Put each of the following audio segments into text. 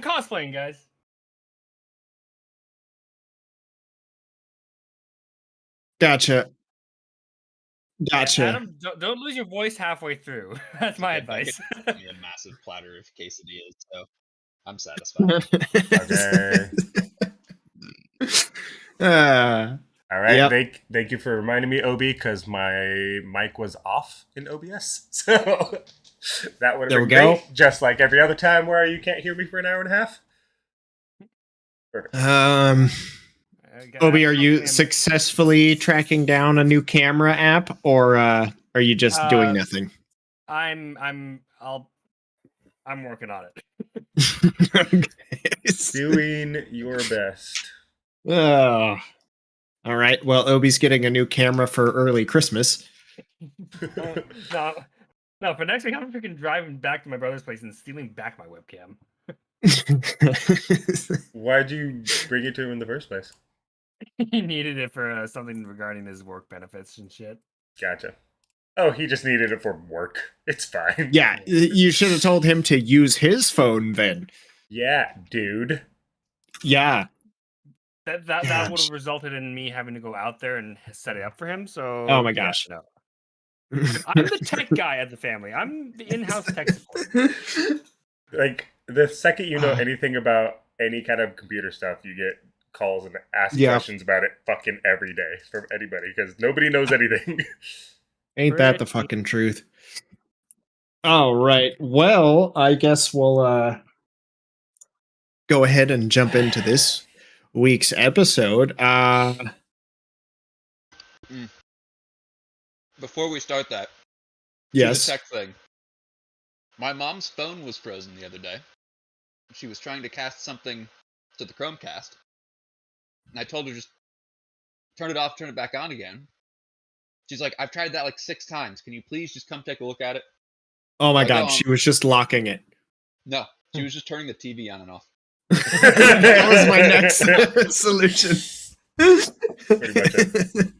cosplaying, guys. Gotcha. Yeah, Adam, don't lose your voice halfway through. That's my advice. A massive platter of quesadillas, so I'm satisfied. Okay. All right. Yep. Thank you for reminding me, Obi, because my mic was off in OBS. So that would have been great. Just like every other time where you can't hear me for an hour and a half. Perfect. Obi, are you successfully tracking down a new camera app, or are you just doing nothing? I'm working on it. Okay. Doing your best. Oh. All right. Well, Obi's getting a new camera for early Christmas. No, for next week, I'm freaking driving back to my brother's place and stealing back my webcam. Why'd you bring it to him in the first place? He needed it for something regarding his work benefits and shit. Gotcha. Oh, he just needed it for work. It's fine. Yeah, you should have told him to use his phone then. Yeah, dude. Yeah. That would have resulted in me having to go out there and set it up for him. So, oh my gosh, no. I'm the tech guy at the family. I'm the in-house tech support. Like the second you know anything about any kind of computer stuff, you get calls and ask questions about it fucking every day from anybody because nobody knows anything. Ain't that the fucking truth? All right. Well, I guess we'll go ahead and jump into this week's episode. Before we start that, yes, the tech thing. My mom's phone was frozen the other day. She was trying to cast something to the Chromecast, and I told her just turn it off, turn it back on again. She's like, I've tried that like 6 times. Can you please just come take a look at it? Oh my god, she was just locking it. No, she was just turning the TV on and off. That was my next solution. Pretty much it.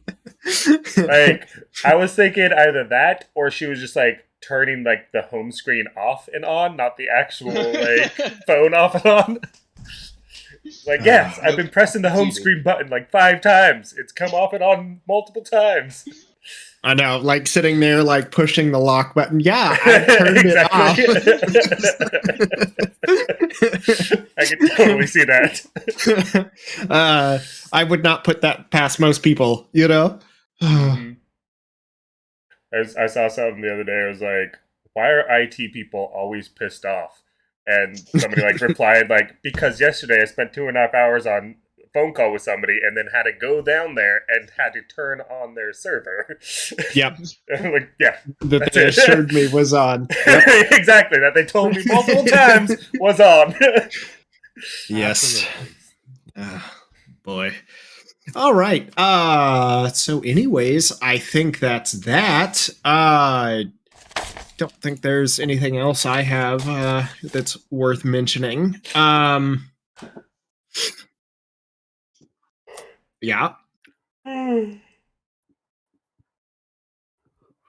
Like, I was thinking either that or she was just like turning like the home screen off and on, not the actual like phone off and on. Like, yes, I've been pressing the home screen button like 5 times. It's come off and on multiple times. I know, like sitting there, like pushing the lock button. Yeah, I turned it off. I can totally see that. I would not put that past most people, you know? I saw something the other day. I was like, why are IT people always pissed off? And somebody like replied, like, because yesterday I spent 2.5 hours on a phone call with somebody and then had to go down there and had to turn on their server. Yep. Like, yeah. That they assured me was on. Yep. Exactly. That they told me multiple times was on. Yes. Boy. All right. So anyways, I think that's that. Don't think there's anything else I have that's worth mentioning. Yeah.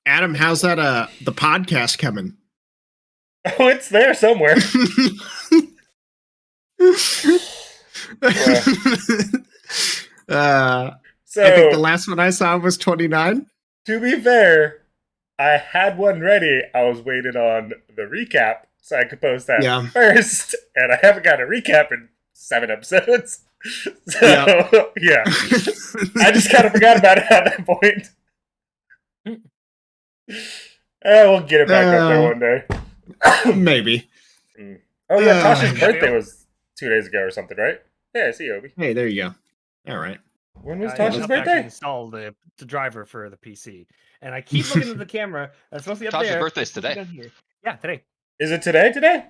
Adam, how's that the podcast coming? Oh, it's there somewhere. So I think the last one I saw was 29. To be fair, I had one ready. I was waiting on the recap so I could post that first, and I haven't got a recap in 7 episodes. So yeah, I just kind of forgot about it at that point. We'll get it back up there one day. Maybe. Oh yeah, Tasha's birthday was 2 days ago or something, right? Yeah, I see Obi. Hey, there you go. All right. When was Tasha's birthday? I installed the driver for the PC, and I keep looking at the camera. That's supposed to be up there. Tasha's birthday's today. Yeah, today. Is it today? Today?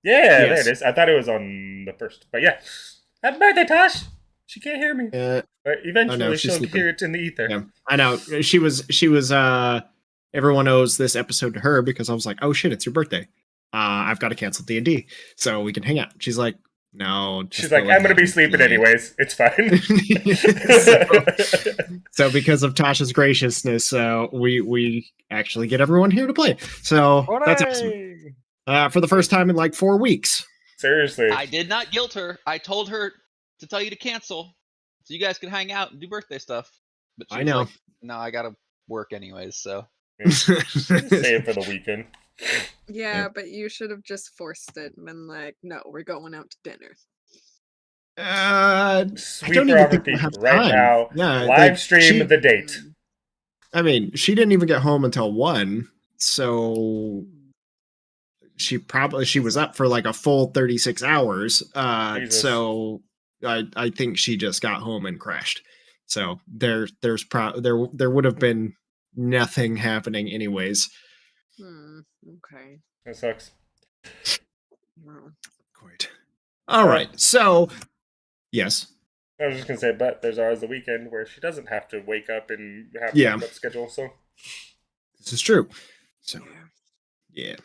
Yeah, there it is. I thought it was on the 1st, but yeah. Happy birthday, Tosh! She can't hear me. But eventually she'll hear it in the ether. Yeah, I know. She was everyone owes this episode to her because I was like, oh shit, it's your birthday. I've got to cancel D&D so we can hang out. She's like, no. She's like, I'm going to be sleeping anyways. It's fine. So because of Tasha's graciousness, we actually get everyone here to play. So that's awesome. For the first time in like 4 weeks. Seriously. I did not guilt her. I told her to tell you to cancel so you guys could hang out and do birthday stuff. But she I was know. like, no, I gotta work anyways, so. Save it for the weekend. Yeah, but you should have just forced it and been like, no, we're going out to dinner. I Sweet don't even think prerogative we'll have right time. now. Yeah, Live stream she- the date. I mean, she didn't even get home until 1, so she was up for like a full 36 hours. Jesus. So I think she just got home and crashed. So there would have been nothing happening anyways. Okay. That sucks. Well, Quite. All right. So yes. I was just gonna say, but there's always the weekend where she doesn't have to wake up and have Yeah. a wake-up schedule. So This is true. So yeah.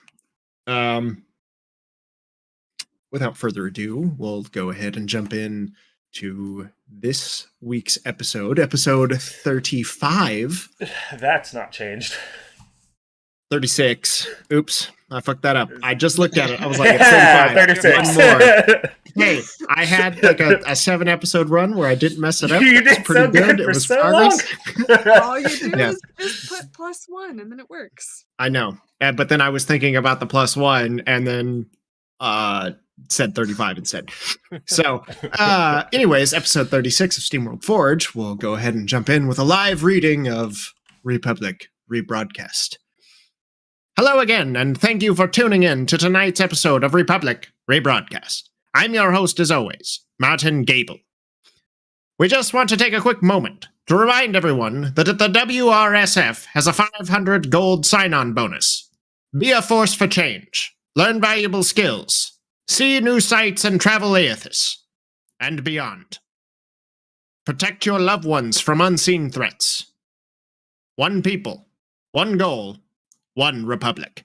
Without further ado, we'll go ahead and jump in to this week's episode 35. that's not changed. 36. Oops, I fucked that up. I just looked at it. I was like, it's 35. 36. One more. Hey, I had like a 7-episode run where I didn't mess it up. You It was did pretty so good It for was so progress. all you do Yeah. is just put +1 and then it works. I know. But then I was thinking about the +1 and then said 35 instead. So, anyways, episode 36 of SteamWorld Forge, we'll go ahead and jump in with a live reading of Republic Rebroadcast. Hello again, and thank you for tuning in to tonight's episode of Republic Rebroadcast. I'm your host, as always, Martin Gable. We just want to take a quick moment to remind everyone that the WRSF has a 500 gold sign-on bonus. Be a force for change, learn valuable skills, see new sights and travel Aethys, and beyond. Protect your loved ones from unseen threats. One people, one goal, one republic.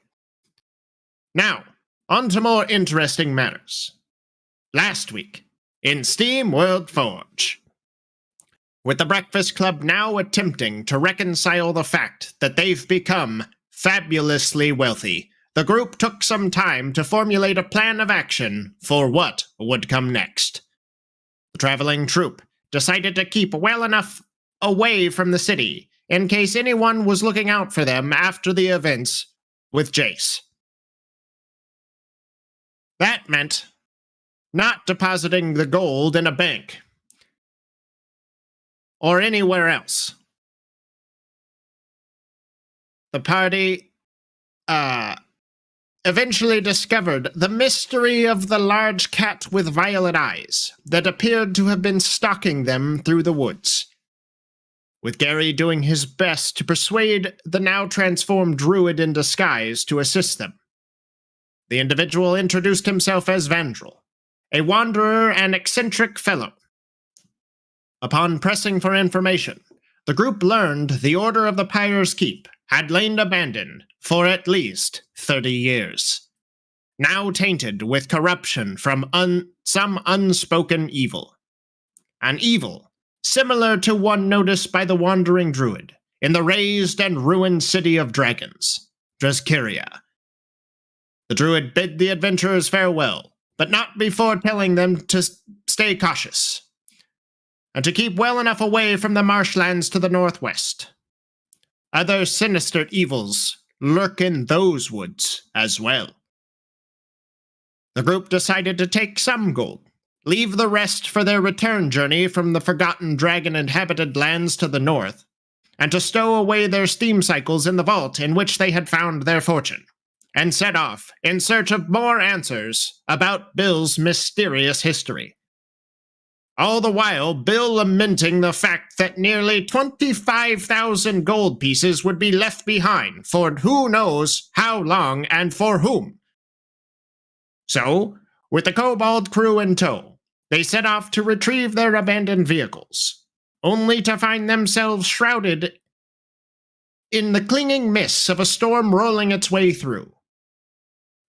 Now, on to more interesting matters. Last week, in SteamWorld Forge. With the Breakfast Club now attempting to reconcile the fact that they've become fabulously wealthy, the group took some time to formulate a plan of action for what would come next. The traveling troupe decided to keep well enough away from the city in case anyone was looking out for them after the events with Jace. That meant not depositing the gold in a bank or anywhere else. The party eventually discovered the mystery of the large cat with violet eyes that appeared to have been stalking them through the woods, with Gary doing his best to persuade the now transformed druid in disguise to assist them. The individual introduced himself as Vandrel, a wanderer and eccentric fellow. Upon pressing for information, the group learned the Order of the Pyre's Keep had lain abandoned for at least 30 years, now tainted with corruption from some unspoken evil. An evil similar to one noticed by the wandering druid in the razed and ruined city of dragons, Drazkiria. The druid bid the adventurers farewell, but not before telling them to stay cautious, and to keep well enough away from the marshlands to the northwest. Other sinister evils lurk in those woods as well. The group decided to take some gold, leave the rest for their return journey from the forgotten dragon-inhabited lands to the north, and to stow away their steam cycles in the vault in which they had found their fortune, and set off in search of more answers about Bill's mysterious history. All the while, Bill lamenting the fact that nearly 25,000 gold pieces would be left behind for who knows how long and for whom. So, with the Kobold crew in tow, they set off to retrieve their abandoned vehicles, only to find themselves shrouded in the clinging mists of a storm rolling its way through.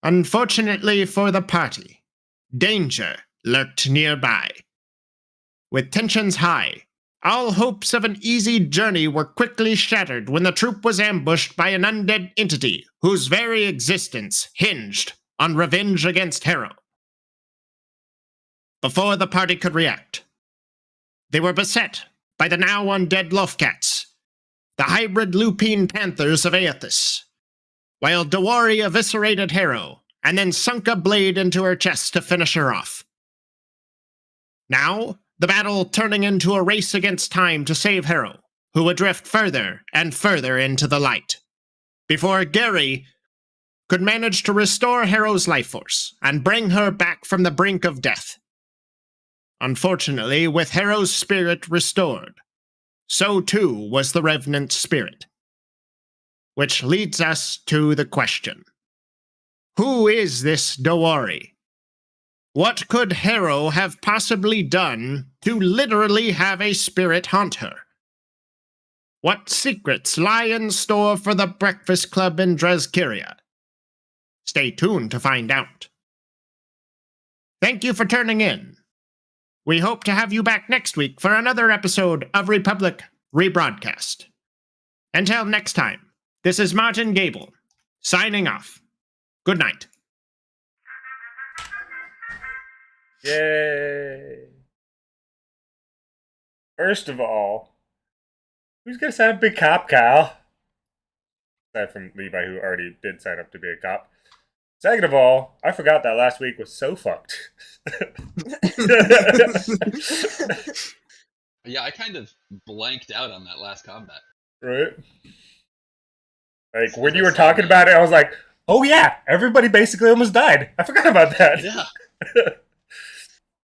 Unfortunately for the party, danger lurked nearby. With tensions high, all hopes of an easy journey were quickly shattered when the troop was ambushed by an undead entity whose very existence hinged on revenge against Harrow. before the party could react. They were beset by the now undead Lofcats, the hybrid lupine panthers of Aethys, while Dewari eviscerated Harrow and then sunk a blade into her chest to finish her off. Now, the battle turning into a race against time to save Harrow, who would drift further and further into the light, before Gary could manage to restore Harrow's life force and bring her back from the brink of death. Unfortunately, with Harrow's spirit restored, so too was the Revenant's spirit. Which leads us to the question. Who is this Dewari? What could Harrow have possibly done to literally have a spirit haunt her? What secrets lie in store for the Breakfast Club in Drezkyria? Stay tuned to find out. Thank you for turning in. We hope to have you back next week for another episode of Republic Rebroadcast. Until next time, this is Martin Gable, signing off. Good night. Yay. First of all, who's going to sign up to be a cop, Kyle? Aside from Levi, who already did sign up to be a cop. Second of all, I forgot that last week was so fucked. Yeah, I kind of blanked out on that last combat. Right? Like, when you were talking about it, I was like, oh yeah, everybody basically almost died. I forgot about that. Yeah.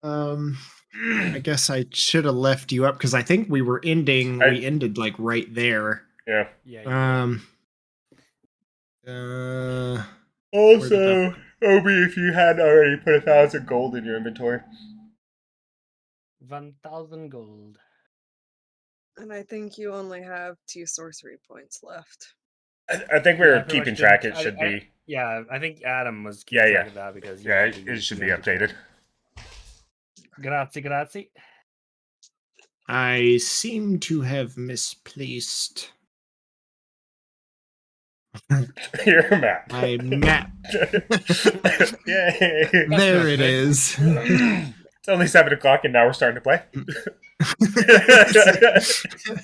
I guess I should have left you up because I think we were ending. We ended like right there. Yeah. Also, Obi, if you hadn't already put 1,000 gold in your inventory. 1,000 gold. And I think you only have 2 sorcery points left. I think we were keeping track. It should be. Yeah, I think Adam was keeping track of that because it should be updated. Grazie. I seem to have misplaced your map. My map. Yay! There it is. It's only 7 o'clock and now we're starting to play.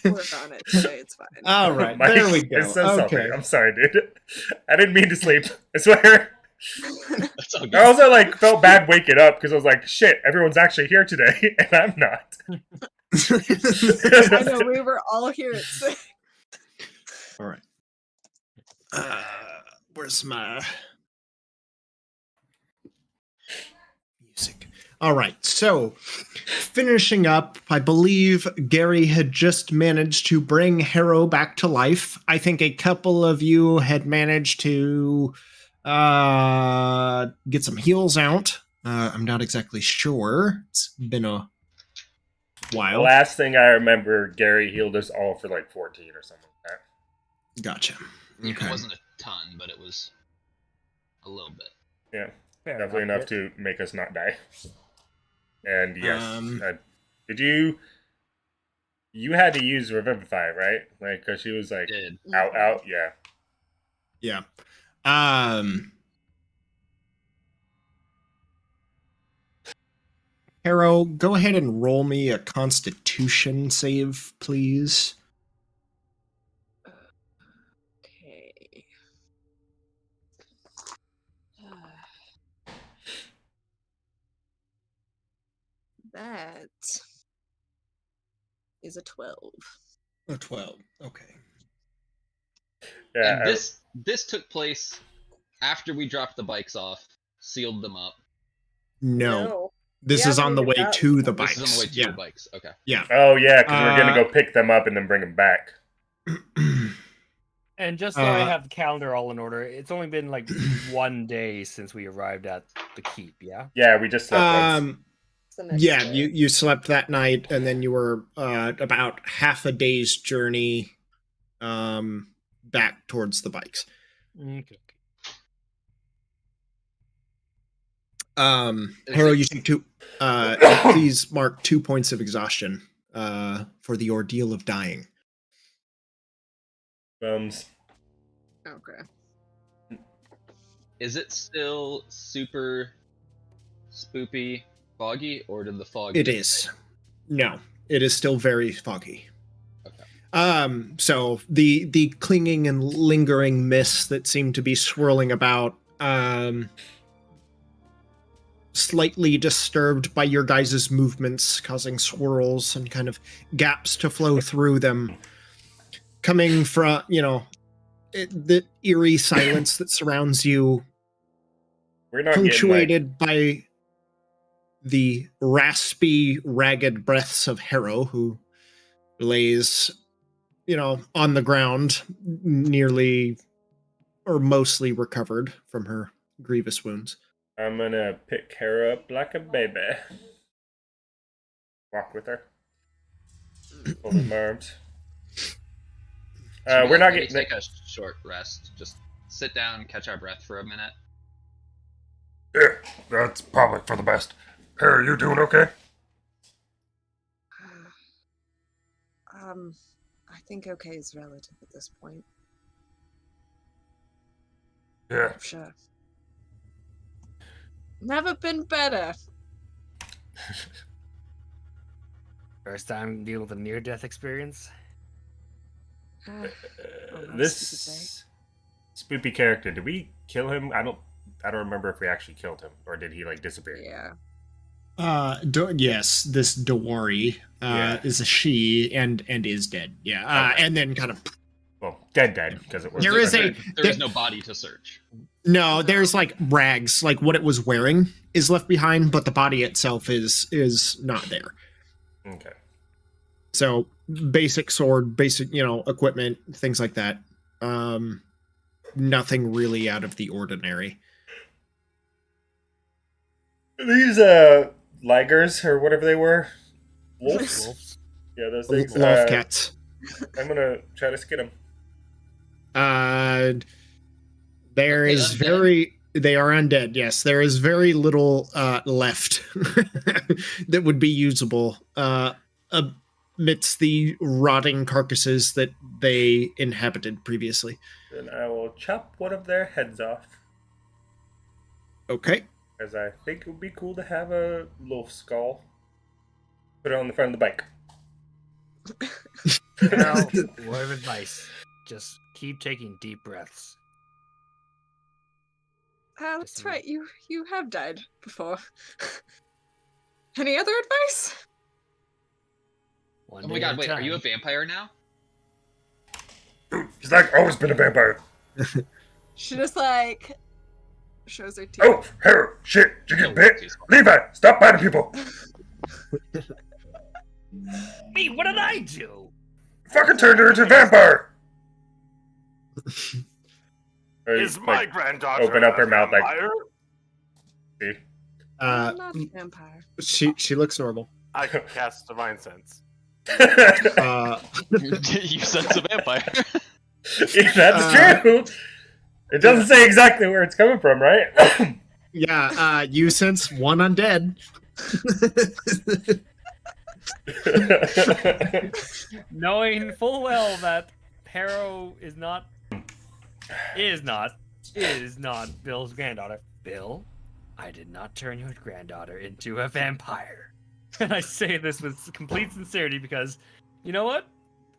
Work on it today, it's fine. All right, there we go. It's so Okay. salty. I'm sorry, dude. I didn't mean to sleep. I swear. That's all good. I also felt bad waking up because I was like, shit, everyone's actually here today, and I'm not. I know, we were all here at 6. All right. Where's my music? All right, so finishing up, I believe Gary had just managed to bring Harrow back to life. I think a couple of you had managed to get some heals out. I'm not exactly sure. It's been a while. The last thing I remember, Gary healed us all for 14 or something like that. Gotcha. Yeah, Okay. it wasn't a ton, but it was a little bit. Yeah, Fair definitely enough to make us not die. And yes, did you had to use Revivify, right? Because she was Did. out, yeah. Yeah. Harrow, go ahead and roll me a Constitution save, please. Okay. That is a 12. A 12. Okay. Yeah. And this took place after we dropped the bikes off, sealed them up. No. This We is on haven't the even way gotten to the them. bikes. This is on the way to Yeah. the bikes. Okay. Yeah. Oh yeah, because we're gonna go pick them up and then bring them back. And just so I have the calendar all in order, it's only been 1 day since we arrived at the keep, yeah? Yeah, we just slept once. It's the next Yeah, day. you slept that night, and then you were about half a day's journey back towards the bikes. Okay. Harrow, you take 2. Please mark 2 points of exhaustion for the ordeal of dying. Bums. Okay. Is it still super spoopy foggy, or did the fog? It is. No, it is still very foggy. Okay. So the clinging and lingering mists that seem to be swirling about, slightly disturbed by your guys' movements, causing swirls and kind of gaps to flow through them, coming from, the eerie silence that surrounds you, We're not getting like, punctuated by the raspy, ragged breaths of Harrow, who lays, on the ground, nearly or mostly recovered from her grievous wounds. I'm gonna pick her up like a baby. Walk with her. Hold in my arms. We're not Maybe getting. take a short rest. Just sit down, catch our breath for a minute. Yeah, that's probably for the best. Harry, you doing okay? I think okay is relative at this point. Yeah. Sure. Never been better. First time dealing with a near-death experience. This spoopy character, did we kill him? I don't remember if we actually killed him, or did he like disappear? Yeah. Yes, this Dawari is a she and is dead. Yeah, Okay. and then kind of. Well, dead, because it was. There is There is no body to search. No, there's like rags, like what it was wearing is left behind, but the body itself is not there. Okay. So basic sword, basic equipment, things like that. Nothing really out of the ordinary. These ligers or whatever they were, wolves. Wolves. Yeah, those things. Love cats. I'm gonna try to skin them. There Okay, is undead. they are undead. Yes, there is very little left that would be usable amidst the rotting carcasses that they inhabited previously. Then I will chop one of their heads off, Okay. as I think it would be cool to have a wolf skull. Put it on the front of the bike. Now, word of advice: just keep taking deep breaths. That's right. You have died before. Any other advice? One Oh day my at god, a wait, are you a time. vampire now? He's like always been a vampire. She just shows her teeth. Oh, Harold, shit, you No, get bit? too small. Levi, stop biting people. Me? What did I do? Fucking turned her into a vampire. Is my granddaughter open up her a mouth like. vampire? See? I'm not a vampire. She looks normal. I can cast Divine Sense. You sense a vampire. That's true. It doesn't say exactly where it's coming from, right? Yeah, you sense one undead. Knowing full well that Harrow is not Bill's granddaughter. Bill, I did not turn your granddaughter into a vampire. And I say this with complete sincerity because, you know what?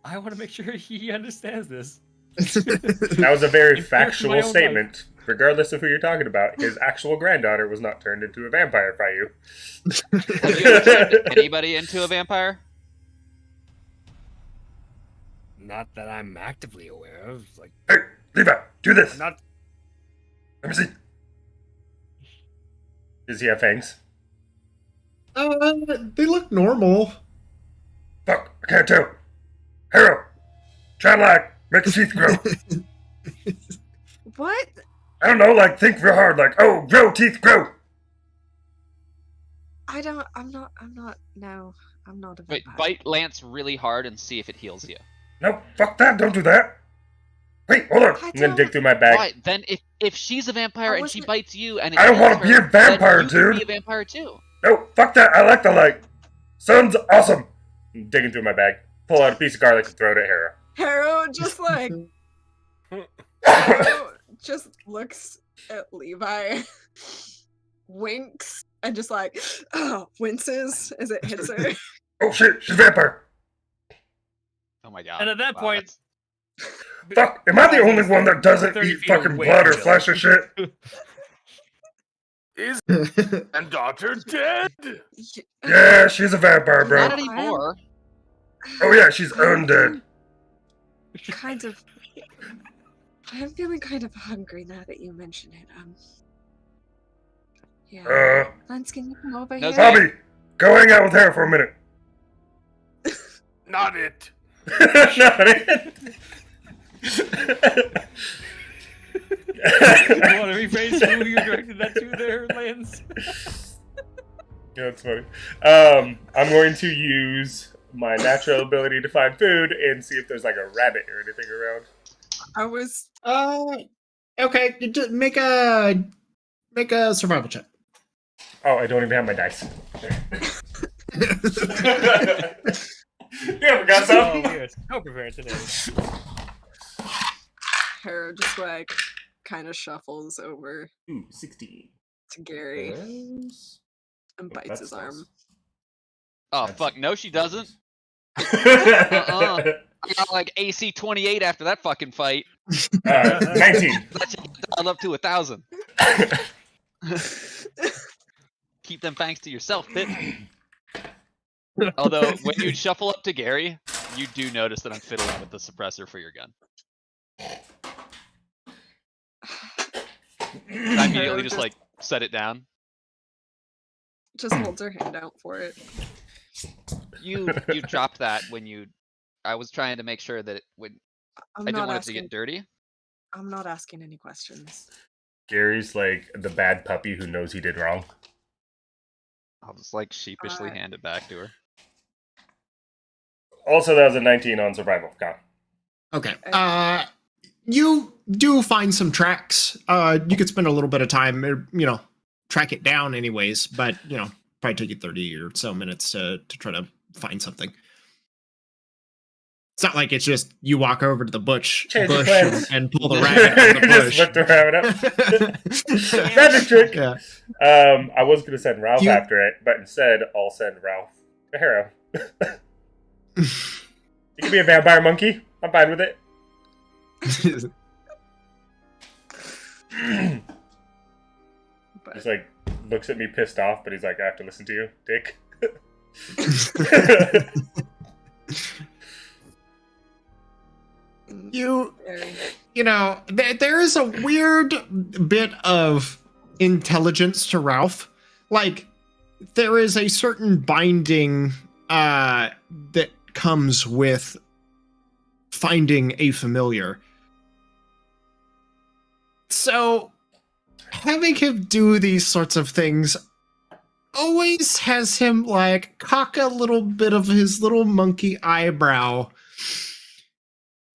I want to make sure he understands this. That was a very In fact, my factual own statement. Regardless of who you're talking about, his actual granddaughter was not turned into a vampire by you. Have you ever turned anybody into a vampire? Not that I'm actively aware of. Like, Hey, Levi, do this. I'm not. Let me see. Does he have fangs? They look normal. Fuck, I can't tell. Harold, try to make your teeth grow. What? I don't know, think real hard, oh, grow, teeth, grow. I'm not no. I'm not a Wait, vampire. bite Lance really hard and see if it heals you. No, fuck that, don't do that. Wait, hold on. I'm gonna dig through my bag. Why? Then if she's a vampire I and she wasn't- bites you and it I don't heals wanna be her, a vampire, then you can dude. be a vampire too. No, fuck that, I like the light. Sounds awesome. I'm digging through my bag. Pull out a piece of garlic and throw it at Hera. Harrow just Harrow just looks at Levi, winks, and just like, winces as it hits her. Oh shit, she's a vampire. Oh my god. And at that Wow, point, Fuck, am I the only one that doesn't 30 eat feet fucking away blood or from flesh or shit? Is granddaughter dead? Yeah, she's a vampire, bro. Not anymore. Oh yeah, she's undead. Kind of. I am feeling kind of hungry now that you mention it. Yeah. Lance, can you come over No, here? sorry. Bobby, go hang out with her for a minute. Not it. Not it. you want to rephrase who you directed that to there, Lance? Yeah, that's funny. I'm going to use my natural ability to find food and see if there's like a rabbit or anything around. I was. Okay. Make a survival check. Oh, I don't even have my dice. Yeah, forgot Oh, something. we are so prepared today. Hera just like kind of shuffles over Ooh, 16. to Gary and bites That's his arm. Oh fuck, no she doesn't. I got like AC 28 after that fucking fight. 19. Let's dial up to 1,000. Keep them fangs to yourself, bitch. Although, when you shuffle up to Gary, you do notice that I'm fiddling with the suppressor for your gun. I immediately just like set it down. Just holds her hand out for it. You dropped that when you. I was trying to make sure that I didn't want it to get dirty. I'm not asking any questions. Gary's like the bad puppy who knows he did wrong. I'll just like sheepishly hand it back to her. Also, that was a 19 on survival. Gone. Okay. You do find some tracks. You could spend a little bit of time, track it down anyways, but, probably take you 30 or so minutes to try to find something. It's not like it's just you walk over to the bush and pull the rabbit out of the bush. Just lift the rabbit up. Magic trick. Yeah. I was going to send Ralph after it, but instead I'll send Ralph to Harrow. You can be a vampire monkey. I'm fine with it. He's like, looks at me pissed off, but he's like, I have to listen to you, dick. There is a weird bit of intelligence to Ralph. Like, there is a certain binding that comes with finding a familiar. So, having him do these sorts of things always has him, like, cock a little bit of his little monkey eyebrow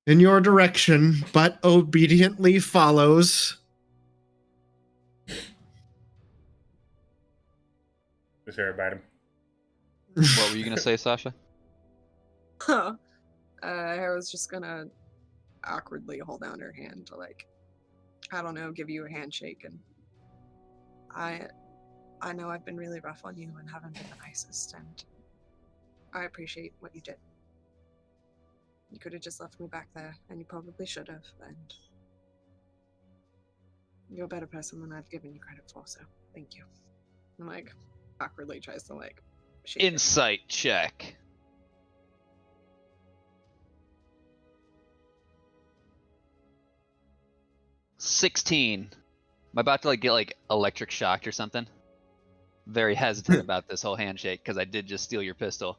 in your direction, but obediently follows. Just hear about him. What were you gonna say, Sasha? Hera's just gonna awkwardly hold down her hand to, like, I don't know, give you a handshake, and I know I've been really rough on you and haven't been the nicest, and I appreciate what you did. You could have just left me back there, and you probably should have, and you're a better person than I've given you credit for, so thank you. And, like, awkwardly tries to, like, shake your hand. Insight check. $16. Am I about to get electric shocked or something? Very hesitant about this whole handshake because I did just steal your pistol,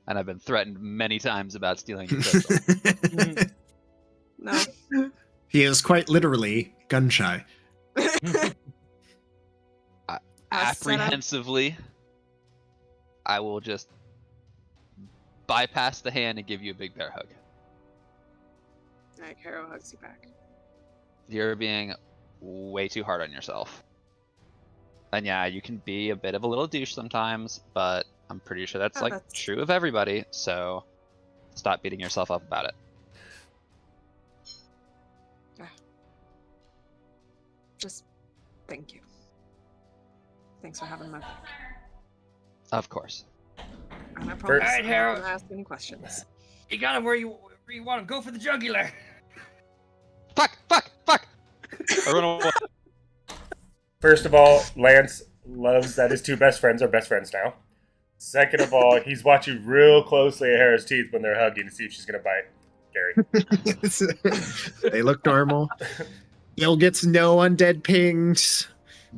and I've been threatened many times about stealing your pistol. No. He is quite literally gun shy. Apprehensively, I will just bypass the hand and give you a big bear hug. Like, Hero hugs you back. You're being way too hard on yourself. And yeah, you can be a bit of a little douche sometimes, but I'm pretty sure that's true of everybody, so stop beating yourself up about it. Just thank you. Thanks for having my back. Of course. And I promise Alright, I'm not Harold. gonna ask any questions. You got him where you want him. Go for the jugular. Fuck! I run away. First of all, Lance loves that his two best friends are best friends now. Second of all, he's watching real closely at Hera's teeth when they're hugging to see if she's gonna bite Gary. They look normal. Gil gets no undead pings.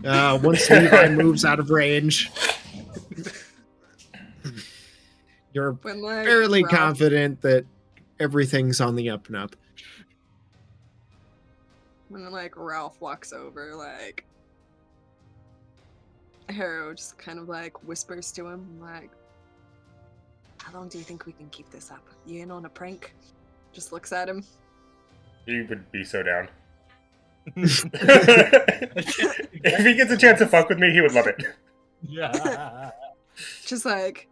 Once Levi moves out of range, you're When like fairly Ralph, confident that everything's on the up and up. when like Ralph walks over, like Harrow just kind of like whispers to him, like, "How long do you think we can keep this up? You in on a prank?" Just looks at him. He would be so down. If he gets a chance to fuck with me, he would love it. Yeah. Just like,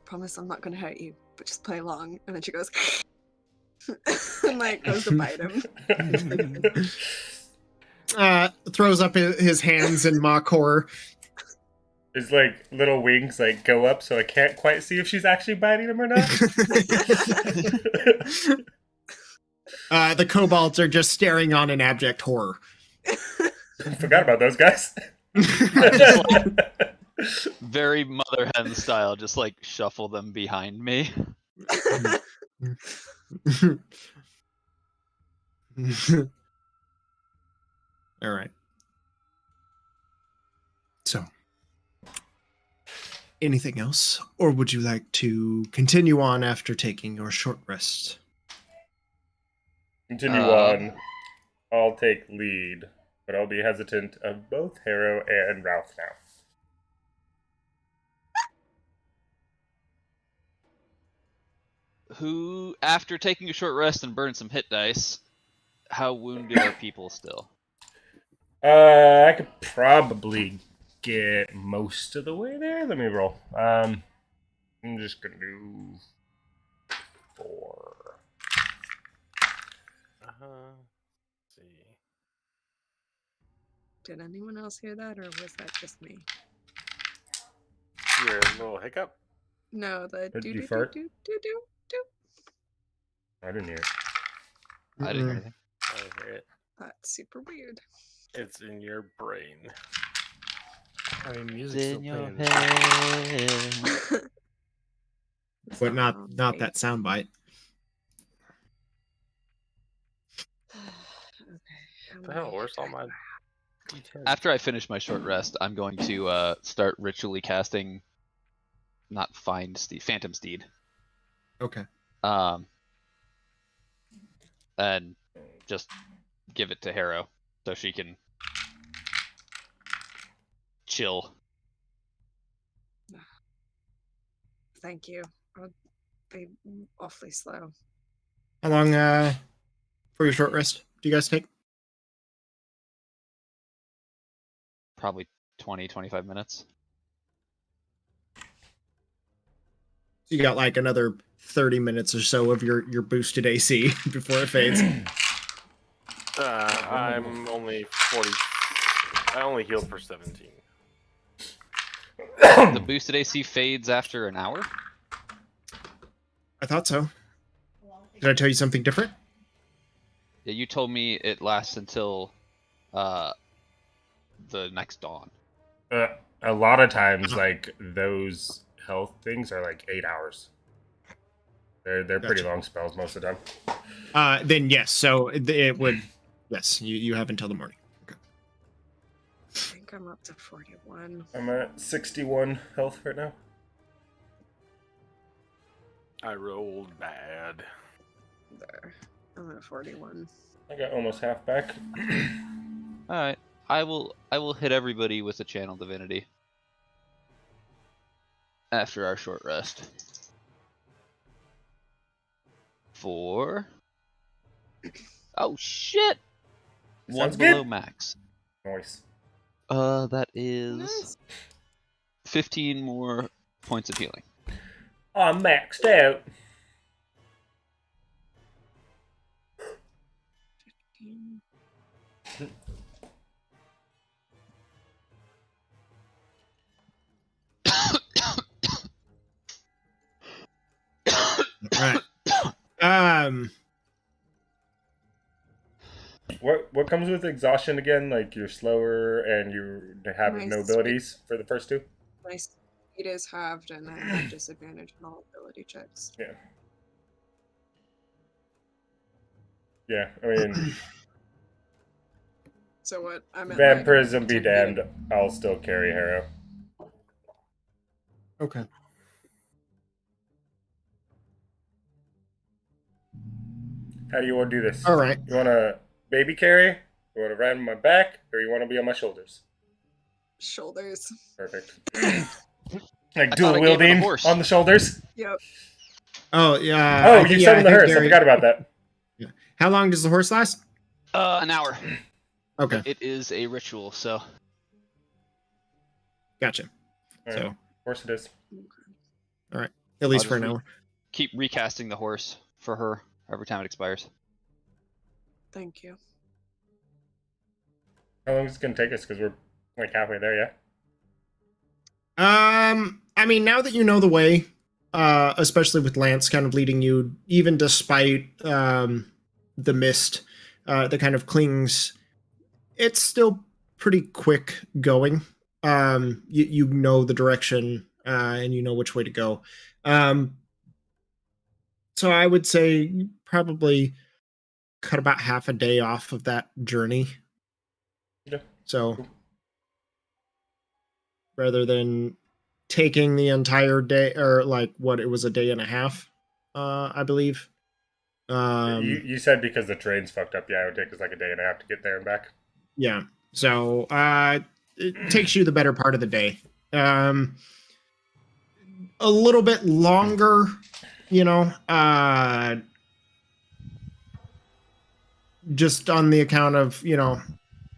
"Promise I'm not gonna hurt you, but just play along." And then she goes and like goes to bite him. Throws up his hands in mock horror. His like little wings like go up, so I can't quite see if she's actually biting him or not. The kobolds are just staring on in abject horror. Forgot about those guys. Very mother hen style, just like shuffle them behind me. All right. So, anything else? Or would you like to continue on after taking your short rest? Continue on. I'll take lead, but I'll be hesitant of both Harrow and Ralph now. Who, after taking a short rest and burning some hit dice, how wounded are people still? I could probably get most of the way there. Let me roll. I'm just gonna do 4. Let's see. Did anyone else hear that, or was that just me? Here, a little hiccup. No, the Did do you do do fart? do do do do. I didn't hear it. I didn't hear anything. I hear it. That's super weird. It's in your brain. I mean, music's still In your playing. head. But not that soundbite. Okay. how What the hell? many Where's all my attacks D10? After I finish my short rest, I'm going to start ritually casting, not Find Steed, Phantom Steed. Okay. And just give it to Harrow so she can chill. Thank you. I'll be awfully slow. How long for your short rest do you guys take? Probably 20, 25 minutes. You got like another 30 minutes or so of your boosted AC before it fades. I'm only 40. I only healed for 17. The boosted AC fades after an hour? I thought so. Did I tell you something different? Yeah, you told me it lasts until the next dawn. A lot of times, like those health things are like 8 hours. They're pretty Gotcha. long spells most of the time. Then yes. So it would. Yes, you have until the morning. Okay. I think I'm up to 41. I'm at 61 health right now. I rolled bad. There. I'm at 41. I got almost half back. Alright. I will hit everybody with a channel divinity. After our short rest. 4. Oh shit! One Sounds below good. max. Nice. That is Nice. 15 more points of healing. I'm maxed out. 15. right. Um, What comes with exhaustion again? Like you're slower and you have My no speed- abilities for the first two? My speed is halved, and I have disadvantage on all ability checks. Yeah, I mean, So what? I'm at vampirism like be 10 damned, feet. I'll still carry Harrow. okay. How do you want to do this? All right. You want to baby carry? You want to ride on my back? Or you want to be on my shoulders? Shoulders. Perfect. I Like thought dual I gave it a wielding horse. on the shoulders? Yep. Oh yeah. Oh, I you think- said on the I think hearse. I Gary- forgot about that. How long does the horse last? An hour. Okay, But it is a ritual, so gotcha. All So right. Of course it is. at least I'll for an just hour. keep recasting the horse for her every time it expires. Thank you. How long is it going to take us? Because we're like halfway there, yeah? I mean, now that you know the way, especially with Lance kind of leading you, even despite the mist that kind of clings, it's still pretty quick going. You know the direction and you know which way to go. So I would say probably cut about half a day off of that journey. Yeah. So Cool. rather than taking the entire day, or like what it was, a day and a half, I believe. You said because the train's fucked up. Yeah, it would take us like a day and a half to get there and back. Yeah. So it takes you the better part of the day. A little bit longer, just on the account of,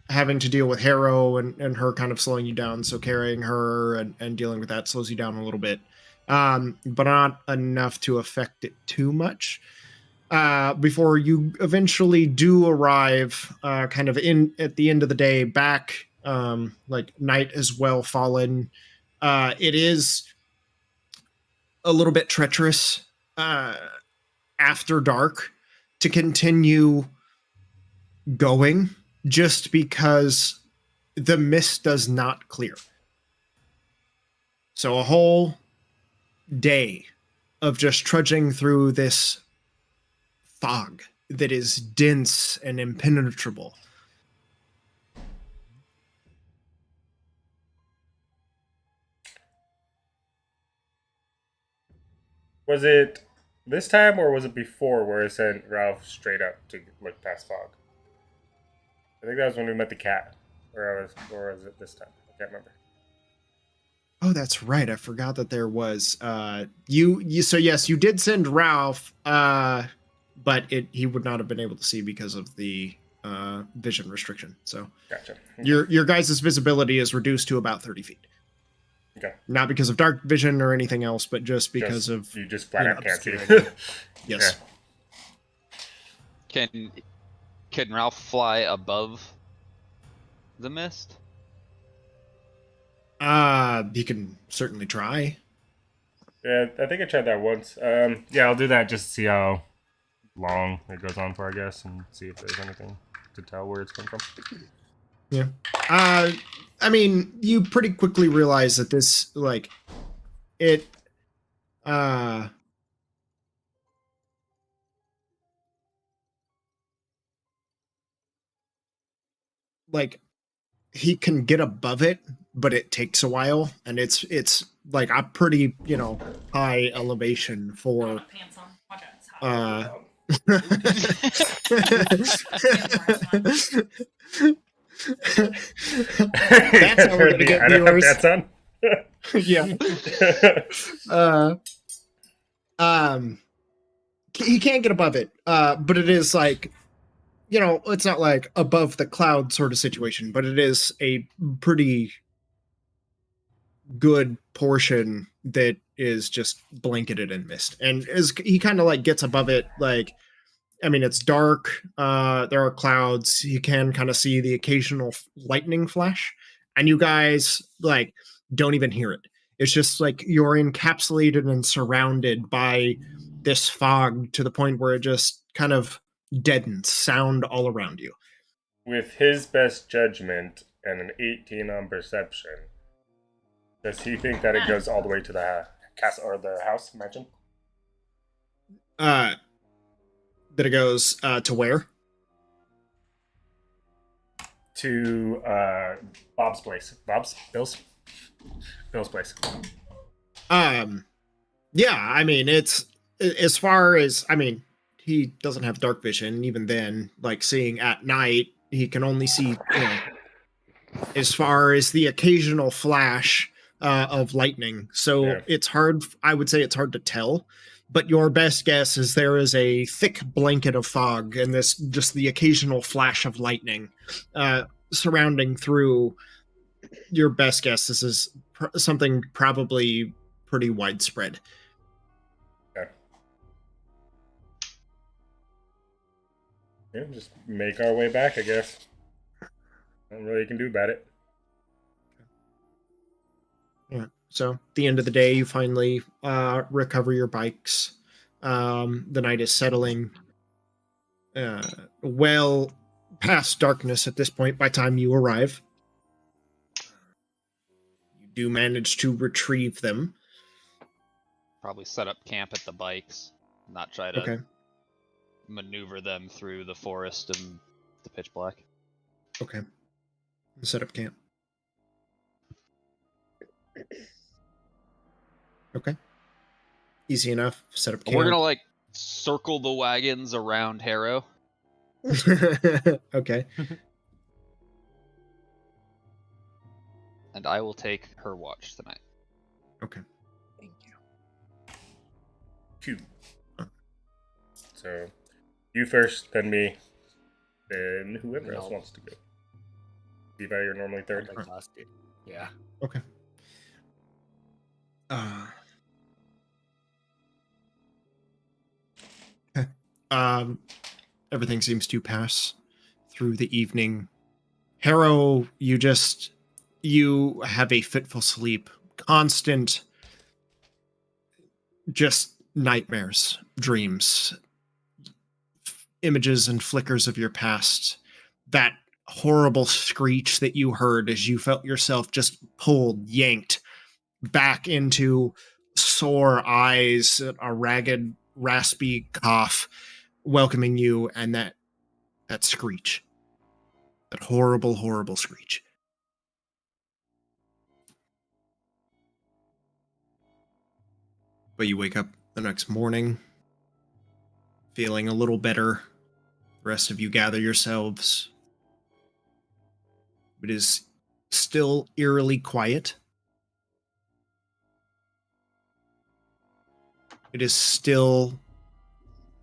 having to deal with Harrow and her kind of slowing you down. So carrying her and dealing with that slows you down a little bit. But not enough to affect it too much. Before you eventually do arrive, kind of at the end of the day, back, like night as well fallen. It is a little bit treacherous after dark to continue going, just because the mist does not clear. So a whole day of just trudging through this fog that is dense and impenetrable. Was it this time or was it before where it sent Ralph straight up to look past fog? I think that was when we met the cat. Or was it this time? I can't remember. Oh, that's right. I forgot that there was you so yes, you did send Ralph, but he would not have been able to see because of the vision restriction. So Gotcha. Okay. your guys' visibility is reduced to about 30 feet. Okay. Not because of dark vision or anything else, but just because of you just flat out can't see. obscurity. Yes. Can Ralph fly above the mist? He can certainly try. Yeah, I think I tried that once. Yeah, I'll do that just to see how long it goes on for, I guess, and see if there's anything to tell where it's come from. Yeah. I mean, you pretty quickly realize that this, like, it, like, he can get above it, but it takes a while, and it's like a pretty, high elevation for, Pants on. Watch out. It's hot. That's how we're gonna get I don't have viewers. pants on. Yeah. He can't get above it, but it is like, it's not like above the cloud sort of situation, but it is a pretty good portion that is just blanketed in mist. And as he kind of like gets above it, like, I mean, it's dark, there are clouds, you can kind of see the occasional lightning flash, and you guys like don't even hear it. It's just like you're encapsulated and surrounded by this fog to the point where it just kind of deadens sound all around you. With his best judgment and an 18 on perception, does he think that it goes all the way to the castle or the house mansion? That it goes to where? To Bill's place. Yeah, I mean, it's as far as, I mean, he doesn't have dark vision. Even then, like seeing at night, he can only see, as far as the occasional flash of lightning. So it's hard, I would say it's hard to tell. But your best guess is there is a thick blanket of fog and this just the occasional flash of lightning surrounding through. Your best guess this is something probably pretty widespread. Okay. Yeah, just make our way back, I guess. Nothing really you can do about it. Yeah. So at the end of the day, you finally recover your bikes. The night is settling well past darkness at this point by the time you arrive. You do manage to retrieve them. Probably set up camp at the bikes, not try to maneuver them through the forest and the pitch black. Okay. Set up camp. Okay. Easy enough. Set up camp. We're gonna like circle the wagons around Harrow. Okay. And I will take her watch tonight. Okay. Thank you. Two. So, you first, then me, then whoever else wants to go. Levi, you're normally third. Like last year. Yeah. Okay. Okay. Everything seems to pass through the evening. Harrow, you have a fitful sleep. Constant, just nightmares, dreams, images and flickers of your past. That horrible screech that you heard as you felt yourself just pulled, yanked back into sore eyes, a ragged, raspy cough welcoming you, and that screech. That horrible, horrible screech. But you wake up the next morning, feeling a little better. The rest of you gather yourselves. It is still eerily quiet. It is still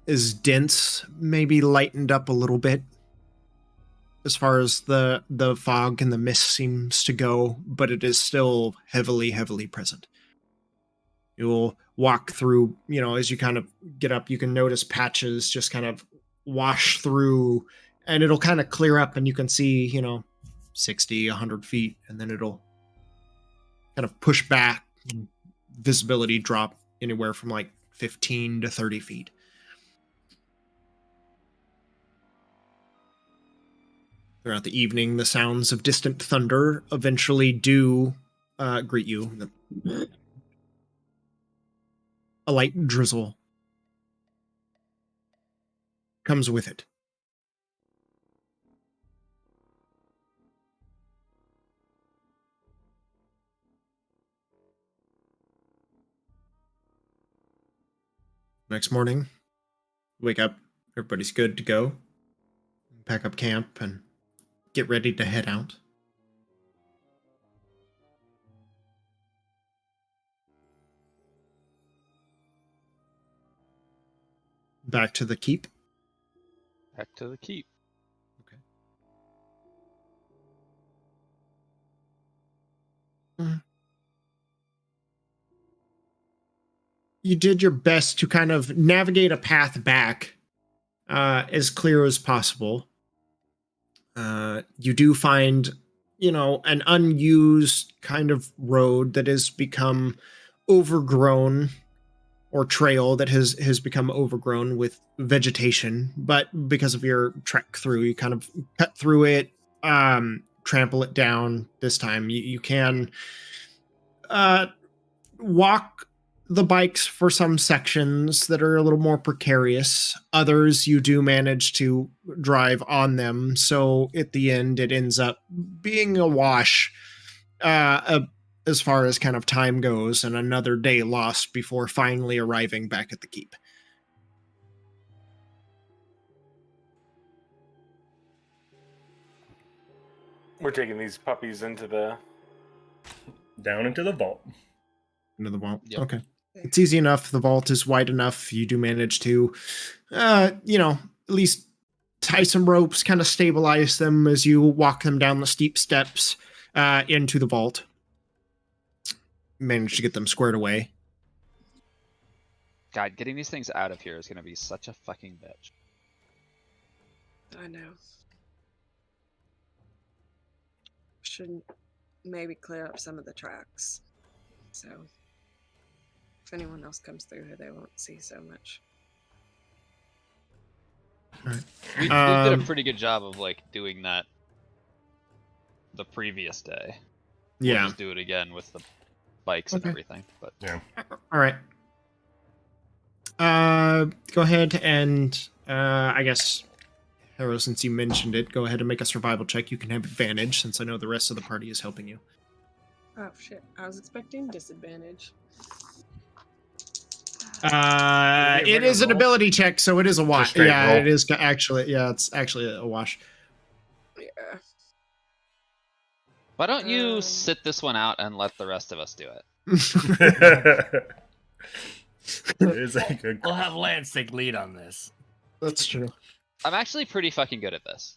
is dense, maybe lightened up a little bit as far as the fog and the mist seems to go, but it is still heavily, heavily present. You'll walk through, as you kind of get up, you can notice patches just kind of wash through, and it'll kind of clear up, and you can see, 60, 100 feet, and then it'll kind of push back, and visibility drop anywhere from like 15 to 30 feet. Throughout the evening, the sounds of distant thunder eventually do greet you. A light drizzle comes with it. Next morning, wake up, everybody's good to go. Pack up camp and get ready to head out. Back to the keep. Back to the keep. Okay. You did your best to kind of navigate a path back as clear as possible. You do find, an unused kind of road that has become overgrown or trail that has become overgrown with vegetation, but because of your trek through, you kind of cut through it, trample it down. This time you can walk the bikes for some sections that are a little more precarious. Others you do manage to drive on them, so at the end it ends up being a wash as far as kind of time goes, and another day lost before finally arriving back at the keep. We're taking these puppies into the. Down into the vault. Into the vault. Yep. Okay. It's easy enough. The vault is wide enough. You do manage to, at least tie some ropes, kind of stabilize them as you walk them down the steep steps into the vault. Manage to get them squared away. God, getting these things out of here is going to be such a fucking bitch. I know. Should maybe clear up some of the tracks. So if anyone else comes through here, they won't see so much. We did a pretty good job of like doing that the previous day. We'll Yeah. just do it again with the bikes and everything. But Yeah. All right. Go ahead and I guess, Hero, since you mentioned it, go ahead and make a survival check. You can have advantage since I know the rest of the party is helping you. Oh shit! I was expecting disadvantage. It is an ability check, so it is a wash. straight Yeah, roll. it is actually. Yeah, it's actually a wash. Yeah. why don't you Um, sit this one out and let the rest of us do it? It is a good. We'll have Lance take lead on this. That's true. I'm actually pretty fucking good at this.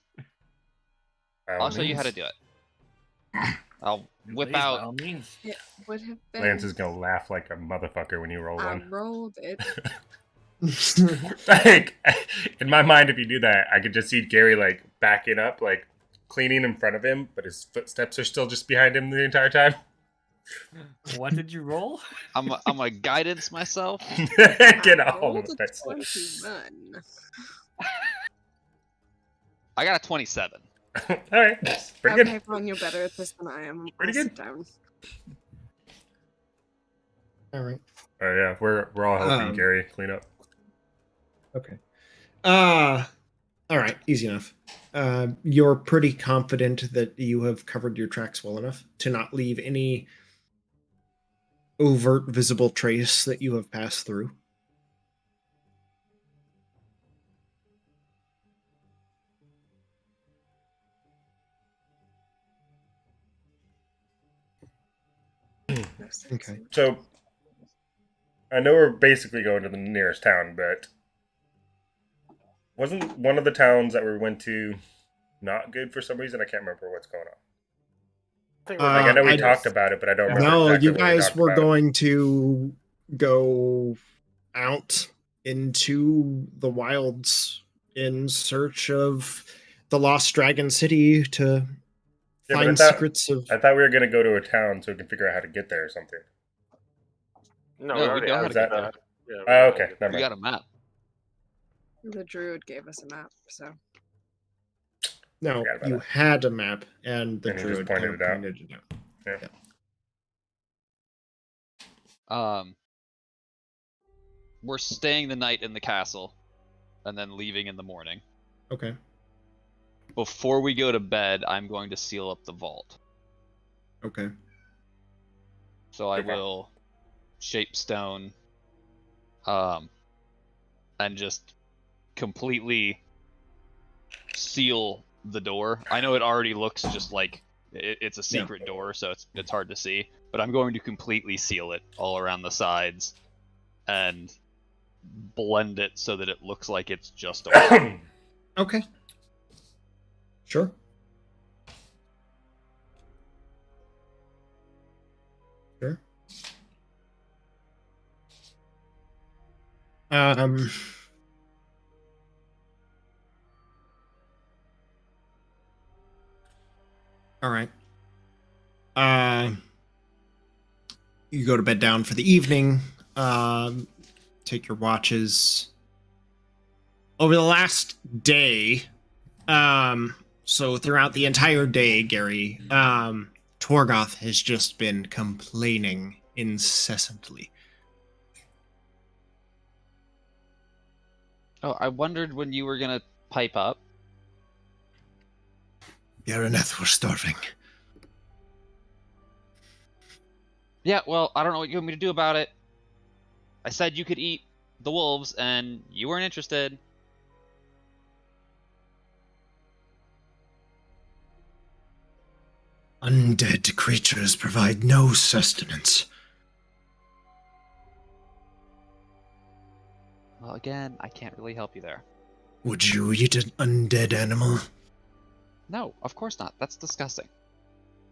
I'll show you how to do it. I'll whip Please, by out. all means. It would have been. Lance is gonna laugh like a motherfucker when you roll I one. rolled it. Like, in my mind, if you do that, I could just see Gary like backing up, like cleaning in front of him, but his footsteps are still just behind him the entire time. What did you roll? I'm a guidance myself. Get I all rolled of a it. 21. I got a 27. All right, pretty Okay, good. Ron, you're better at this than I am. Pretty I'll good. sit down. All right. Oh yeah, we're all helping Um, Gary clean up. Okay. All right. Easy enough. You're pretty confident that you have covered your tracks well enough to not leave any overt visible trace that you have passed through. No sense. Okay. So, I know we're basically going to the nearest town, but wasn't one of the towns that we went to not good for some reason? I can't remember what's going on. I think Uh, Like, I know we I talked about it, but I don't remember. No, exactly you what guys talked were about. going to go out into the wilds in search of the Lost Dragon City to Yeah, but I find thought- secrets of. I thought we were going to go to a town so we can figure out how to get there or something. No, No, we already know how have to get that. Yeah, we Oh, know how to okay, get never We mind. got a map. The druid gave us a map, so No, Forgot about you that. had a map, and the And he just druid pointed kind of it out. pointed it out. We're staying the night in the castle, and then leaving in the morning. Okay. Before we go to bed, I'm going to seal up the vault. Okay. So I Okay. will shape stone, and just completely seal the door. I know it already looks just like it's a secret door, so it's hard to see. But I'm going to completely seal it all around the sides, and blend it so that it looks like it's just a wall. Okay. Sure. Sure. All right. You go to bed down for the evening. take your watches. Over the last day, so throughout the entire day, Gary, Torgoth has just been complaining incessantly. Oh, I wondered when you were gonna pipe up. Yaraneth, we're starving. Yeah, well, I don't know what you want me to do about it. I said you could eat the wolves, and you weren't interested. Undead creatures provide no sustenance. Well, again, I can't really help you there. Would you eat an undead animal? No, of course not. That's disgusting.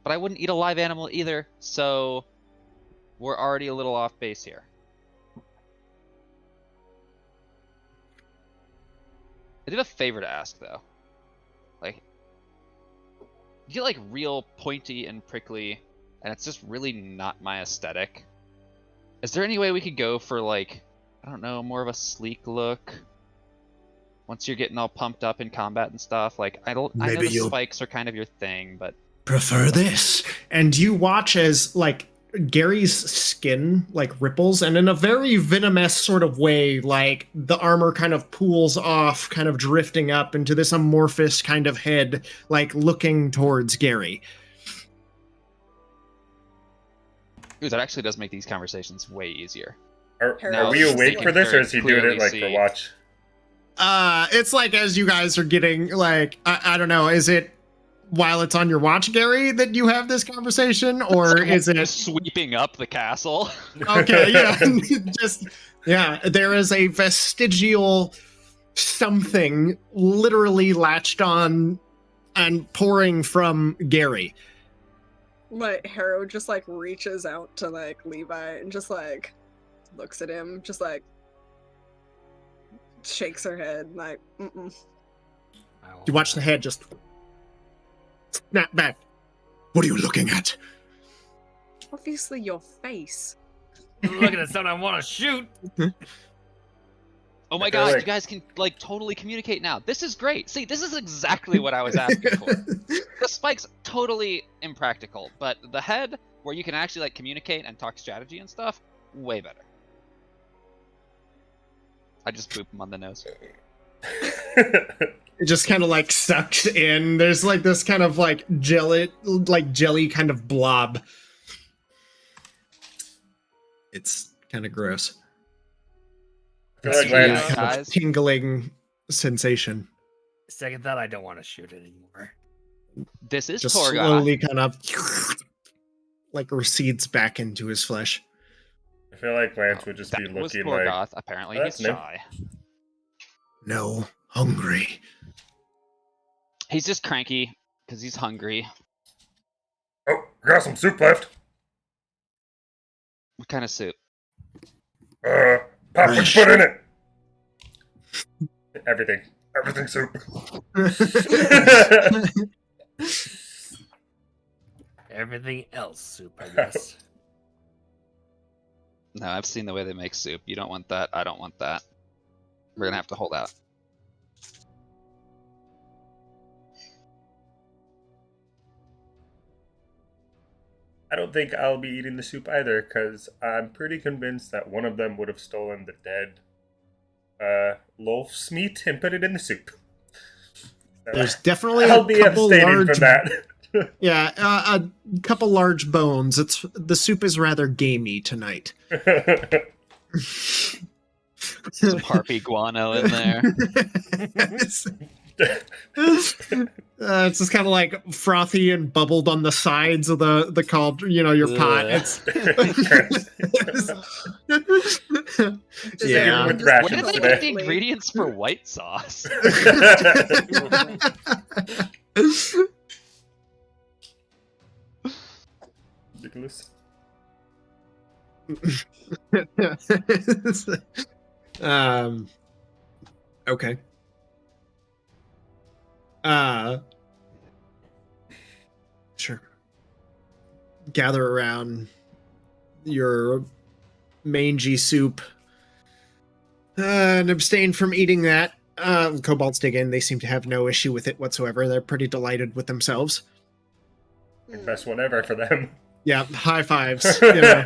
But I wouldn't eat a live animal either, so we're already a little off base here. I do have a favor to ask, though. Like, you get, like, real pointy and prickly, and it's just really not my aesthetic. Is there any way we could go for, like, I don't know, more of a sleek look? Once you're getting all pumped up in combat and stuff, like, I know Maybe the you'll spikes are kind of your thing, but... prefer this. And you watch as, like, Gary's skin, like, ripples, and in a very venomous sort of way, like, the armor kind of pools off, kind of drifting up into this amorphous kind of head, like, looking towards Gary. Ooh, that actually does make these conversations way easier. Are Now, we awake for this, or is he doing clearly it like see- for watch? It's like as you guys are getting, like, I don't know, is it while it's on your watch, Gary, that you have this conversation, or is it sweeping up the castle? okay? Yeah, just yeah. There is a vestigial something literally latched on and pouring from Gary. Like Harrow just like reaches out to like Levi and just like looks at him, just like shakes her head, like, mm-mm. You watch the head just snap back. What are you looking at? Obviously your face. Looking at something I want to shoot. Oh my I feel god, like- you guys can like totally communicate now. This is great. See, this is exactly what I was asking for. The spike's totally impractical, but the head, where you can actually like communicate and talk strategy and stuff, way better. I just booped him on the nose. It just kind of like sucks in. There's like this kind of like jelly kind of blob. It's kind of gross. I feel like Yeah, Lance, Kind of guys. tingling sensation. Second thought, I don't want to shoot it anymore. This is Just Torgoth. slowly kind of like recedes back into his flesh. I feel like Lance would just That be was looking Torgoth. like, Apparently, That's he's new. shy. No, hungry. He's just cranky because he's hungry. oh, I got some soup left. What kind of soup? Pop, what you put in it? Everything. Everything soup. Everything else soup, I guess. No, I've seen the way they make soup. You don't want that. I don't want that. We're gonna have to hold out. I don't think I'll be eating the soup either, because I'm pretty convinced that one of them would have stolen the dead loaf's meat and put it in the soup. So There's definitely I'll a be couple abstaining large from that. yeah, a couple large bones. It's the soup is rather gamey tonight. Some harpy guano in there. It's just kind of like frothy and bubbled on the sides of the cauldron, your pot. Ugh. Just Yeah. With Where rations did they today. get the ingredients for white sauce? Ridiculous. Okay. Sure. Gather around your mangy soup. and abstain from eating that. Kobolds dig in. They seem to have no issue with it whatsoever. They're pretty delighted with themselves. Best one ever for them. Yeah, high fives. You know.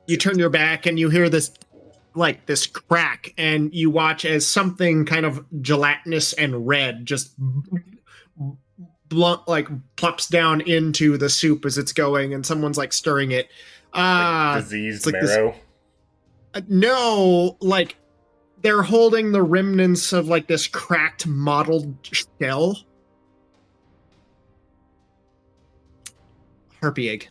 You turn your back and you hear this crack, and you watch as something kind of gelatinous and red just blunt plops down into the soup as it's going, and someone's like stirring it. Diseased like marrow. No, like they're holding the remnants of like this cracked mottled shell. Harpy egg.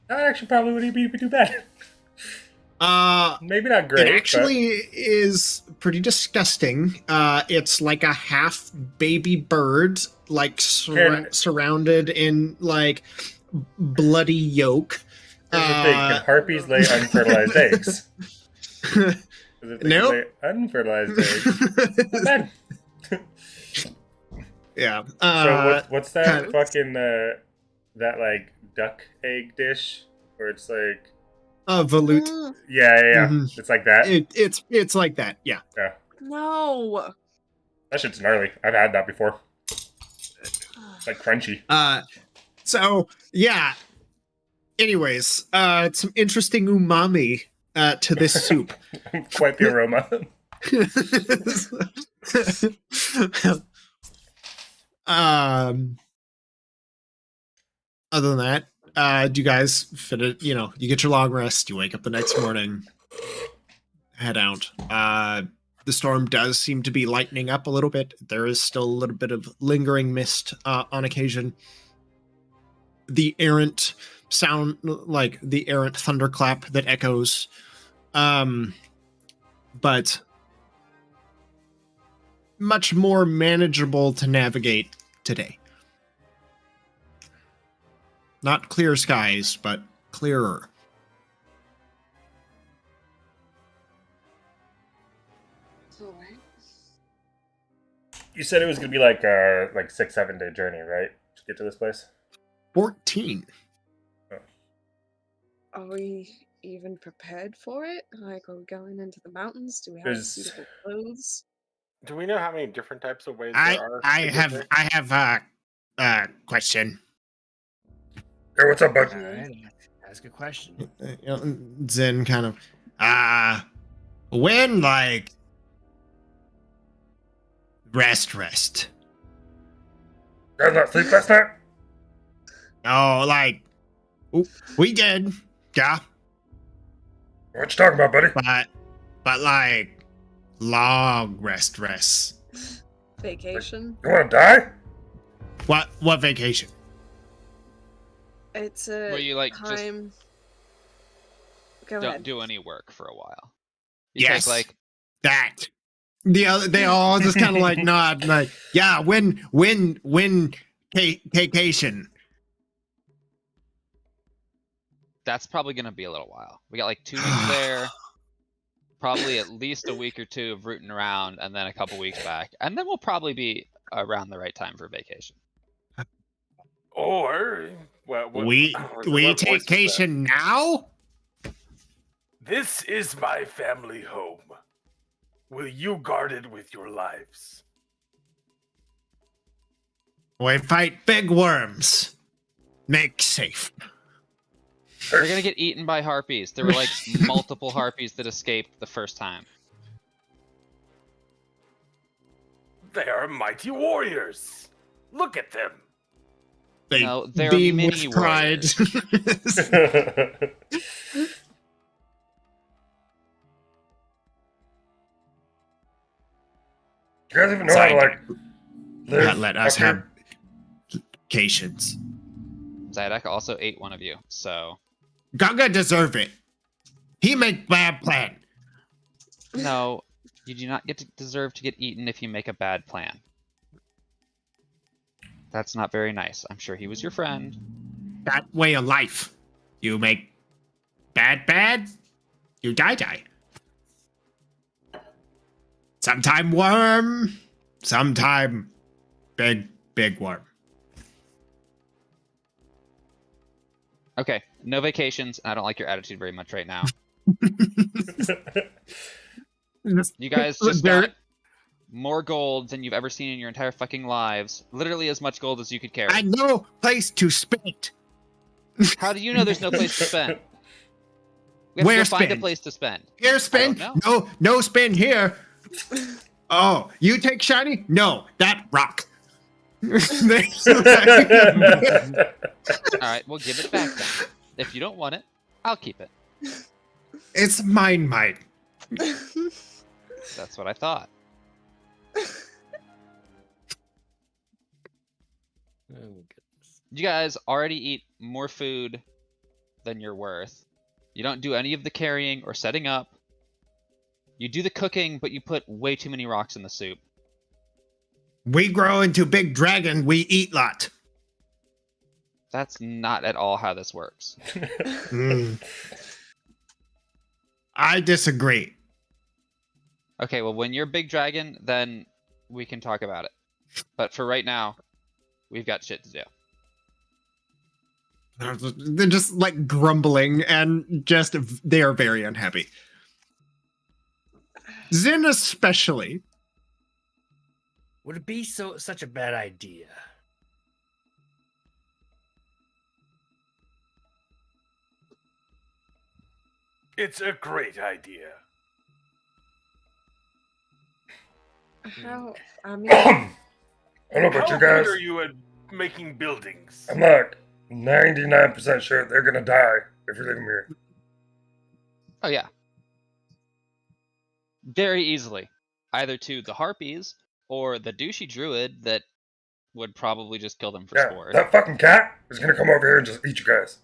That actually probably wouldn't be too bad. Maybe not great. It actually is pretty disgusting. It's like a half baby bird, like surrounded in like bloody yolk. Here's the thing: can harpies lay unfertilized eggs? Nope. Lay unfertilized eggs. Not bad. Yeah. So what's that fucking that like duck egg dish where it's like Veloute. yeah. Mhm. It's like that. It's like that. Yeah. Yeah. No. That shit's gnarly. I've had that before. It's like crunchy. So yeah. Anyways, some interesting umami to this soup. Quite the aroma. Other than that, do you guys fit it? You know, you get your long rest. You wake up the next morning, head out. The storm does seem to be lightening up a little bit. There is still a little bit of lingering mist on occasion. The errant sound, like the errant thunderclap that echoes, but much more manageable to navigate today. Not clear skies, but clearer. Alright. You said it was gonna be like 6-7 day journey, right? To get to this place. 14. Are we even prepared for it? Like, are we going into the mountains? Do we have suitable clothes? Do we know how many different types of ways I there are? have a question. Hey, what's up, bud? All right, that's a good question. Zen kind of when like rest. You guys not sleep last night? Oh, like we did, yeah. What you talking about, buddy? But like long rest. Vacation? You wanna die? What vacation? It's Where you like time. Go don't ahead. do any work for a while. You Yes, take like that. They all just kind of like nod, like yeah. When vacation. that's probably gonna be a little while. We got like 2 weeks there, probably at least a week or two of rooting around, and then a couple weeks back, and then we'll probably be around the right time for vacation. Or We what take voice was that? vacation now. This is my family home. Will you guard it with your lives? We fight big worms. Make safe. They're gonna get eaten by harpies. There were like multiple harpies that escaped the first time. They are mighty warriors. Look at them. They No, they're beam mini with pride. You guys even know how to like live? Not let us up here? have vacations. Zydek also ate one of you, so Gaga deserve it. He make bad plan. no, you do not get to deserve to get eaten if you make a bad plan. That's not very nice. I'm sure he was your friend. That way of life. You make bad. You die. Sometime worm. Sometime big worm. Okay, No vacations. I don't like your attitude very much right now. You guys just got more gold than you've ever seen in your entire fucking lives. Literally as much gold as you could carry. I know place to spend. How do you know there's no place to spend? We have Where to go find a spend? place to spend. Here spend? I don't No spend here. Oh, you take shiny? No, that rock. There's like- Alright, we'll give it back then. If you don't want it, I'll keep it. It's mine. That's what I thought. Oh, goodness. You guys already eat more food than you're worth. You don't do any of the carrying or setting up. You do the cooking, but you put way too many rocks in the soup. We grow into big dragon, we eat lot. That's not at all how this works. I disagree. Okay, well, when you're big dragon, then we can talk about it. But for right now, we've got shit to do. They're just like grumbling and just they are very unhappy. Zin especially. Would it be such a bad idea? It's a great idea. How? I mean, I don't know about How you guys. good are you at making buildings? I'm like 99% sure they're gonna die if you leave them here. Oh, yeah. Very easily. Either to the harpies or the douchey druid that would probably just kill them for Yeah, sport. that fucking cat is gonna come over here and just eat you guys.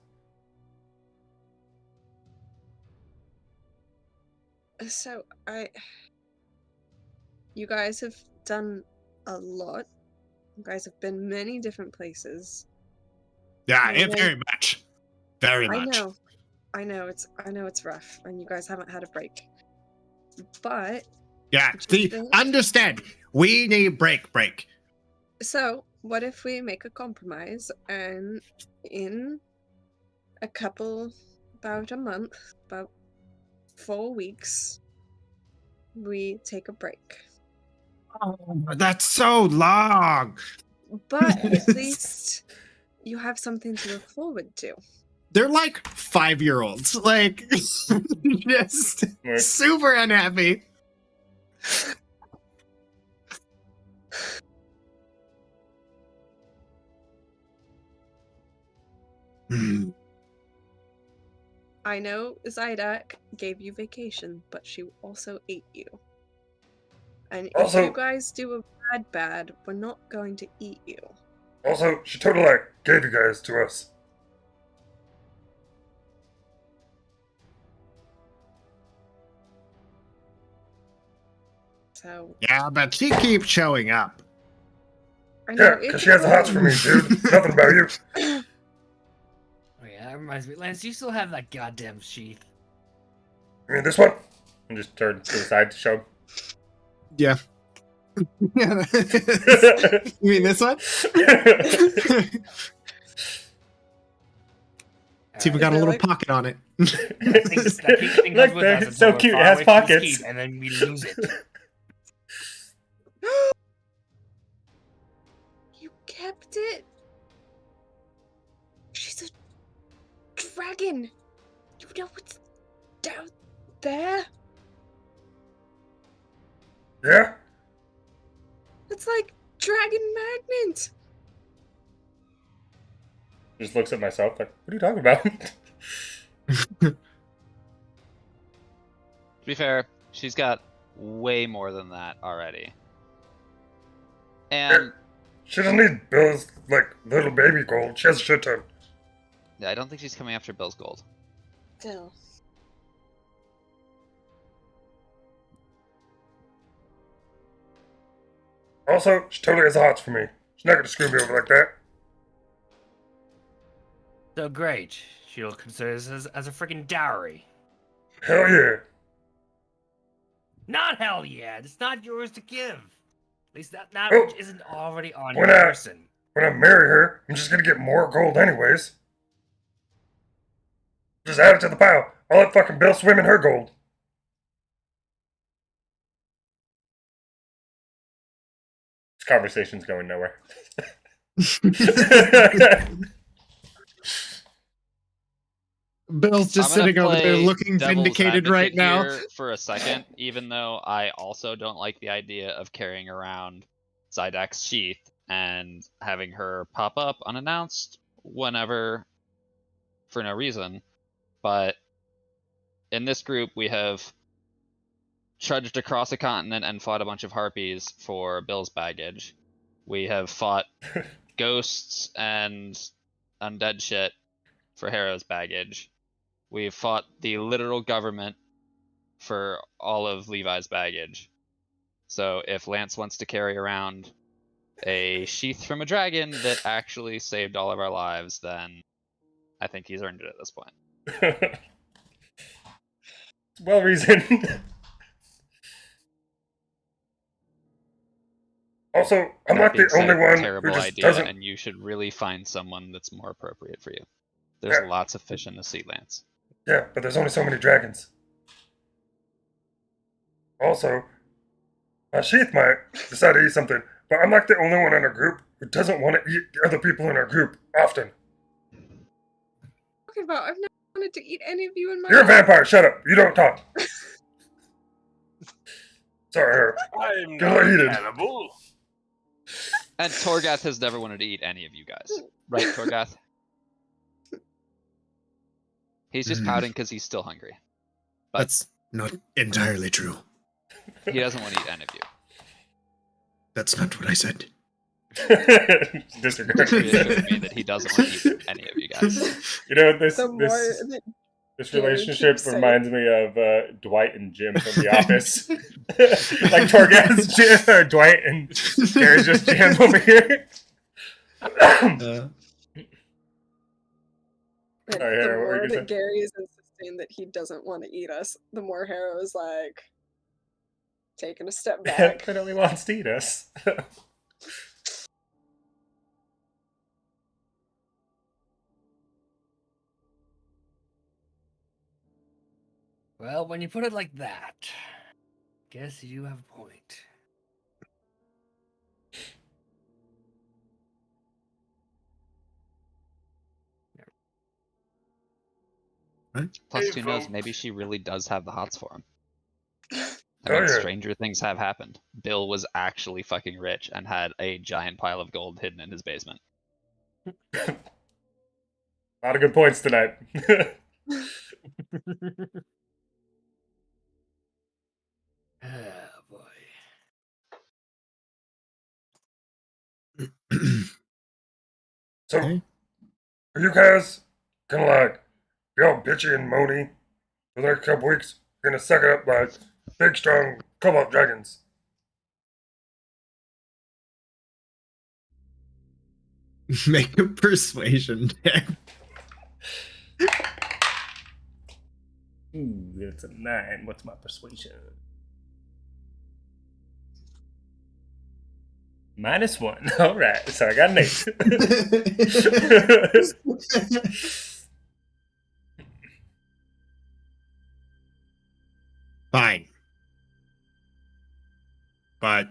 so you guys have done a lot. You guys have been many different places. Yeah, Yeah. very much. Very much. I know it's rough, and you guys haven't had a break. But Yeah, What you see, think? understand. We need break. so, what if we make a compromise and in about a month, about 4 weeks, we take a break. Oh, that's so long. But at least you have something to look forward to. They're like 5-year-olds. Like, just Like, super unhappy. Hmm. I know Zydak gave you vacation, but she also ate you. And if Also- you guys do a bad, we're not going to eat you. also, she totally like gave you guys to us. So Yeah, but she keeps showing up. I know Yeah, because she has the hots for me, dude. Nothing about you. Oh yeah, that reminds me. Lance, you still have that goddamn sheath. I mean, this one. And just turn to the side to show. Yeah. You mean this one? See, we got a Is it little like- pocket on it. That thing Look, comes with there, us. it's so We're cute. It far has away from this pockets. keep, and then we lose it. You kept it? She's a dragon. You know what's down there? Yeah? It's like dragon magnet. Just looks at myself like, what are you talking about? To be fair, she's got way more than that already. And She doesn't need Bill's, like, little baby gold. She has a shit ton. yeah, I don't think she's coming after Bill's gold. Still. Also, she totally has the hots for me. She's not gonna screw me over like that. So great. She'll consider this as a freaking dowry. Hell yeah. Not hell yeah. It's not yours to give. At least that Oh. which isn't already on Why your not? person. When I marry her, I'm just gonna get more gold anyways. Just add it to the pile. I'll let fucking Bill swim in her gold. This conversation's going nowhere. Bill's just I'm gonna sitting over there play looking devil's vindicated right advocate now. here for a second, even though I also don't like the idea of carrying around Zydak's sheath and having her pop up unannounced whenever for no reason. But in this group, we have trudged across a continent and fought a bunch of harpies for Bill's baggage. We have fought ghosts and undead shit for Harrow's baggage. We've fought the literal government for all of Levi's baggage. So if Lance wants to carry around a sheath from a dragon that actually saved all of our lives, then I think he's earned it at this point. Well reasoned. Also, I'm That not being the said, only it's a one who terrible just idea, doesn't. and you should really find someone that's more appropriate for you. There's Yeah. lots of fish in the sea, Lance. Yeah, but there's only so many dragons. Also, my sheath might decide to eat something, but I'm not the only one in our group who doesn't want to eat the other people in our group often. Talking about, I've never wanted to eat any of you in my You're a life. vampire. Shut up. You don't talk. Sorry. I'm Go not eat a it. cannibal. And Torgath has never wanted to eat any of you guys. Right, Torgath? He's just pouting because he's still hungry. But That's not entirely true. he doesn't want to eat any of you. That's not what I said. Disregard. He assured me that he doesn't want to eat any of you guys. You know, this The more that this Gary relationship keeps saying- reminds me of Dwight and Jim from The Office. Like Torgath's Jim, or Dwight and Gary's just Jim over here. And Sorry, the Hera, what were you more gonna that say? Gary is insisting that he doesn't want to eat us, the more Harrow is like taking a step back. But only wants to eat us. Well, when you put it like that, guess you have a point. Plus, Hey, who knows? folks. Maybe she really does have the hots for him. I Oh, mean, yeah. stranger things have happened. Bill was actually fucking rich and had a giant pile of gold hidden in his basement. A lot of good points tonight. Oh boy. So, Okay. are you guys gonna like be all bitchy and moany for the next couple weeks? You're gonna suck it up like big, strong cobalt dragons. Make a persuasion check. Ooh, it's a 9. What's my persuasion? -1. All right, so I got an 8. Fine. But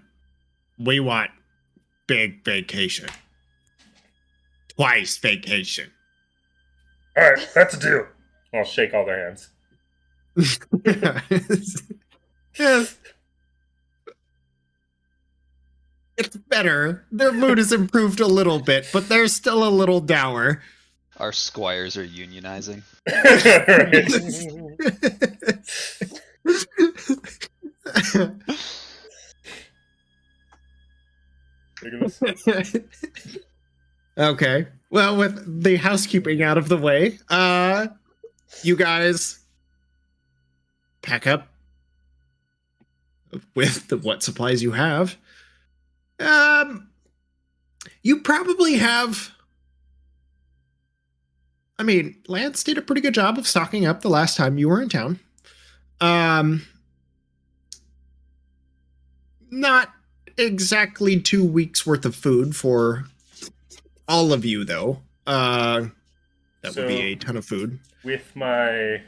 we want big vacation. Twice vacation. All right, that's a deal. I'll shake all their hands. Yes. It's better. Their mood has improved a little bit, but they're still a little dour. Our squires are unionizing. Ridiculous. Okay. Well, with the housekeeping out of the way, you guys pack up with what supplies you have. You probably have. I mean, Lance did a pretty good job of stocking up the last time you were in town. Not exactly 2 weeks worth of food for all of you, though. That would be a ton of food. With my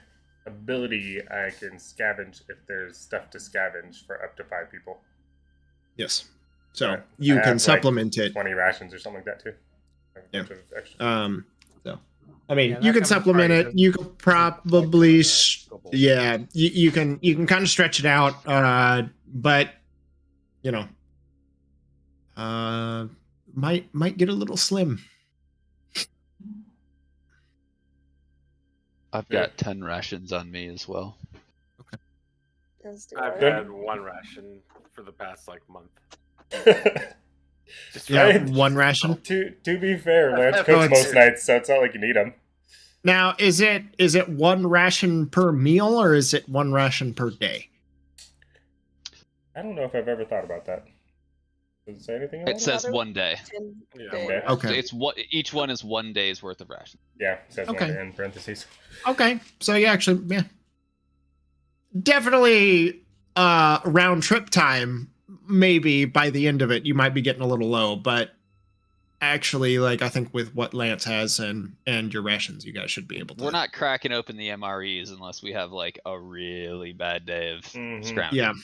ability, I can scavenge if there's stuff to scavenge for up to 5 people. Yes. So Right. you I can have, like, supplement it. 20 rations or something like that too. I have a Yeah. bunch of extra. So I mean, Yeah, you that can comes supplement right it. in. You could probably, Couple. yeah, you can kind of stretch it out. But you know, might get a little slim. I've got 10 rations on me as well. As do I've I. had 1 ration for the past month. Just Yeah, Right. one ration. To be fair, Lance Oh, cooks it's- most nights, so it's not like you need them. Now, is it one ration per meal or is it one ration per day? I don't know if I've ever thought about that. Does it say anything about It says Another 1 day. 10 Yeah, day one- ration. Okay. It's what each one is 1 day's worth of ration. Yeah, it says Okay. 1 in parentheses. Okay, so yeah, actually, yeah, definitely round trip time. Maybe by the end of it, you might be getting a little low, but actually, like I think with what Lance has and your rations, you guys should be able to. We're not cracking open the MREs unless we have like a really bad day of Mhm. scrounging.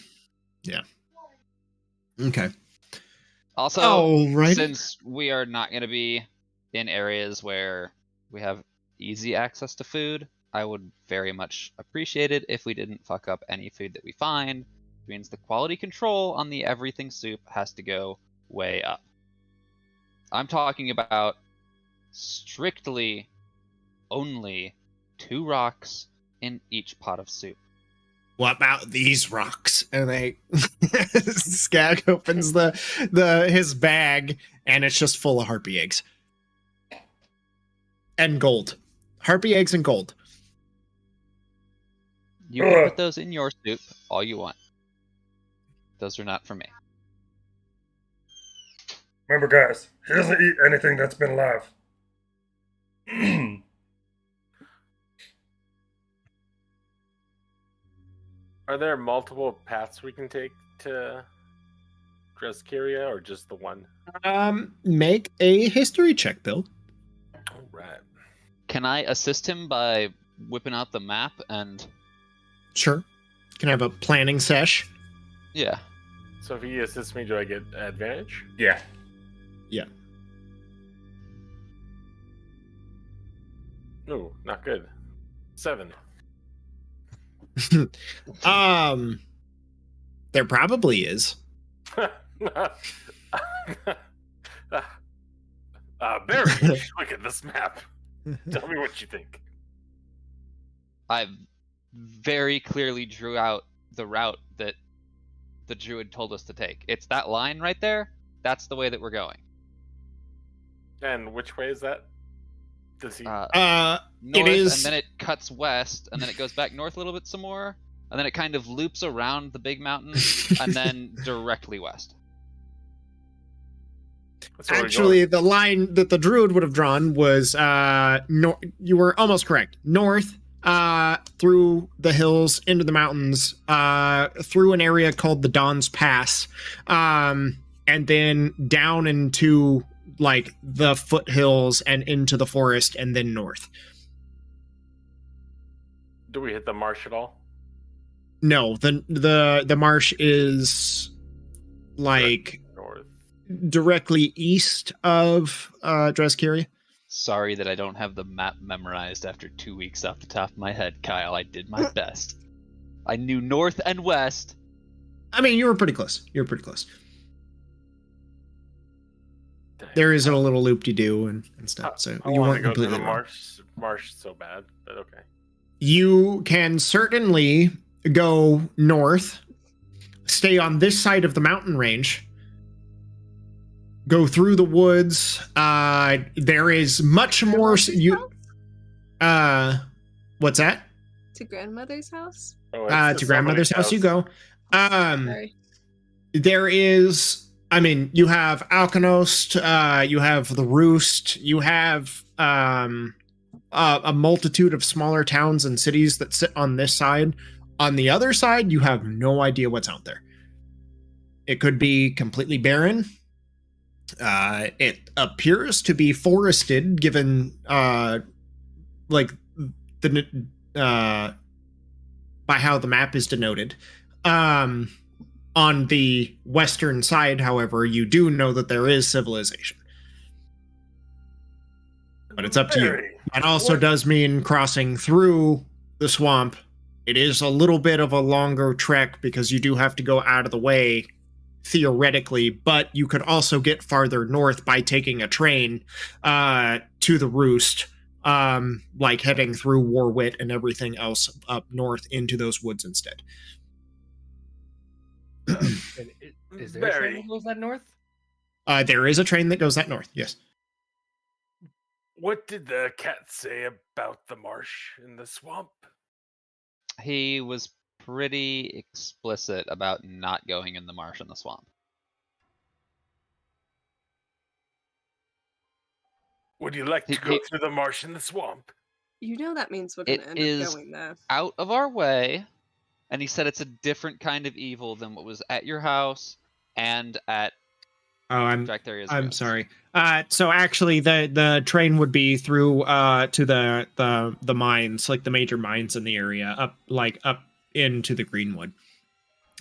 Yeah. Okay. Also, All right. since we are not going to be in areas where we have easy access to food, I would very much appreciate it if we didn't fuck up any food that we find. It means the quality control on the everything soup has to go way up. I'm talking about strictly only 2 rocks in each pot of soup. What about these rocks? And they Skag opens his bag, and it's just full of harpy eggs and gold. Harpy eggs and gold. You can put those in your soup all you want. Those are not for me. Remember, guys, he doesn't eat anything that's been alive. Are there multiple paths we can take to Dreskyria, or just the one? Make a history check, Bill. All right. Can I assist him by whipping out the map and... Sure. Can I have a planning sesh? Yeah. So if he assists me, do I get advantage? Yeah. No, not good. 7. There probably is. Barry, look at this map. Tell me what you think. I very clearly drew out the route that the druid told us to take. It's that line right there. That's the way that we're going. And which way is that? Does he? North, is- and then it cuts west, and then it goes back north a little bit some more, and then it kind of loops around the big mountain, and then directly west. That's where we're Actually, the line that the druid would have drawn was you were almost correct. North, through the hills, into the mountains, through an area called the Dawn's Pass, and then down into like the foothills and into the forest, and then north. Do we hit the marsh at all? No, the marsh is like North. directly east of Dreskyria. Sorry that I don't have the map memorized after 2 weeks off the top of my head, Kyle. I did my best. I knew north and west. I mean, you were pretty close. There is a little loop-de-doo and stuff, so I you want weren't to go through completely the wrong. marsh so bad, but okay. You can certainly go north, stay on this side of the mountain range, go through the woods. There is much more. What's that? To grandmother's house? Oh, it's To the grandmother's house you go. Sorry. There is. I mean, you have Alkanost, you have the Roost, you have a multitude of smaller towns and cities that sit on this side. On the other side, you have no idea what's out there. It could be completely barren. It appears to be forested, given like the by how the map is denoted. On the western side, however, you do know that there is civilization. But it's up to you. Very. That also What- does mean crossing through the swamp. It is a little bit of a longer trek because you do have to go out of the way, theoretically, but you could also get farther north by taking a train to the Roost, like heading through Warwit and everything else up north into those woods instead. And is there a train Very. that goes that north? There is a train that goes that north, yes. What did the cat say about the marsh in the swamp? He was pretty explicit about not going in the marsh and the swamp. Would you like to He- go he- through the marsh and the swamp? You know that means we're It gonna end is up going there. out of our way, and he said it's a different kind of evil than what was at your house and at Oh, I'm Dractheria's I'm ruins. sorry. So actually, the train would be through to the mines, like the major mines in the area, up into the Greenwood,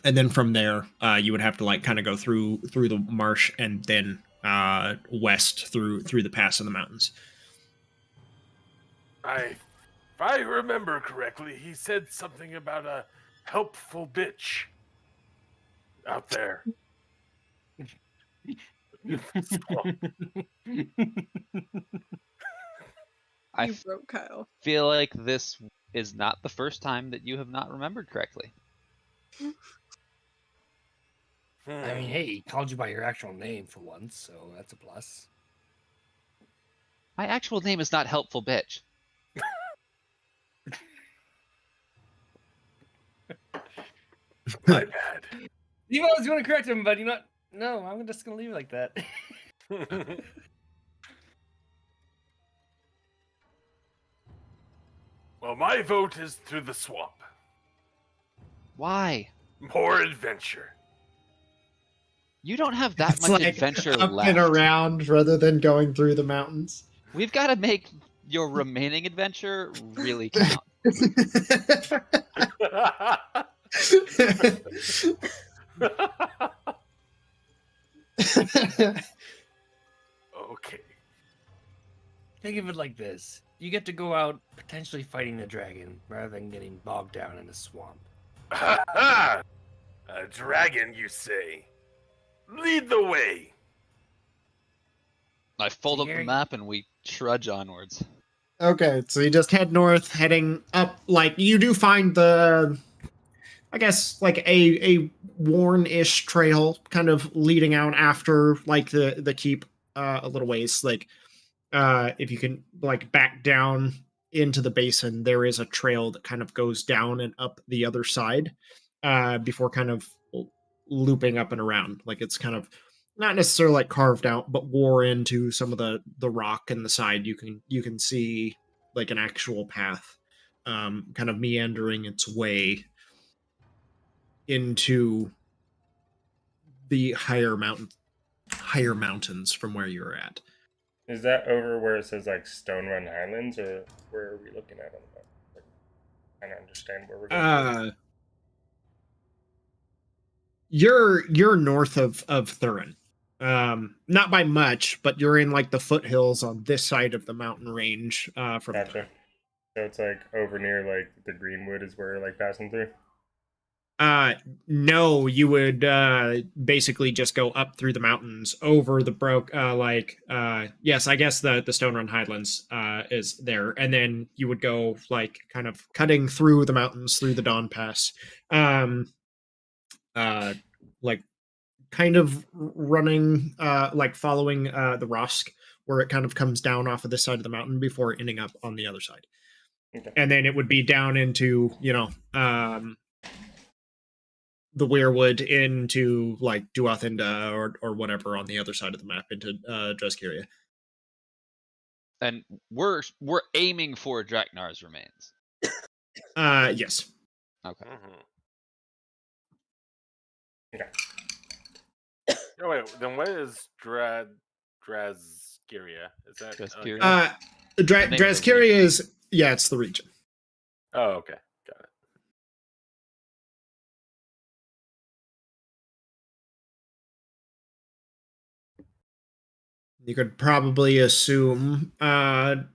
and then from there, you would have to like kind of go through the marsh and then west through the pass of the mountains. If I remember correctly, he said something about a helpful bitch out there. I You broke Kyle. feel like this is not the first time that you have not remembered correctly. I mean, hey, he called you by your actual name for once, so that's a plus. My actual name is not helpful, bitch. My bad. You know, I was going to correct him, but you know, no, I'm just going to leave it like that. Well, my vote is through the swamp. Why? More adventure. You don't have that It's much like adventure up left. and around rather than going through the mountains. We've got to make your remaining adventure really count. Okay. Think of it like this. You get to go out potentially fighting the dragon rather than getting bogged down in a swamp. A dragon, you say? Lead the way. I fold up the Gary- map and we trudge onwards. Okay, so you just head north, heading up. Like you do find the, I guess, like a worn-ish trail, kind of leading out after like the keep a little ways. Like, if you can like back down into the basin, there is a trail that kind of goes down and up the other side, before kind of looping up and around. Like it's kind of not necessarily like carved out, but wore into some of the rock and the side. You can see like an actual path, kind of meandering its way into the higher mountains from where you're at. Is that over where it says like Stone Run Highlands, or where are we looking at on the map? Like, I don't understand where we're going. You're north of Thurin. Not by much, but you're in like the foothills on this side of the mountain range from Gotcha. So it's like over near like the Greenwood is where we're like passing through. No, you would basically just go up through the mountains over the yes, I guess the Stone Run Highlands is there, and then you would go like kind of cutting through the mountains through the Dawn Pass, like kind of running like following the Rosk, where it kind of comes down off of this side of the mountain before ending up on the other side. Okay. And then it would be down into, the Weirwood into like Duathinda or whatever on the other side of the map into Dreskyria. And we're aiming for Draknar's remains. Yes. Okay. Okay. Oh wait, then what is Drazgiria? Is that Drazgiria? name of the Drazkyria region. is, yeah, it's the region. Oh, okay. Got it. You could probably assume that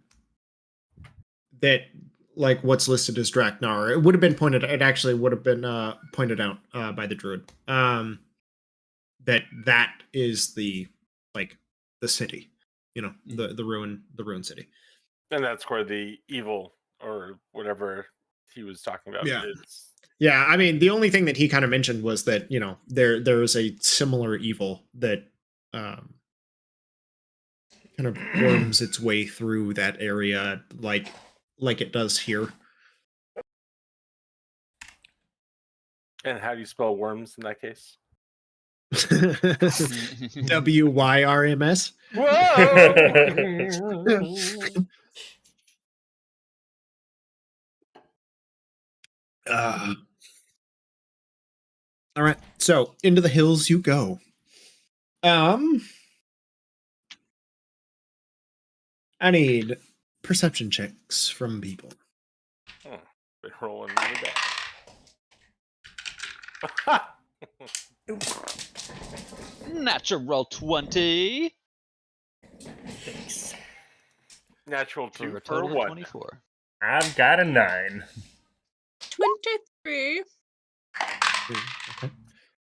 like what's listed as Draknar, it would have been pointed. It actually would have been pointed out by the druid that is the like the city, you know, the ruin city. And that's where the evil or whatever he was talking about Yeah. is. Yeah, I mean, the only thing that he kind of mentioned was that, you know, there is a similar evil that kind of worms its way through that area like it does here. And how do you spell worms in that case? WYRMS. Whoa! All right, so into the hills you go. I need perception checks from people. Been rolling really bad. Natural 20 Natural for 2 a for total of what? 24. I've got a 9. 23. Okay.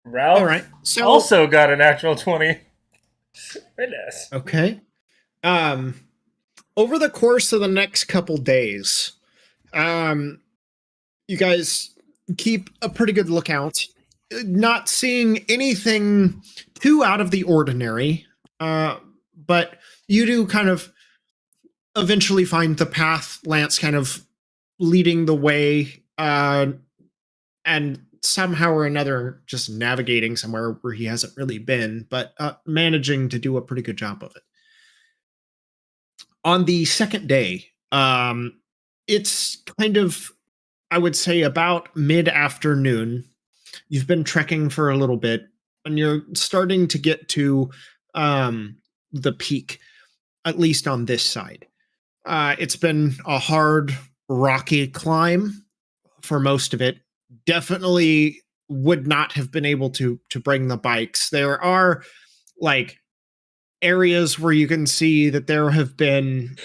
Ralph All right, so also got a natural 20. Goodness. okay. Over the course of the next couple days, you guys keep a pretty good lookout, not seeing anything too out of the ordinary, but you do kind of eventually find the path, Lance kind of leading the way, and somehow or another just navigating somewhere where he hasn't really been, but managing to do a pretty good job of it. On the second day, it's kind of, I would say, about mid-afternoon. You've been trekking for a little bit, and you're starting to get to the peak, at least on this side. It's been a hard, rocky climb for most of it. Definitely would not have been able to bring the bikes. There are like areas where you can see that there have been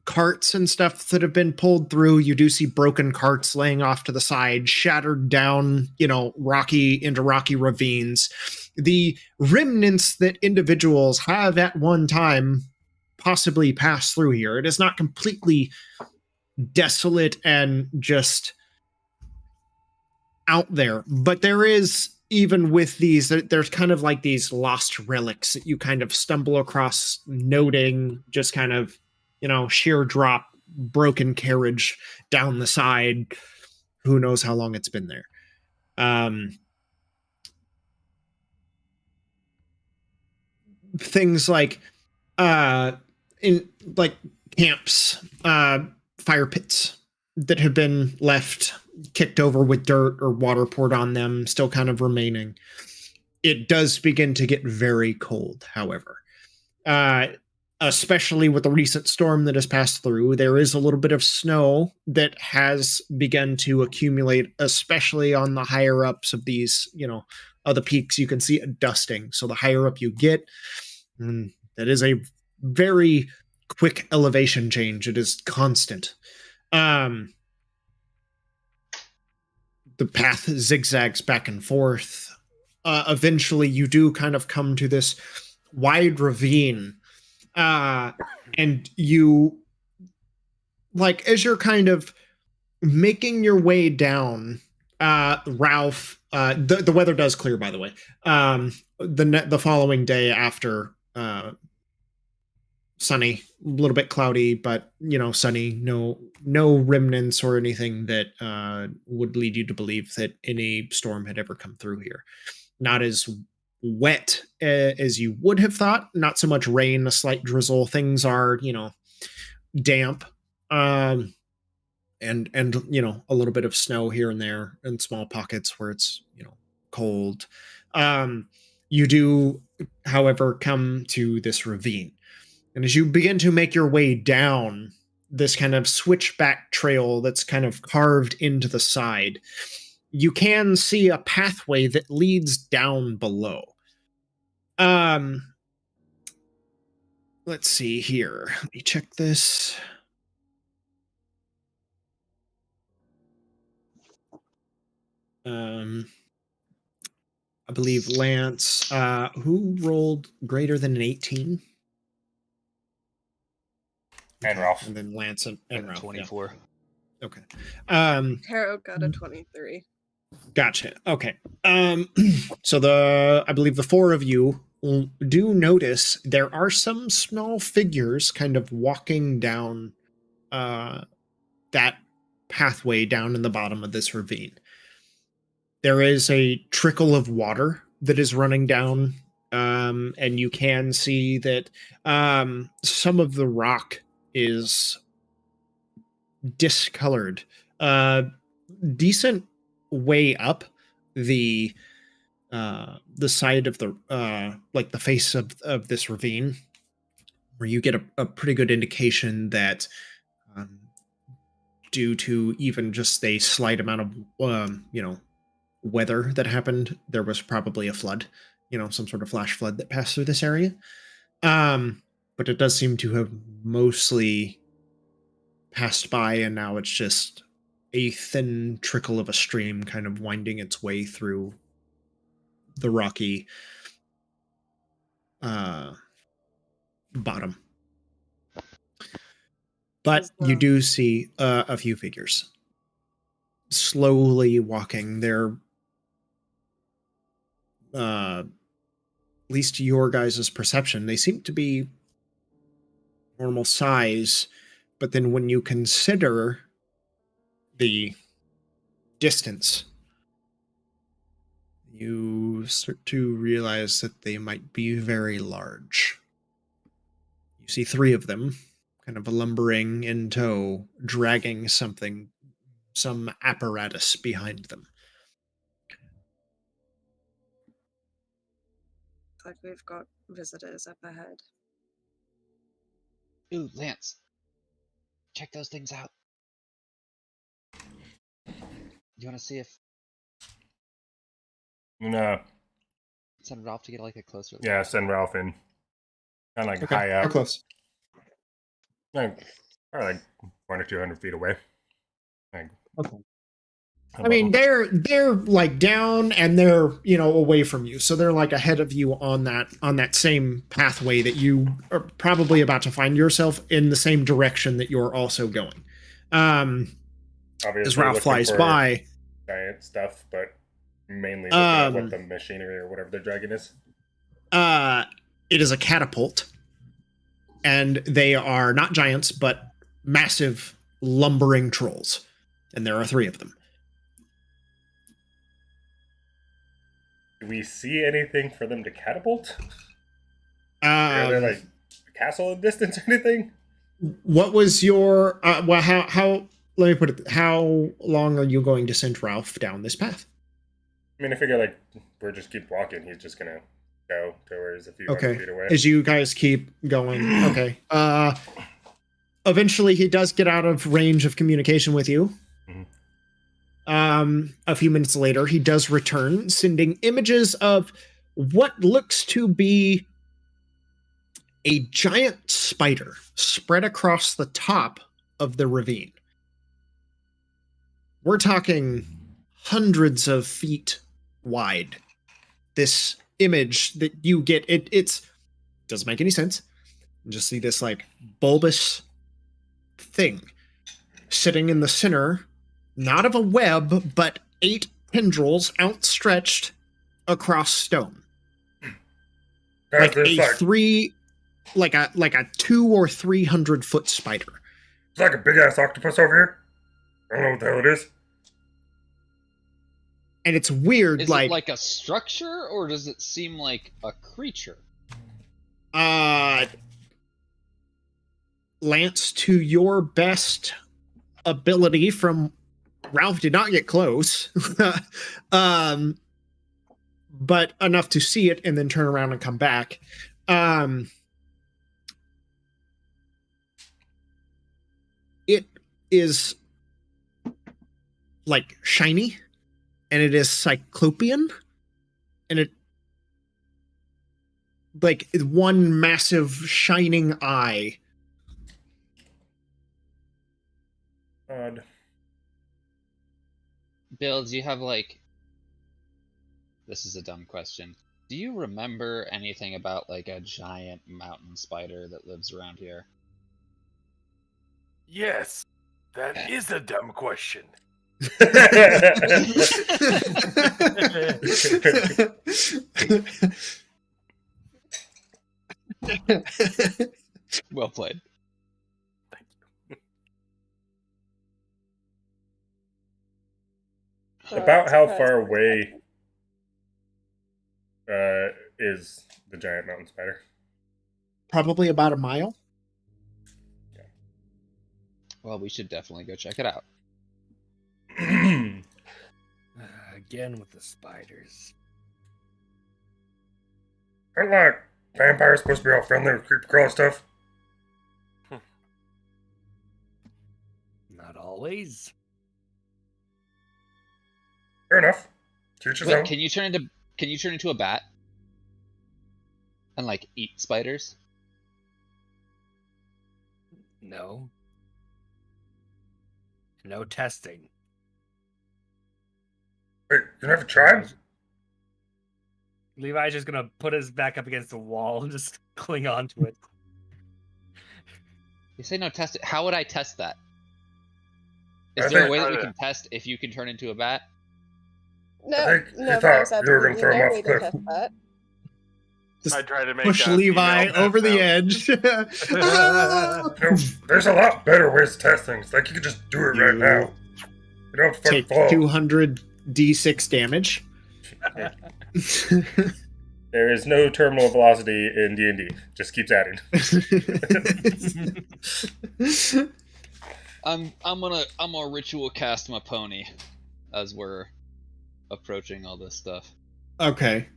carts and stuff that have been pulled through. You do see broken carts laying off to the side, shattered down, you know, rocky ravines. The remnants that individuals have at one time possibly passed through here. It is not completely desolate and just out there, but there is, even with these, there's kind of like these lost relics that you kind of stumble across, noting just kind of, you know, sheer drop, broken carriage down the side. Who knows how long it's been there. Things like in like camps, fire pits that have been left kicked over with dirt or water poured on them, still kind of remaining. It does begin to get very cold, however. Especially with the recent storm that has passed through, there is a little bit of snow that has begun to accumulate, especially on the higher ups of these, you know, of the peaks. You can see it dusting. So the higher up you get, that is a very quick elevation change. It is constant. The path zigzags back and forth. Eventually, you do kind of come to this wide ravine. And you, like, as you're kind of making your way down, Ralph, the weather does clear, by the way. The following day after, sunny, a little bit cloudy, but, you know, sunny. No remnants or anything that would lead you to believe that any storm had ever come through here. Not as wet as you would have thought. Not so much rain, a slight drizzle. Things are, you know, damp, and you know, a little bit of snow here and there in small pockets where it's, you know, cold. You do, however, come to this ravine. And as you begin to make your way down, this kind of switchback trail that's kind of carved into the side. You can see a pathway that leads down below. Let's see here. Let me check this. I believe Lance, who rolled greater than an 18? And Ralph. And then Lance and Ralph. 24. Yeah. Okay. Harold got a 23. Gotcha. Okay. So I believe the four of you do notice there are some small figures kind of walking down that pathway down in the bottom of this ravine. There is a trickle of water that is running down, and you can see that some of the rock is discolored. Decent way up the side of the like the face of this ravine, where you get a pretty good indication that due to even just a slight amount of weather that happened, there was probably a flood, some sort of flash flood that passed through this area. But it does seem to have mostly passed by, and now it's just a thin trickle of a stream kind of winding its way through the rocky bottom. But you do see a few figures slowly walking. They're at least to your guys' perception, they seem to be normal size, but then when you consider the distance, you start to realize that they might be very large. You see three of them kind of lumbering in tow, dragging some apparatus behind them. Like we've got visitors up ahead. Ooh, Lance. Check those things out. You want to see if... No. Send Ralph to get like a closer look. Yeah, send Ralph in. Kind of like Okay, high how up. close? Like, probably like 100 or 200 feet away. Like, Okay. I mean, they're like down and they're, away from you. So they're like ahead of you on that same pathway that you are probably about to find yourself in the same direction that you're also going. As Ralph flies by. Giant stuff, but mainly looking at what the machinery or whatever the dragon is. It is a catapult. And they are not giants, but massive lumbering trolls. And there are three of them. Do we see anything for them to catapult? Are there like a castle in distance or anything? What was your how let me put it, how long are you going to send Ralph down this path? I mean, I figure like we're just keep walking, he's just gonna go to where he's a few hundred feet away. As you guys keep going. Okay. Eventually he does get out of range of communication with you. A few minutes later, he does return, sending images of what looks to be a giant spider spread across the top of the ravine. We're talking hundreds of feet wide. This image that you get, it doesn't make any sense. You just see this like bulbous thing sitting in the center, not of a web, but 8 tendrils outstretched across stone. Like a 200 or 300 foot spider. It's like a big ass octopus over here. I don't know what the hell it is. And it's weird. Is it like a structure, or does it seem like a creature? Lance, to your best ability from Ralph did not get close. But enough to see it and then turn around and come back. is like shiny, and it is cyclopean, and it like one massive shining eye. Odd. Bill, do you have like? This is a dumb question. Do you remember anything about like a giant mountain spider that lives around here? Yes, that is a dumb question. Well played. About how far away is the giant mountain spider? Probably about a mile. Well, we should definitely go check it out. Again with the spiders. Aren't like vampires supposed to be all friendly with creepy crawl stuff? Not always. Fair enough. Teach his Wait, own. can you turn into a bat? And like eat spiders? No. No testing. Wait, you never tried? Levi's just gonna put his back up against the wall and just cling on to it. You say no test it. How would I test that? Is I there a think- way that we can test if you can turn into a bat? No, I think no, you there's thought you were gonna absolutely throw him no off way the to cliff. test that. Just I try to make push a Levi female over the test edge. Ah! No, there's a lot better ways to test things. Like you could just do it right You now. You don't have to Take fucking fall. 200 d6 damage. There is no terminal velocity in D&D. Just keeps adding. I'm gonna ritual cast my pony as we're approaching all this stuff. Okay.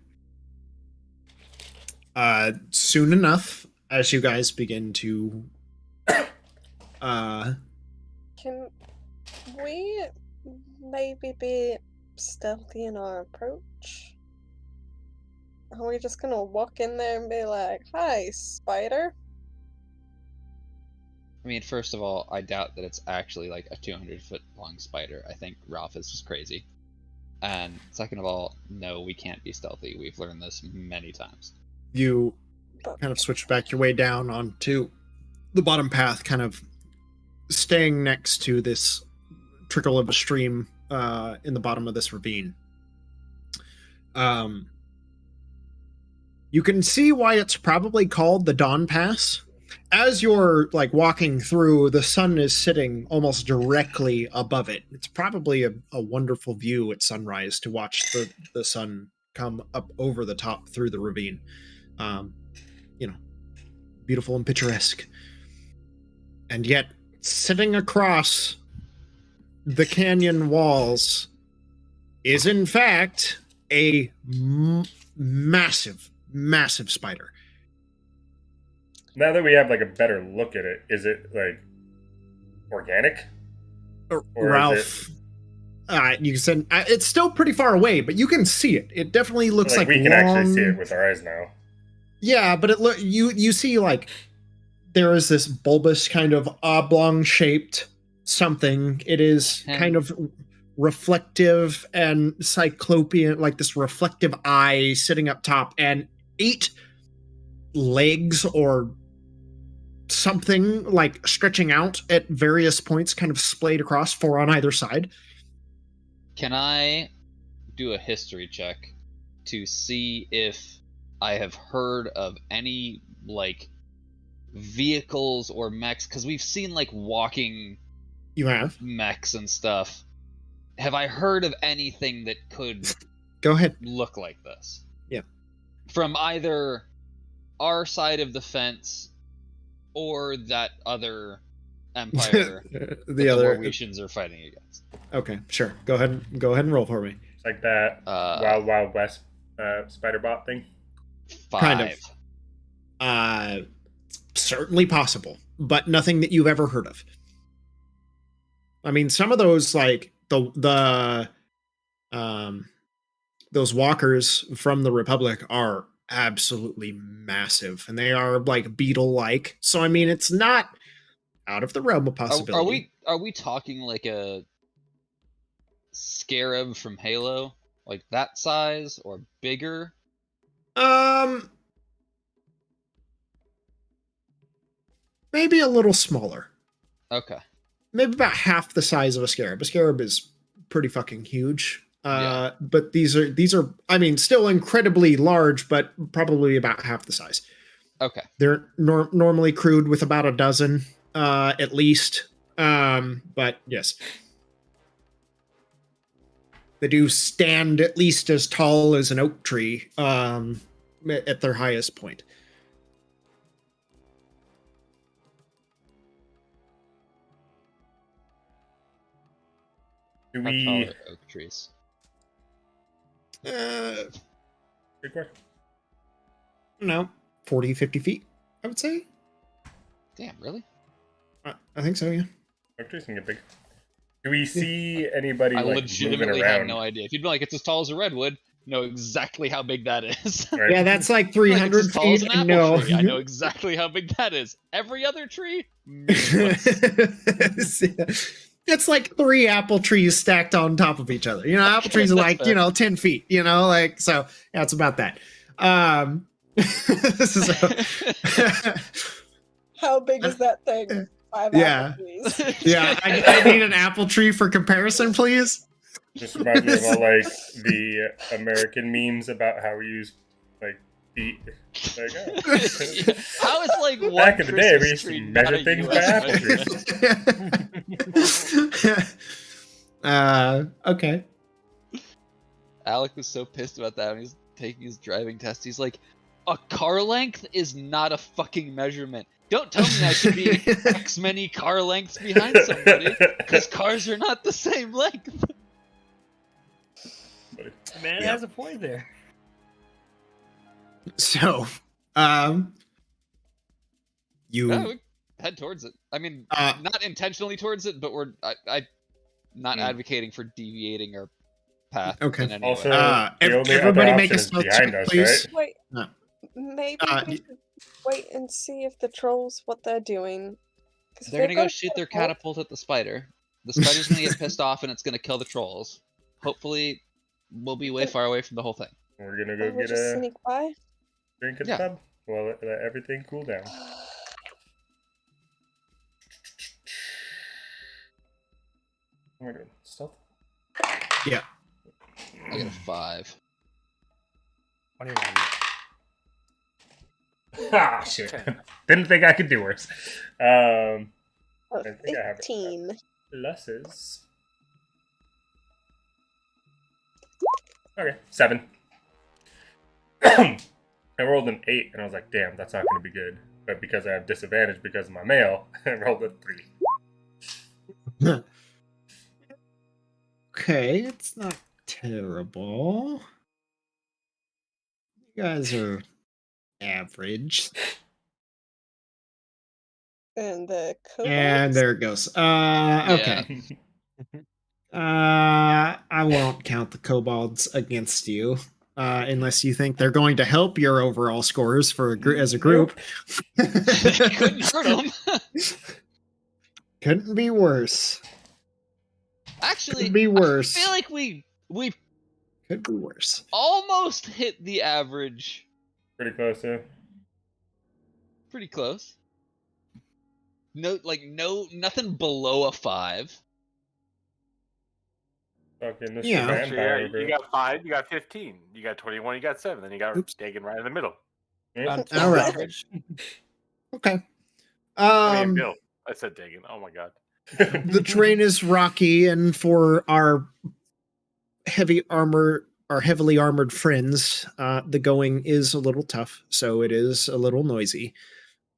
Soon enough, as you guys begin to Can we maybe be stealthy in our approach? Are we just gonna walk in there and be like, "Hi, spider"? I mean, first of all, I doubt that it's actually like a 200-foot long spider. I think Ralph is just crazy. And second of all, no, we can't be stealthy. We've learned this many times. you kind of switch back your way down onto the bottom path, kind of staying next to this trickle of a stream in the bottom of this ravine. You can see why it's probably called the Dawn Pass. As you're like walking through, the sun is sitting almost directly above it. It's probably a wonderful view at sunrise to watch the sun come up over the top through the ravine. Beautiful and picturesque. And yet, sitting across the canyon walls is in fact a massive spider. Now that we have like a better look at it, is it like organic? Or Ralph, you can send. It's still pretty far away, but you can see it. It definitely looks like we can actually see long- it with our eyes now. Yeah, but you see like there is this bulbous kind of oblong shaped something. It is kind of reflective and cyclopean, like this reflective eye sitting up top, and 8 legs or something like stretching out at various points, kind of splayed across, 4 on either side. Can I do a history check to see if I have heard of any like vehicles or mechs? Because we've seen like walking You have? mechs and stuff. Have I heard of anything that could Go ahead. look like this? Yeah. From either our side of the fence or that other empire that the other. Warwetians are fighting against. Okay, sure. Go ahead and roll for me. It's like that Wild Wild West spider bot thing. 5. Kind of. Certainly possible, but nothing that you've ever heard of. I mean, some of those like the those walkers from the Republic are absolutely massive, and they are like beetle-like. So I mean, it's not out of the realm of possibility. Are we talking like a scarab from Halo, like that size or bigger? Maybe a little smaller. Okay. Maybe about half the size of a scarab. A scarab is pretty fucking huge. But these are I mean, still incredibly large, but probably about half the size. Okay. They're normally crewed with about a dozen, at least. But yes. They do stand at least as tall as an oak tree, at their highest point. Do How tall we? are oak trees? Good question. No, 40, 50 feet, I would say. Damn, really? I think so, yeah. Oak trees can get big. Do we see anybody I like moving legitimately have around? no idea. If you'd be like, it's as tall as a redwood, know exactly how big that is. Right? Yeah, that's like Like, 300 it's as tall as feet. an apple No. tree. I know exactly how big that is. Every other tree, meaningless. It's like 3 apple trees stacked on top of each other. You know, apple trees are That's like, fair. 10 feet, like, so yeah, it's about that. So, How big is that thing? 5 Yeah. apple trees. yeah, I need an apple tree for comparison, please. Just reminds me of all like the American memes about how we use like feet. Like, oh. Yeah. How is like one Back in the day, we Christmas used to tree measure not a things by US apple measurement? Okay. Alec was so pissed about that when he's taking his driving test. He's like, a car length is not a fucking measurement. Don't tell me I should be X many car lengths behind somebody, because cars are not the same length. Man Yeah. has a point there. So, you No, we head towards it. I mean, not intentionally towards it, but I not advocating for deviating our path Okay. in any Also, way. the only everybody other make a option is stealth behind check, us, please. right? Wait, No. maybe we y- should wait and see if the trolls what they're doing. 'Cause if They're they've gonna go got a shoot their catapult- catapult at the spider. The spider's gonna get pissed off and it's gonna kill the trolls. Hopefully, we'll be way far away from the whole thing. We're gonna and go we'll get just a sneak by. drink at Yeah. the pub. Well, let everything cool down. What am I doing? Stealth? Yeah. I got a 5. 21. Ah, shit. Didn't think I could do worse. A I think I have it. 15. Pluses. Okay, 7. I rolled an 8, and I was like, damn, that's not going to be good. But because I have disadvantage because of my male, I rolled a 3. Okay, it's not terrible. You guys are average. And the And kobolds? there it goes. Okay. I won't count the kobolds against you. Unless you think they're going to help your overall scores for as a group. Couldn't hurt them. Couldn't be worse. Actually, Could be worse. I feel like we Could be worse. almost hit the average. Pretty close, yeah. Pretty close. Nothing below a 5. Fucking Mr. Yeah. Actually, yeah, Vampire. you got 5, you got 15, you got 21, you got 7, then you got Oops. Dagon right in the middle. Yep. All right. Average. Okay. I mean, Bill. I said Dagon. Oh my god. The terrain is rocky, and for our heavily armored friends, the going is a little tough, so it is a little noisy.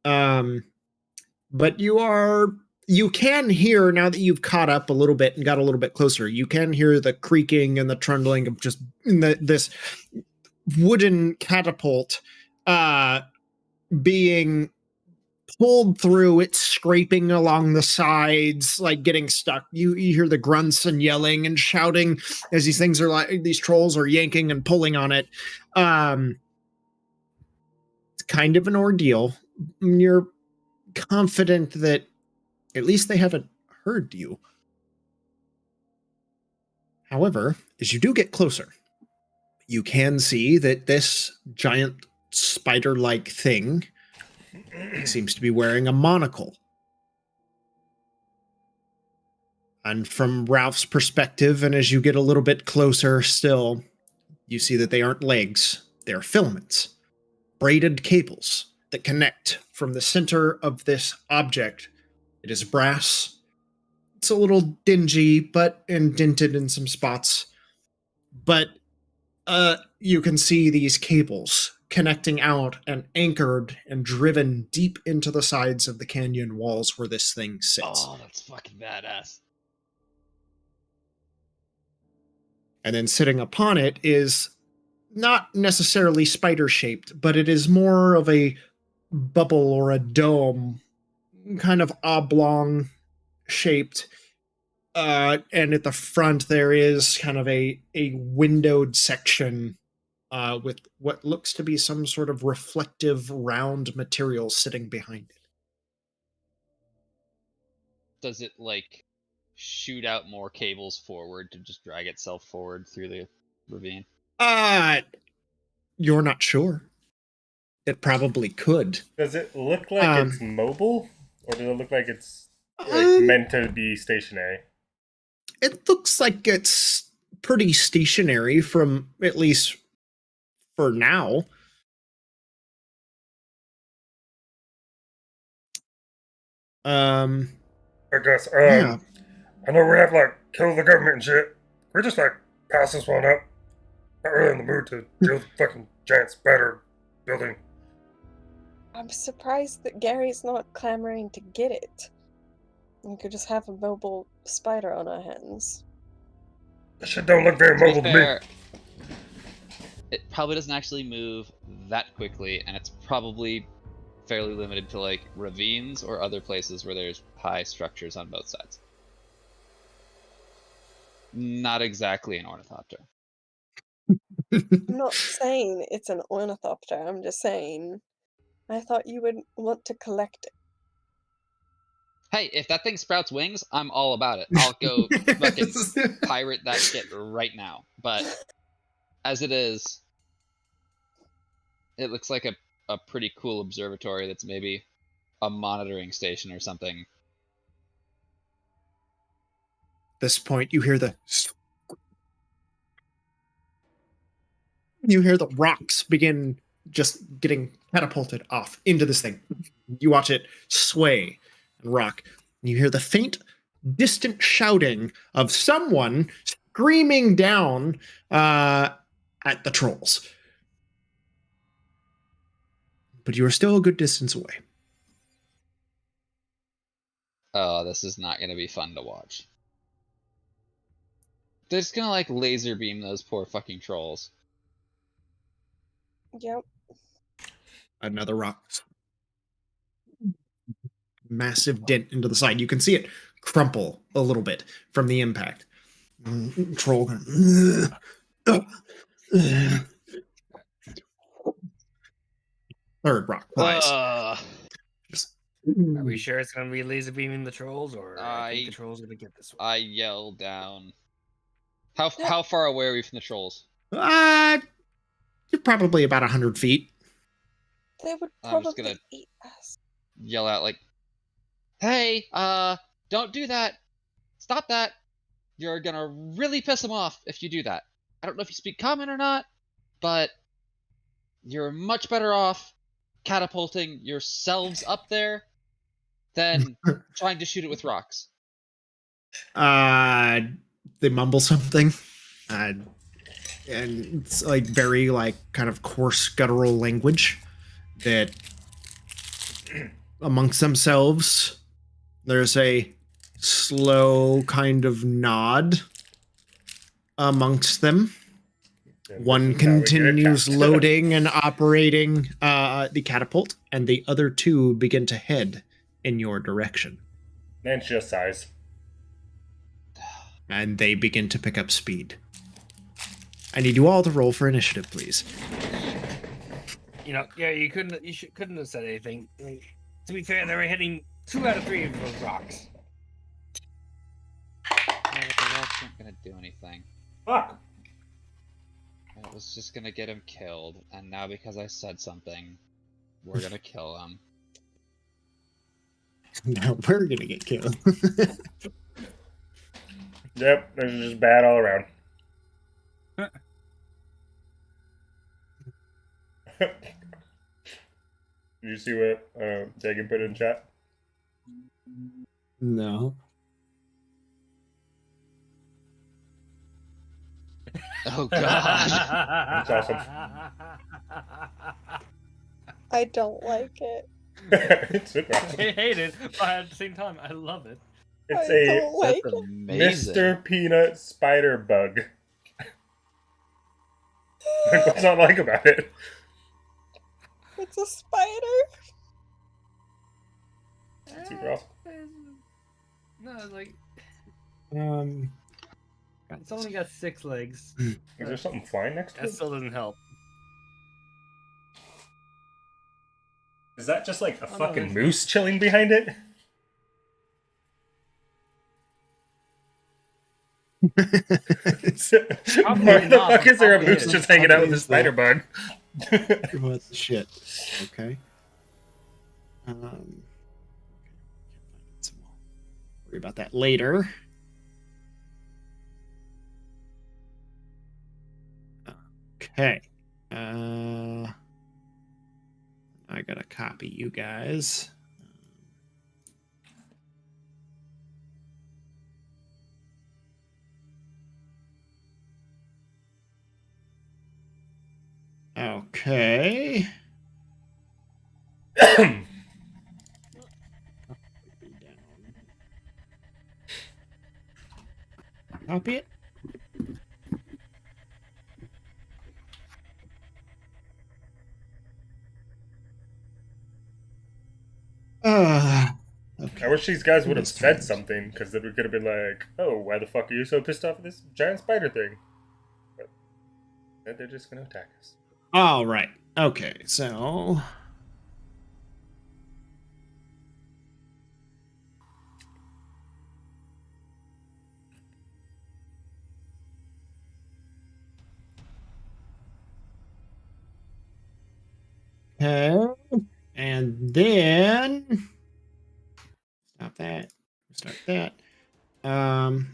But you can hear, now that you've caught up a little bit and got a little bit closer, you can hear the creaking and the trundling of just this wooden catapult being pulled through. It's scraping along the sides, like getting stuck. You hear the grunts and yelling and shouting as these trolls are yanking and pulling on it. It's kind of an ordeal. You're confident that at least they haven't heard you. However, as you do get closer, you can see that this giant spider-like thing seems to be wearing a monocle. And from Ralph's perspective, and as you get a little bit closer still, you see that they aren't legs, they are filaments, braided cables that connect from the center of this object. It is brass. It's a little dingy, but indented in some spots. But you can see these cables connecting out and anchored and driven deep into the sides of the canyon walls where this thing sits. Oh, that's fucking badass. And then sitting upon it is not necessarily spider-shaped, but it is more of a bubble or a dome, kind of oblong shaped. And at the front there is kind of a windowed section with what looks to be some sort of reflective round material sitting behind it. Does it, like, shoot out more cables forward to just drag itself forward through the ravine? You're not sure. It probably could. Does it look like it's mobile? Or does it look like it's meant to be stationary? It looks like it's pretty stationary from, at least for now. I guess. Yeah. I know we have, like, kill the government and shit. We're just, like, pass this one up. Not really in the mood to deal with fucking giant spider building. I'm surprised that Gary's not clamoring to get it. We could just have a mobile spider on our hands. This shit don't look very mobile to me. It probably doesn't actually move that quickly, and it's probably fairly limited to, like, ravines or other places where there's high structures on both sides. Not exactly an ornithopter. I'm not saying it's an ornithopter, I'm just saying I thought you would want to collect it. Hey, if that thing sprouts wings, I'm all about it. I'll go fucking pirate that shit right now. But as it is, it looks like a pretty cool observatory that's maybe a monitoring station or something. At this point, you hear the rocks begin just getting catapulted off into this thing. You watch it sway and rock. And you hear the faint, distant shouting of someone screaming down at the trolls. But you are still a good distance away. Oh, this is not going to be fun to watch. They're just going to, like, laser beam those poor fucking trolls. Yep. Another rock. Massive dent into the side. You can see it crumple a little bit from the impact. Troll going, third rock flies. Are we sure it's going to be laser beaming the trolls, or I think the trolls are going to get this one? I yell down. How far away are we from the trolls? You're probably about 100 feet. They would I'm just probably gonna eat us. yell out, like, hey, don't do that. Stop that. You're gonna really piss them off if you do that. I don't know if you speak common or not, but you're much better off catapulting yourselves up there than trying to shoot it with rocks. They mumble something. And it's like very like kind of coarse guttural language that amongst themselves there's a slow kind of nod amongst them. One continues loading and operating the the catapult, and the other two begin to head in your direction. Man, it's just size. And they begin to pick up speed. I need you all to roll for initiative, please. Yeah, you couldn't have said anything. I mean, to be fair, they were hitting 2 out of 3 of those rocks. No, the rocks weren't gonna do anything. Fuck. It was just gonna get him killed, and now because I said something, we're gonna kill him. Now we're gonna get killed. Yep, this is just bad all around. Did you see what Dagan put in chat? No. Oh god. That's awesome. I don't like it. It's super awesome. I hate it, but at the same time, I love it. It's I a don't like That's it. amazing. Mr. Peanut spider bug. What's not like about it? It's a spider. Super awesome. No, like Um. it's only got 6 legs. Is there something flying next to That it? still doesn't help. Is that just like a Oh, no, fucking there's- moose chilling behind it? Why the not, fuck is there a probably moose is. just hanging out with a Probably is spider bug? What the shit? Okay. Can't find it, so we'll worry about that later. Okay. I gotta copy you guys. Okay. Copy it. Okay. I wish these guys would have This said time. something, because then we could have been like, oh, why the fuck are you so pissed off at this giant spider thing? But then they're just gonna attack us. All right. Okay. So. Okay. And then. Stop that. Start that. And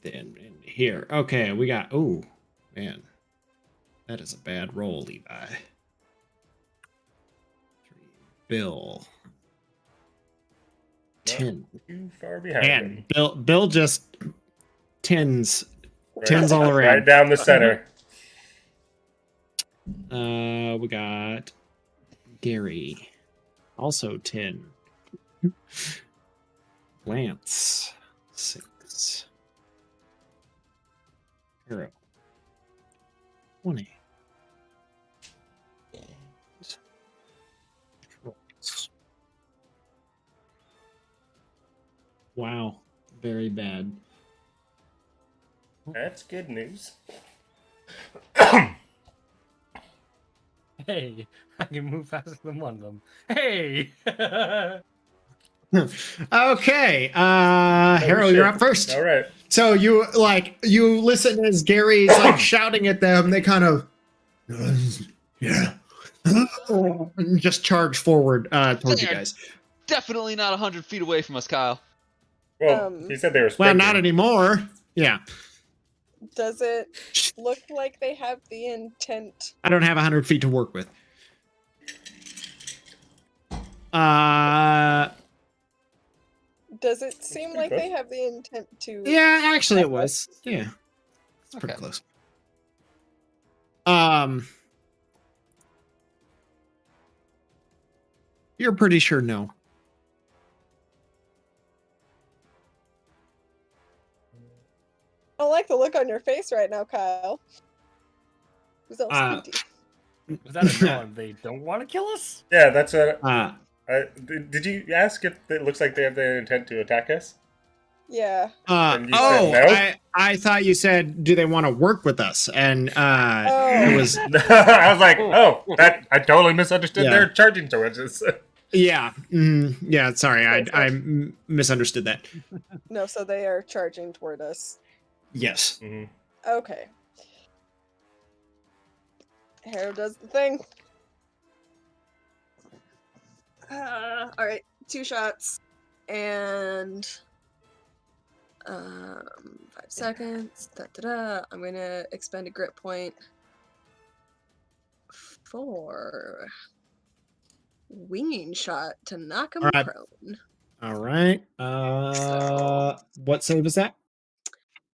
then in here. Okay, we got. Oh, man. That is a bad roll, Levi. 3. Bill. 10. Too far behind And them. Bill just tens Right- tens all Right around. down the center. We got Gary. Also 10. Lance. 6. Hero. 20. Wow. Very bad. That's good news. Hey, I can move faster than one of them. Hey! Okay, Harold, you're shit. up first. All right. So you listen as Gary's like shouting at them. They kind of yeah, just charge forward towards you They're guys. Definitely not 100 feet away from us, Kyle. Well, he said they were Well, sprinting. not anymore. Yeah, Does it look like they have the intent? I don't have 100 feet to work with. Does it seem like close. they have the intent to? Yeah, actually, it was. Yeah, it's pretty Okay. close. You're pretty sure no. I don't like the look on your face right now, Kyle. Who's all Uh, squinty? Was that a no? And they don't want to kill us? Yeah, that's what. Uh, Did you ask if it looks like they have the intent to attack us? Yeah. And you said no? I thought you said, do they want to work with us? And it Oh. was, I was like, oh, that I totally misunderstood. Yeah. They're charging towards us. yeah, yeah. Sorry, I misunderstood that. No, so they are charging toward us. Yes. Mhm. Okay. Harrow does the thing. Alright, 2 shots. And 5 seconds. I'm gonna expend a grit point for winging shot to knock him Alright. prone. All right. What save is that?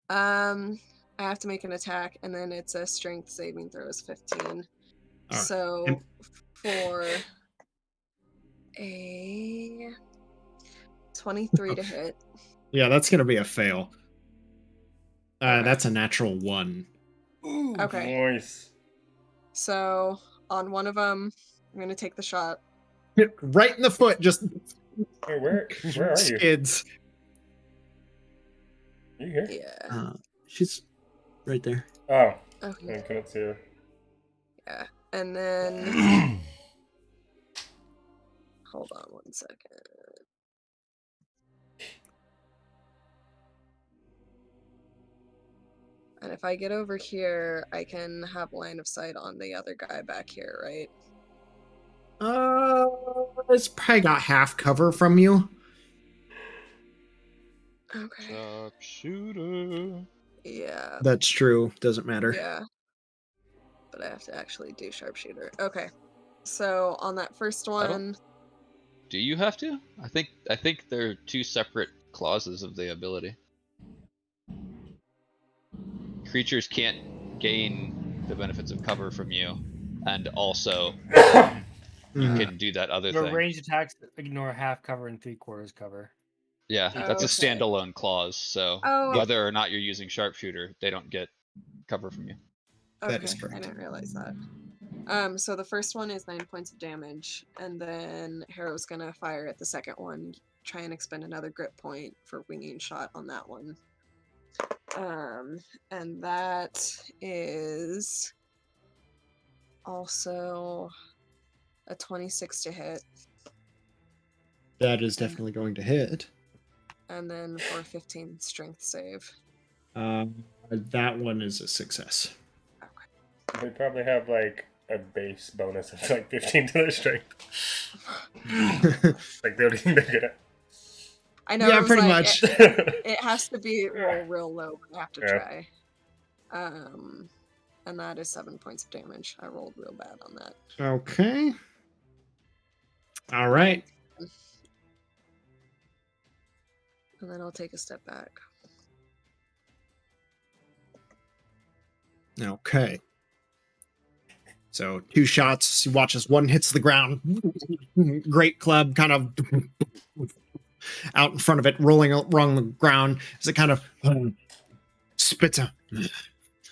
I have to make an attack, and then it's a strength saving throw is 15. Alright. So for a 23 to hit. Yeah, that's gonna be a fail. That's a natural 1. Ooh. Okay. Nice. So on one of them, I'm gonna take the shot. Right in the foot, just Hey, where are you? skids. You here? Yeah. She's right there. Oh, Okay. I couldn't see her. Yeah. And then hold on 1 second. And if I get over here, I can have line of sight on the other guy back here, right? It's probably got half cover from you. Okay. Sharpshooter. Yeah. That's true. Doesn't matter. Yeah. But I have to actually do sharpshooter. Okay. So on that first I don't- one, Do you have to? I think there are 2 separate clauses of the ability. Creatures can't gain the benefits of cover from you, and also you Mhm. can do that other Your thing. ranged attacks ignore half cover and 3/4 cover. Yeah, that's a Okay. standalone clause. So Oh. whether or not you're using sharpshooter, they don't get cover from you. okay, That is correct. I didn't realize that. So the first one is 9 points of damage, and then Harrow's gonna fire at the second one, try and expend another grit point for winging shot on that one. And that is also a 26 to hit, That is definitely going to hit. and then for a 15 strength save. That one is a success. They probably have like a base bonus of like 15 to their strength. Like they're good at. I know. Yeah, it was pretty like, much. It has to be real low, but I have to Yeah. try. And that is 7 points of damage. I rolled real bad on that. Okay. All right. And then I'll take a step back. Okay. So 2 shots. You watch as one hits the ground. Great club kind of out in front of it, rolling along the ground as it kind of spits a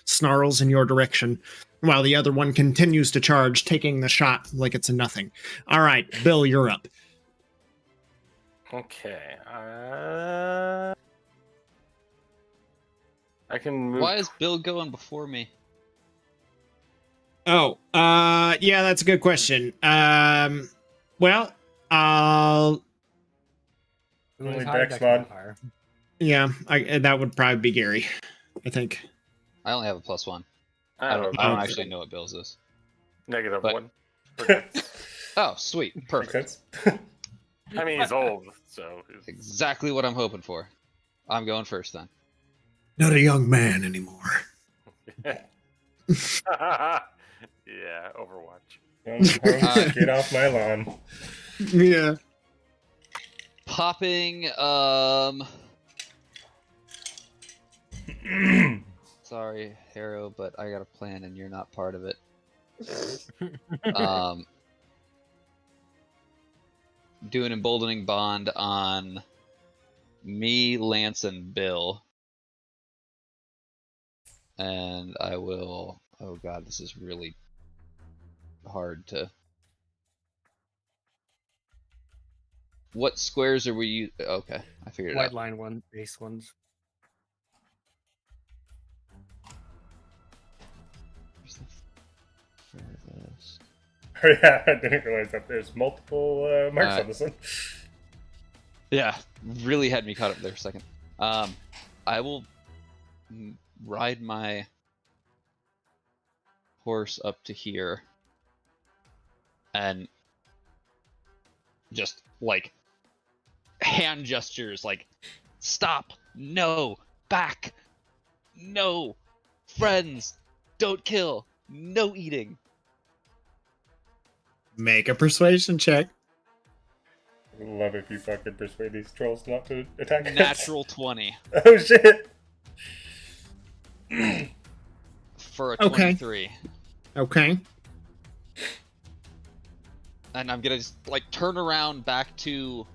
snarls in your direction, while the other one continues to charge, taking the shot like it's a nothing. All right, Bill, you're up. Okay. I can move. Why is Bill going before me? Oh, yeah, that's a good question. Well, I'll Only High Dex dex mod. modifier. yeah, that would probably be Gary, I think. I only have a +1. I I don't okay. actually know what Bill's is. Negative but- 1. Oh, sweet. Makes Perfect. sense. I mean, he's old, so. Exactly what I'm hoping for. I'm going first then. Not a young man anymore. Yeah, Overwatch. Get off my lawn. Yeah. Popping, sorry, Harrow, but I got a plan and you're not part of it. Do an emboldening bond on me, Lance, and Bill. And I will... Oh god, this is really hard to. What squares are we? Okay, I figured it White out. line one, base ones. Where's the furthest? Oh yeah, I didn't realize that there's multiple marks on this one. Yeah, really had me caught up there for a second. I will ride my horse up to here and just like hand gestures like stop, no, back, no, friends, don't kill, no eating. Make a persuasion check. Love if you fucking persuade these trolls not to attack us. Natural 20 Oh shit. for a Okay. 23. Okay. And I'm gonna just like turn around back to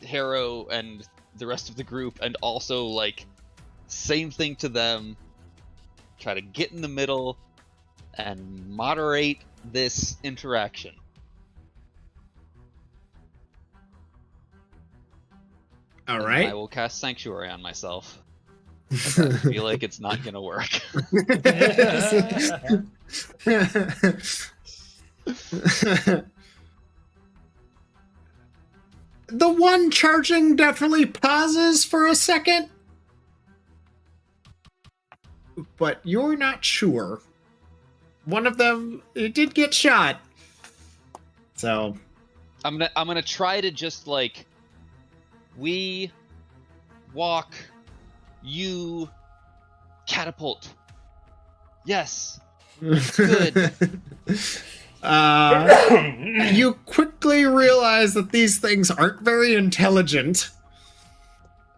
Harrow and the rest of the group and also like same thing to them. Try to get in the middle and moderate this interaction. All And right. I will cast Sanctuary on myself. I feel like it's not gonna work. The one charging definitely pauses for a second, but you're not sure. One of them, it did get shot. So I'm gonna try to just like we walk, you catapult. Yes. Good. You quickly realize that these things aren't very intelligent.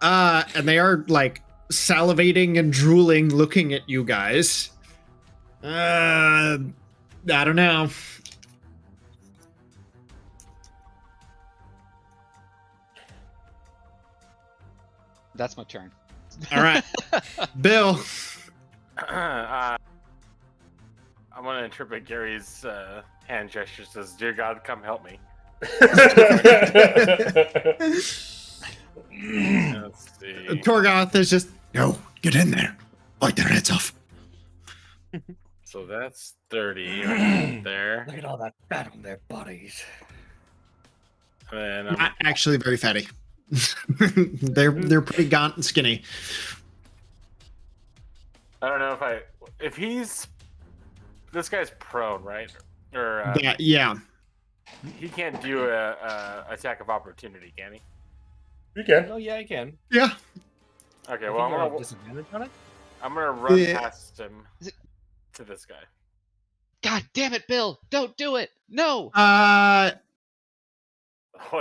And they are like salivating and drooling looking at you guys. I don't know. That's my turn. All right. Bill. I'm gonna interpret Gary's hand gestures as "Dear God, come help me." Let's see. Torgoth is just, no, get in there. Bite their heads off. So that's 30 right there. Look at all that fat on their bodies. And then Not actually very fatty. They're pretty gaunt and skinny. I don't know if he's this guy's prone, right? Or Yeah. he can't do a attack of opportunity, can he? You can. Oh yeah, I can. Yeah. Okay, I well think you'll have I'm disadvantage on it. gonna run Yeah. past him Is it- to this guy. God damn it, Bill! Don't do it! No! Oh,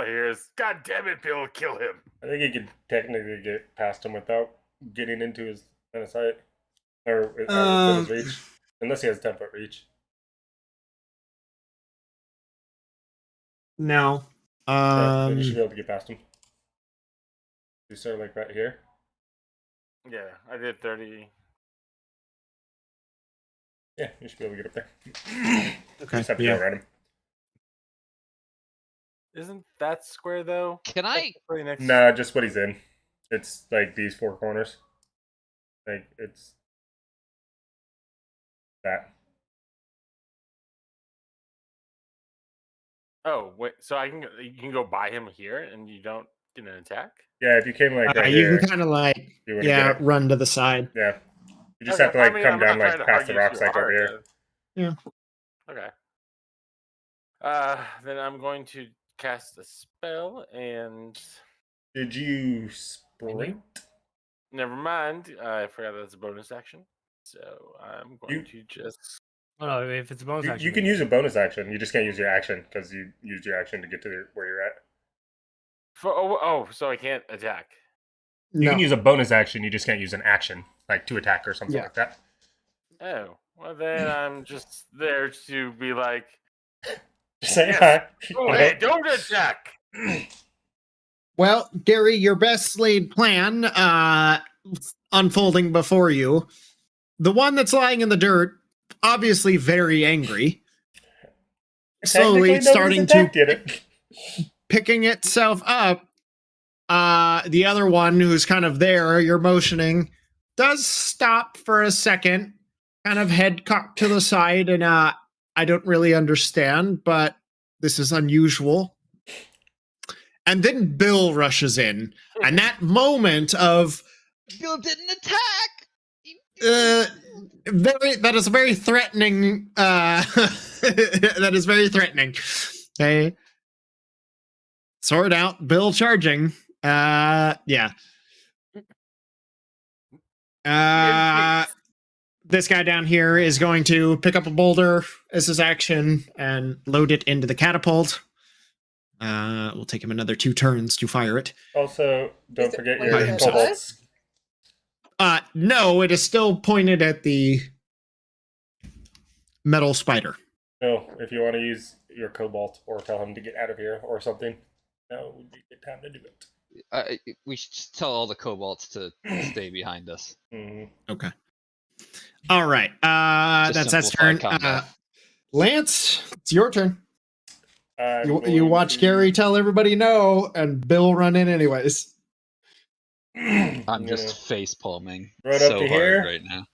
here's God damn it, Bill, kill him. I think you could technically get past him without getting into his line of sight. Or within his reach. Unless he has 10-foot reach. No. Then you should be able to get past him. You start like right here. Yeah, I did 30. Yeah, you should be able to get up there. Okay. Just have to Yeah. go around him. Isn't that square though? Can I? That's pretty next. Nah, just what he's in. It's like these four corners. Like it's that. Oh wait, so you can go by him here and you don't get an attack? Yeah, if you came like right You here, can kind of like, you wouldn't yeah, get it. run to the side. Yeah. You just Okay, have to like I mean, come I'm down not like trying to past the argue rocks too like over hard, here. Yeah. Okay. Then I'm going to cast a spell and Did you sprint? never mind. I forgot that's a bonus action. So I'm going to just. Oh no, if it's a bonus action. You can use a bonus action. You just can't use your action because you used your action to get to where you're at. So I can't attack. You No. can use a bonus action. You just can't use an action like to attack or something Yeah. like that. Oh, well then I'm just there to be like, Just say Yes. hi. oh hey, don't attack. Well, Gary, your best laid plan unfolding before you. The one that's lying in the dirt, obviously very angry. slowly Technically, nobody's starting to attacked yet. picking itself up. The other one who's kind of there, you're motioning, does stop for a second, kind of head cocked to the side, and I don't really understand, but this is unusual. And then Bill rushes in, and that moment of Bill didn't attack. that is very threatening. That is very threatening. Okay. Sword out, Bill charging. Yeah. This guy down here is going to pick up a boulder as his action and load it into the catapult. Will take him another 2 turns to fire it. Also, don't forget pointed your at kobolds. No, it is still pointed at the metal spider. No, if you want to use your cobalt or tell him to get out of here or something, now would be a good time to do it. We should just tell all the kobolds to stay behind us. Mhm. Okay. All right. Just That's simplify turn. combat. Lance, it's your turn. I'm You going watch to- Gary tell everybody no, and Bill run in anyways. I'm just face palming Run up so to hard here. right now.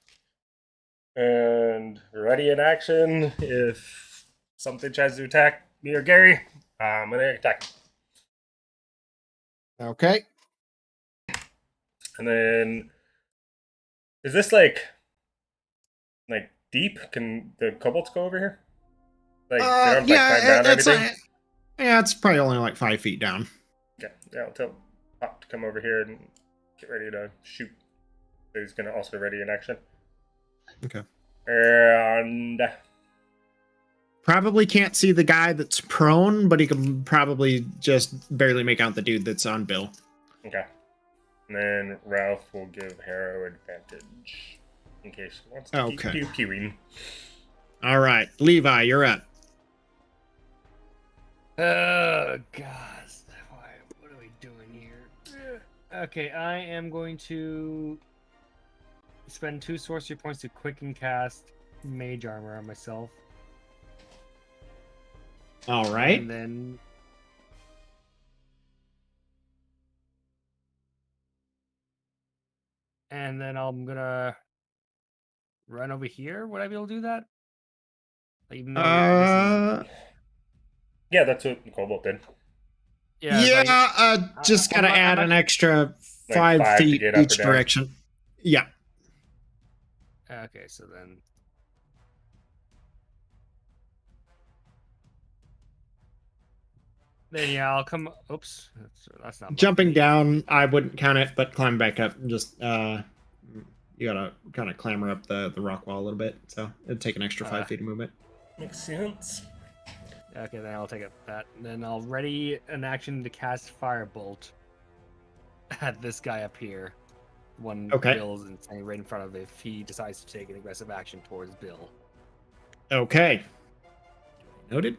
And ready in action. If something tries to attack me or Gary, I'm going to attack him. Okay. And then, is this like deep? Can the kobolds go over here? Like, they don't have to, like, climb down or it's anything? it's probably only like 5 feet down. Okay, yeah, I'll tell Pop to come over here and get ready to shoot. So he's going to also ready in action. Okay. And Probably can't see the guy that's prone, but he can probably just barely make out the dude that's on Bill. okay. And then Ralph will give Harrow advantage in case he wants to Okay. keep pew-pewing. All right, Levi, you're up. Oh, God. What are we doing here? Okay, I am going to spend 2 sorcery points to quicken cast Mage Armor on myself. All right. And then... I'm gonna run over here. Would I be able to do that? Even though this is- Yeah, that's what the kobold did. Just gotta I'm add an extra Like 5 5 to feet get up each or down. direction. Yeah. Okay, so then... Then yeah, I'll come... Oops. That's not... Jumping down, I wouldn't count it, but climb back up. And just, you gotta kind of clamber up the rock wall a little bit. So it'd take an extra 5 feet of movement. Makes sense. Okay, then I'll take that. And then I'll ready an action to cast Firebolt at this guy up here. One Okay. Bill's and standing right in front of it if he decides to take an aggressive action towards Bill. Okay. Noted.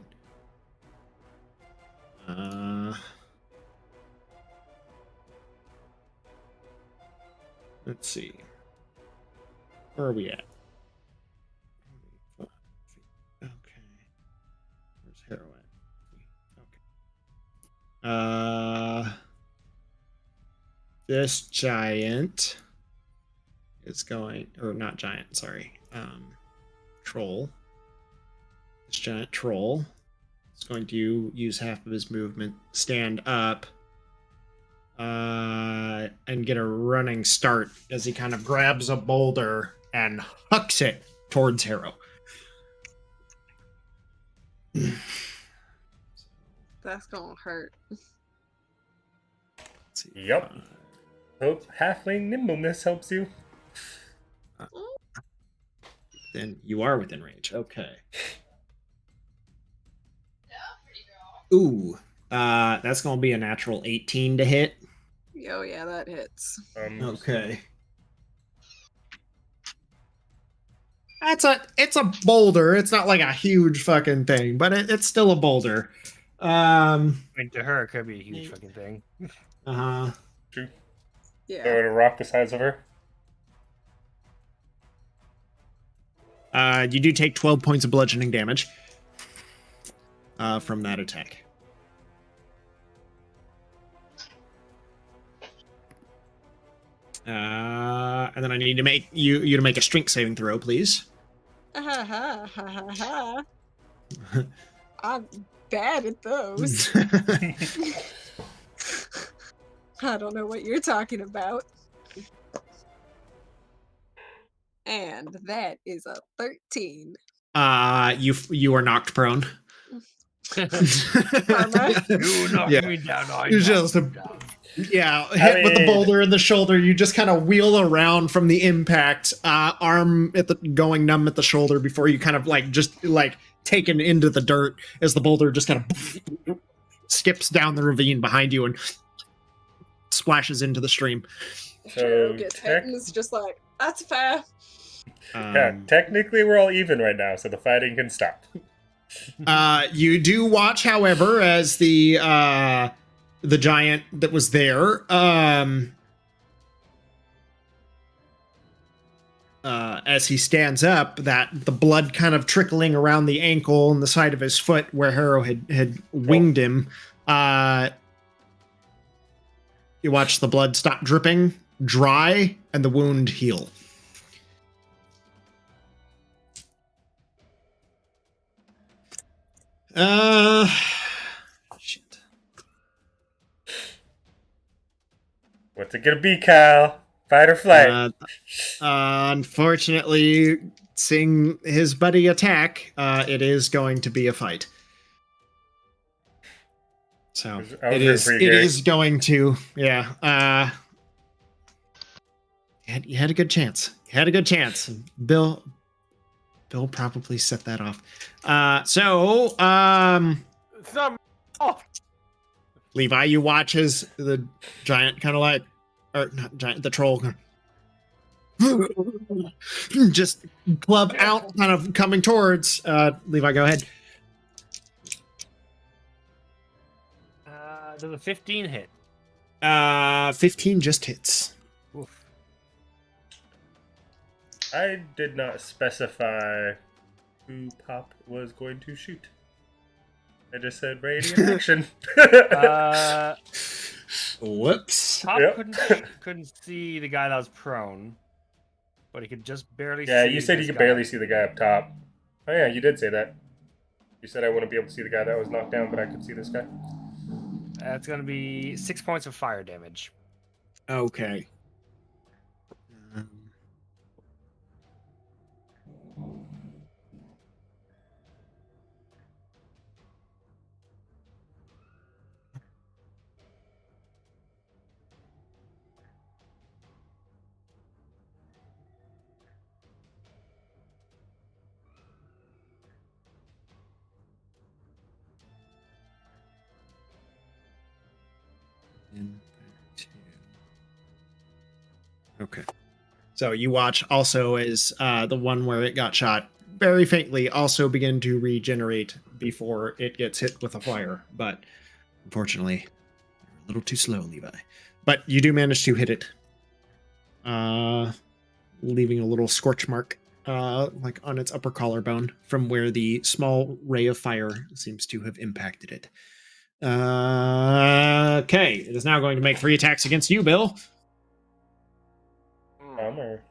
Let's see. Where are we at? Okay. Where's Harrow at? Okay. This giant is going, or not giant, sorry. Troll. This giant troll is going to use half of his movement, stand up, and get a running start as he kind of grabs a boulder and hucks it towards Harrow. That's gonna hurt. Let's see. Yep. Hope halfling nimbleness helps you. Then you are within range. Okay. Ooh. That's going to be a natural 18 to hit. Oh yeah, that hits. Okay. It's a boulder. It's not like a huge fucking thing, but it's still a boulder. I mean, to her, it could be a huge fucking thing. Uh-huh. True. Yeah. Throw it a rock the size of her. You do take 12 points of bludgeoning damage. from that attack. And then I need to make you to make a strength saving throw, please. Ha ha ha ha ha. I'm bad at those. I don't know what you're talking about. And that is a 13. You are knocked prone. Karma. You knocked Yeah. me down. I You knocked just- you down. Yeah, hit with the boulder in the shoulder. You just kind of wheel around from the impact, arm at the going numb at the shoulder before you kind of just taken into the dirt as the boulder just kind of skips down the ravine behind you and splashes into the stream. Joe gets hit and is just like, that's fair. Yeah, technically we're all even right now, so the fighting can stop. You do watch, however, as the giant that was there, as he stands up, that the blood kind of trickling around the ankle and the side of his foot where Harrow had winged him. You watch the blood stop dripping, dry, and the wound heal. Shit. What's it gonna be, Kyle? Fight or flight? Unfortunately, seeing his buddy attack, it is going to be a fight. So I was it is. pretty It good. is going to. Yeah. You had a good chance. You had a good chance. Bill probably set that off. It's not. Oh, Levi, you watch as the giant kind of or not giant, the troll just club out, kind of coming towards. Levi, go ahead. Does a 15 hit? 15 just hits. Oof. I did not specify who Pop was going to shoot. I just said radiant action. Whoops. Pop Yep. couldn't see the guy that was prone, but he could just barely see. Yeah, you said you this could guy. barely see the guy up top. Oh yeah, you did say that. You said I wouldn't be able to see the guy that was knocked down, but I could see this guy. That's gonna be 6 points of fire damage. Okay. Okay. So you watch also as the one where it got shot very faintly also begin to regenerate before it gets hit with a fire. But unfortunately, you're a little too slow, Levi. But you do manage to hit it, leaving a little scorch mark on its upper collarbone from where the small ray of fire seems to have impacted it. Okay, it is now going to make 3 attacks against you, Bill. Bummer.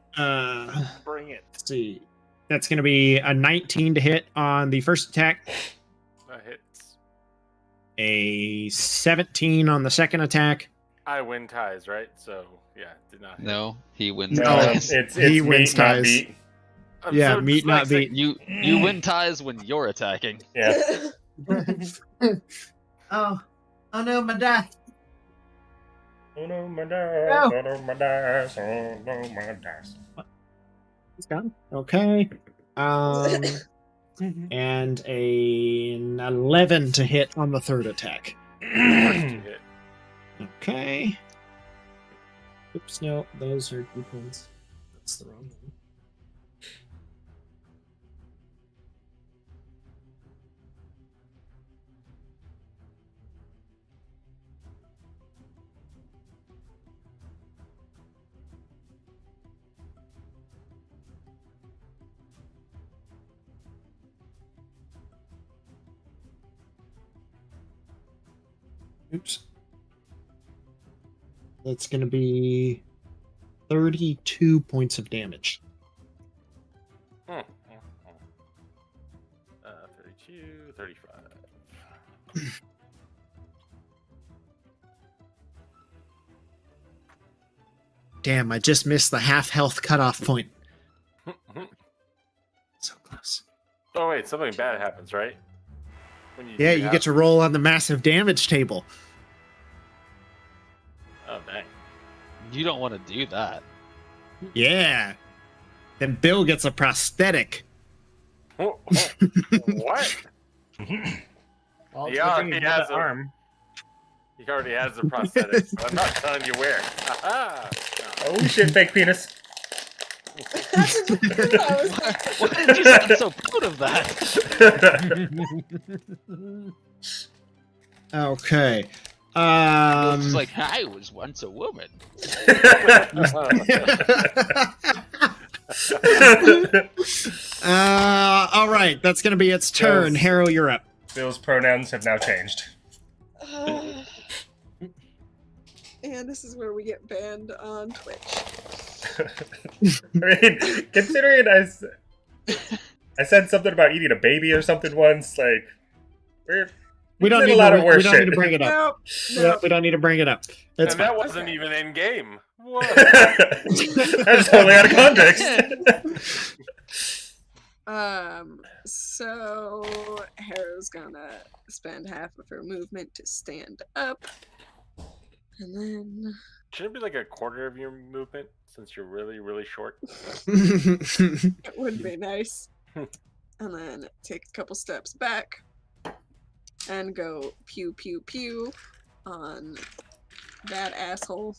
bring it. Let's see. That's going to be a 19 to hit on the first attack, That hits. a 17 on the second attack. I win ties, right? So yeah, did not. Hit. No, he wins. No, ties. it's he meat, wins not ties. beat. I'm Yeah, so meat not dyslexic. beat. You win ties when you're attacking. Yeah. Oh no, my die. Oh no, my dice. No. Oh no, my dice. Oh no, my dice. It's gone. Okay. And an 11 to hit on the third attack. Hit. Okay. Oops, no, those are good ones. That's the wrong one. Oops. That's going to be 32 points of damage. 32, 35. Damn, I just missed the half health cutoff point. So close. Oh wait, something bad happens, right? When Yeah, you get to roll on the massive damage table. Oh dang. You don't want to do that. Yeah. Then Bill gets a prosthetic. What? Well, He it's a good thing already you has have a- an arm. He already has a prosthetic, but I'm not telling you where. Aha! Oh shit, fake penis. That's what I was thinking. Why did you sound so proud of that? Okay. It's like, I was once a woman. All right, that's going to be its turn. Yes. Harrow, you're up. Bill's pronouns have now changed. And this is where we get banned on Twitch. I mean, considering I said something about eating a baby or something once, like We don't said need a lot to, of worse we don't need shit. to bring it up. Nope. We don't need to bring it up. It's And that fine. wasn't even in game. What? That's totally out of context. So Harrow's gonna spend half of her movement to stand up. And then Shouldn't it be like a quarter of your movement since you're really, really short? it would be nice. And then take a couple steps back and go pew pew pew on that asshole.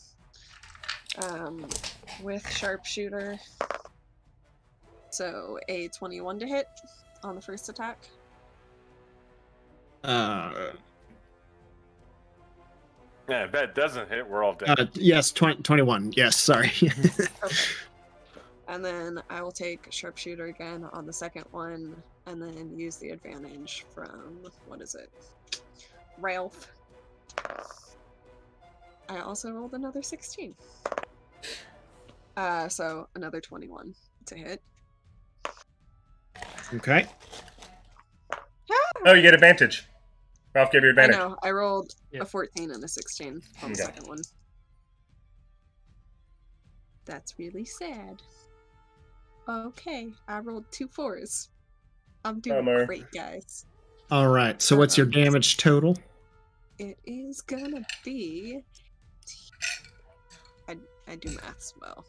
With sharpshooter. So a 21 to hit on the first attack. Yeah, if that doesn't hit, we're all dead. Yes, 21. Yes, sorry. Okay. And then I will take sharpshooter again on the second one, and then use the advantage from, what is it? Ralph. I also rolled another 16. So another 21 to hit. Okay. Oh, you get advantage. Ralph gave you I advantage. know, I rolled Yep. a 14 and a 16 on the Okay. second one. That's really sad. Okay, I rolled 2 4s. I'm doing Bummer. great, guys. All right. So what's your damage total? It is gonna be. I do maths well.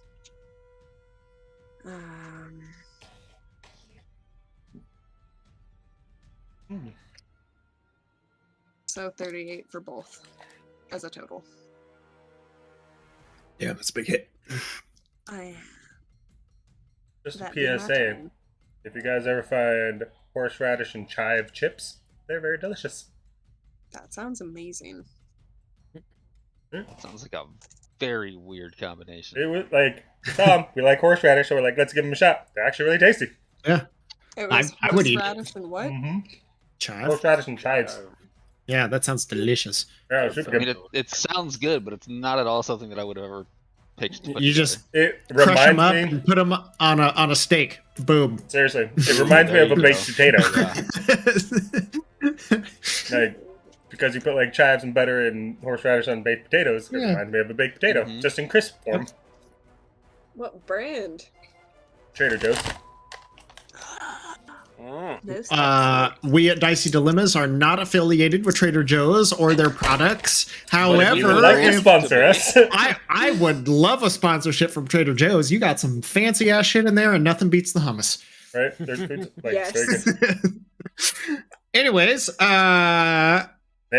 So 38 for both as a total. Yeah, that's a big hit. Just a That being my PSA. turn. If you guys ever find horseradish and chive chips, they're very delicious. That sounds amazing. That sounds like a very weird combination. It was like, Tom, we like horseradish, so we're like, let's give them a shot. They're actually really tasty. Yeah. It was I would eat it. horseradish and what? Mm-hmm. Chive. Horseradish and chives. Yeah, that sounds delicious. Yeah, it was super I mean, good. it sounds good, but it's not at all something that I would have ever picked to put You together. just It crush them up reminds me, and put them on a steak. Boom. seriously, it reminds me There of a you baked go. potato. Like, because you put like chives and butter and horseradish on baked potatoes, it Yeah. reminds me of a baked potato, Mhm. just in crisp form. What brand? Trader Joe's. No sense. We at Dicey Dilemmas are not affiliated with Trader Joe's or their products. However, We would like to if- sponsor us. I would love a sponsorship from Trader Joe's. You got some fancy ass shit in there, and nothing beats the hummus. Right? Their food's like Yes. very good. Anyways, They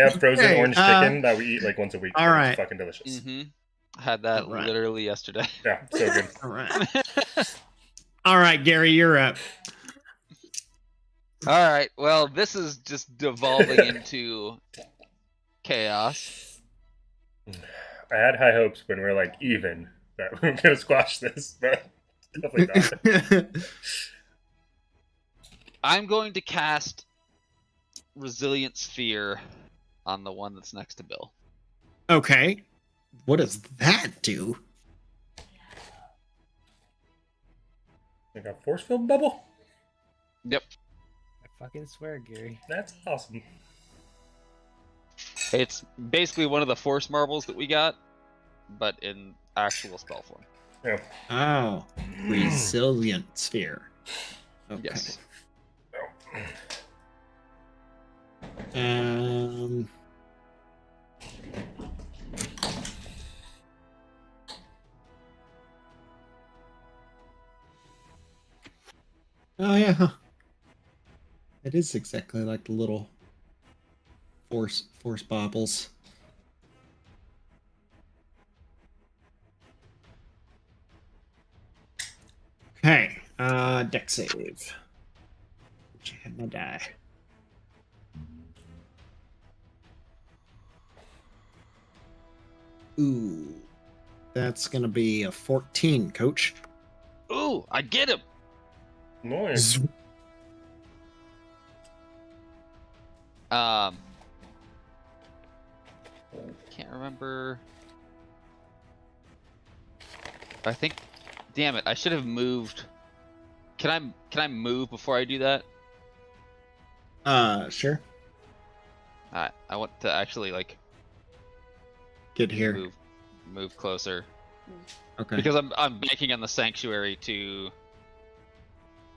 have frozen Okay, orange chicken that we eat like once a week. all and right. It's fucking delicious. Mm-hmm. Had that Alright. literally yesterday. Yeah, so good. all right, all right, Gary, you're up. All right. Well, this is just devolving into chaos. I had high hopes when we were like even that we were gonna squash this, but definitely not. I'm going to cast Resilient Sphere on the one that's next to Bill. Okay. What does that do? Like a force field bubble? Yep. I fucking swear, Gary. That's awesome. It's basically one of the force marbles that we got, but in actual spell form. Yeah. Oh, resilient sphere. Okay. Yes. Um. Oh yeah, huh. It is exactly like the little force baubles. Okay, deck save. Had my die. Ooh, that's gonna be a 14, Coach. Ooh, I get him. Nice. Can't remember. I think. Damn it! I should have moved. Can I move before I do that? Sure. I want to actually like Get here. move closer Okay. because I'm banking on the sanctuary to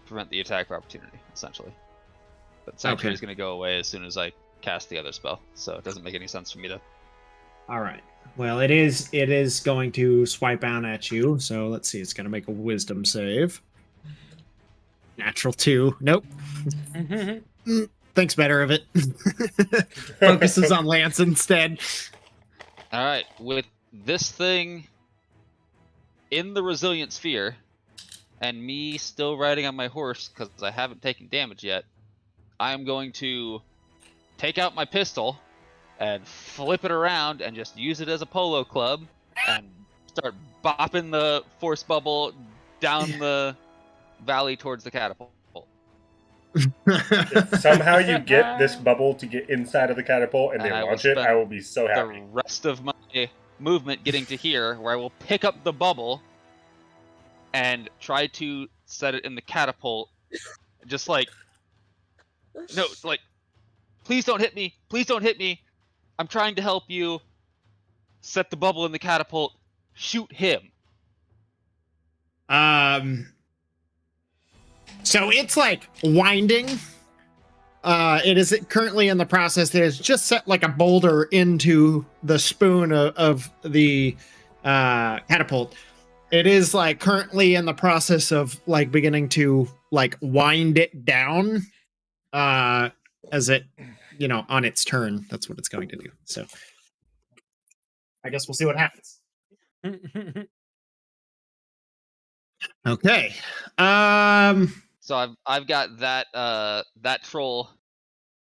prevent the attack of opportunity, essentially. But sanctuary is going to go away as soon as I cast the other spell, so it doesn't make any sense for me to. All right. Well, it is going to swipe out at you. So let's see. It's going to make a wisdom save. Natural 2. Nope. Thinks better of it. Focuses on Lance instead. All right, with this thing in the resilient sphere, and me still riding on my horse because I haven't taken damage yet, I am going to take out my pistol and flip it around and just use it as a polo club and start bopping the force bubble down the valley towards the catapult. If somehow you get this bubble to get inside of the catapult and they And I will launch it, I spend will be so happy. The rest of my movement getting to here, where I will pick up the bubble and try to set it in the catapult. Just like, no, like, please don't hit me. Please don't hit me. I'm trying to help you. Set the bubble in the catapult. Shoot him. So it's like winding. It is currently in the process. It has just set like a boulder into the spoon of the catapult. It is like currently in the process of like beginning to like wind it down as it, on its turn. That's what it's going to do. So I guess we'll see what happens. Okay. So I've got that troll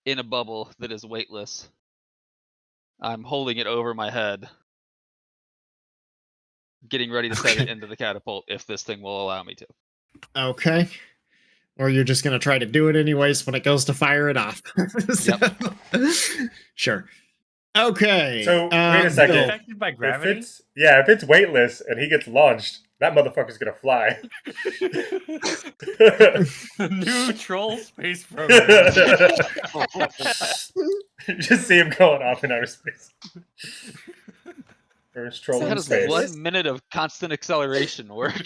in a bubble that is weightless. I'm holding it over my head, getting ready to set it into the catapult if this thing will allow me to. Okay. Or you're just going to try to do it anyways when it goes to fire it off. Sure. Okay. So wait a second. Affected by gravity? If it's weightless and he gets launched, that motherfucker's gonna fly. New troll space program. Just see him going off in outer space. First troll How in does space. 1 minute of constant acceleration work?